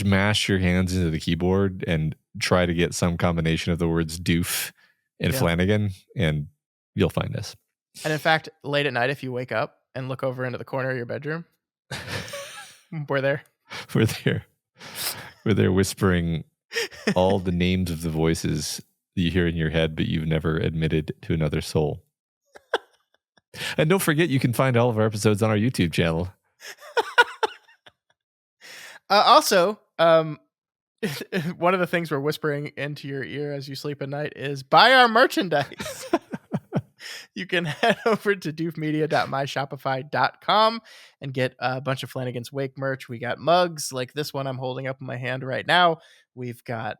mash your hands into the keyboard and try to get some combination of the words doof and Flanagan, and you'll find us. And in fact, late at night, if you wake up and look over into the corner of your bedroom, we're there. We're there. We're there whispering all the names of the voices that you hear in your head, but you've never admitted to another soul. And don't forget, you can find all of our episodes on our YouTube channel. Also, one of the things we're whispering into your ear as you sleep at night is buy our merchandise. You can head over to doofmedia.myshopify.com and get a bunch of Flanagan's Wake merch. We got mugs like this one I'm holding up in my hand right now. We've got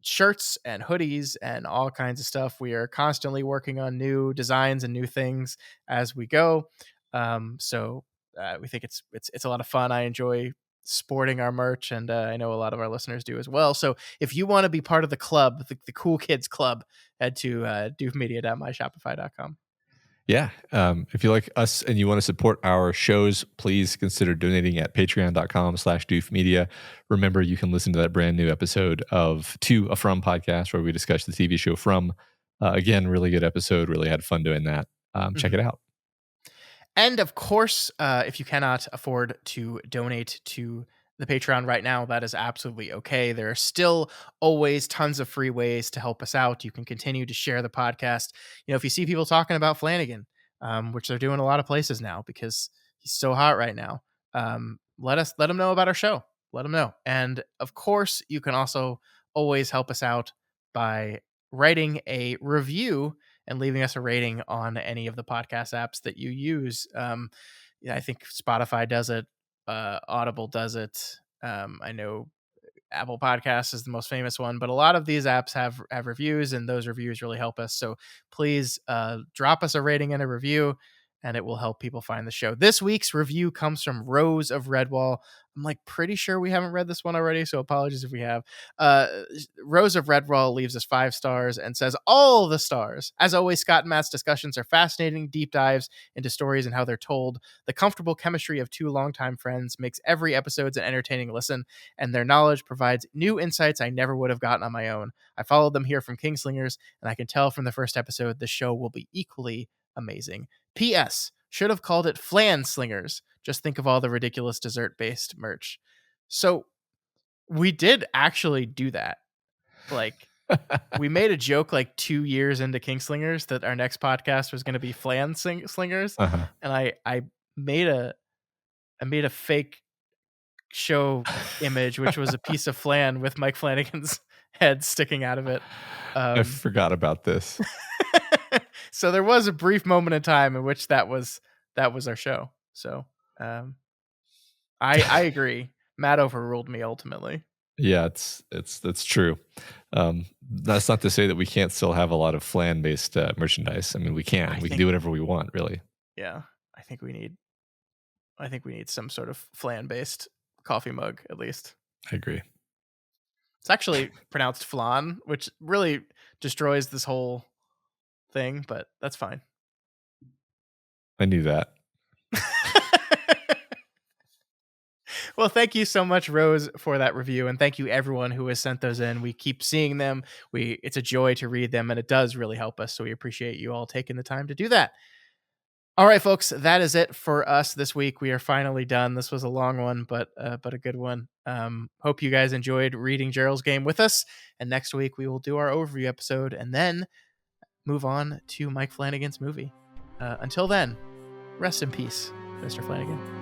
shirts and hoodies and all kinds of stuff. We are constantly working on new designs and new things as we go. So we think it's a lot of fun. I enjoy sporting our merch, and I know a lot of our listeners do as well. So if you want to be part of the club, the cool kids club, head to doofmedia.myshopify.com. Yeah. If you like us and you want to support our shows, please consider donating at patreon.com/doofmedia. Remember, you can listen to that brand new episode of To a From podcast where we discuss the TV show From. Again, really good episode. Really had fun doing that. Check it out. And of course, if you cannot afford to donate to the Patreon right now, that is absolutely okay. There are still always tons of free ways to help us out. You can continue to share the podcast. If you see people talking about Flanagan, which they're doing a lot of places now because he's so hot right now, let them know about our show. Let them know. And of course, you can also always help us out by writing a review and leaving us a rating on any of the podcast apps that you use. I think Spotify does it. Audible does it. I know Apple Podcasts is the most famous one, but a lot of these apps have reviews, and those reviews really help us. So please drop us a rating and a review, and it will help people find the show. This week's review comes from Rose of Redwall. I'm pretty sure we haven't read this one already, so apologies if we have. Rose of Redwall leaves us 5 stars and says, all the stars. As always, Scott and Matt's discussions are fascinating deep dives into stories and how they're told. The comfortable chemistry of 2 longtime friends makes every episode an entertaining listen, and their knowledge provides new insights I never would have gotten on my own. I followed them here from Kingslingers, and I can tell from the first episode the show will be equally amazing. P.S. Should have called it Flan Slingers. Just think of all the ridiculous dessert-based merch. So we did actually do that. We made a joke 2 years into Kingslingers that our next podcast was going to be Flan Slingers, and I made a fake show image, which was a piece of flan with Mike Flanagan's head sticking out of it. I forgot about this. So there was a brief moment in time in which that was our show. So I agree. Matt overruled me ultimately. Yeah, that's true. That's not to say that we can't still have a lot of flan based merchandise. I mean, we can do whatever we want, really. Yeah, think we need some sort of flan-based coffee mug, at least. I agree. It's actually pronounced flan, which really destroys this whole thing, but that's fine. I knew that. Well, thank you so much, Rose, for that review, and thank you everyone who has sent those in. We keep seeing them. It's a joy to read them, and it does really help us, so we appreciate you all taking the time to do that. All right, folks, that is it for us this week. We are finally done. This was a long one, but a good one. Hope you guys enjoyed reading Gerald's Game with us, and next week we will do our overview episode, and then move on to Mike Flanagan's movie. Until then, rest in peace, Mr. Flanagan.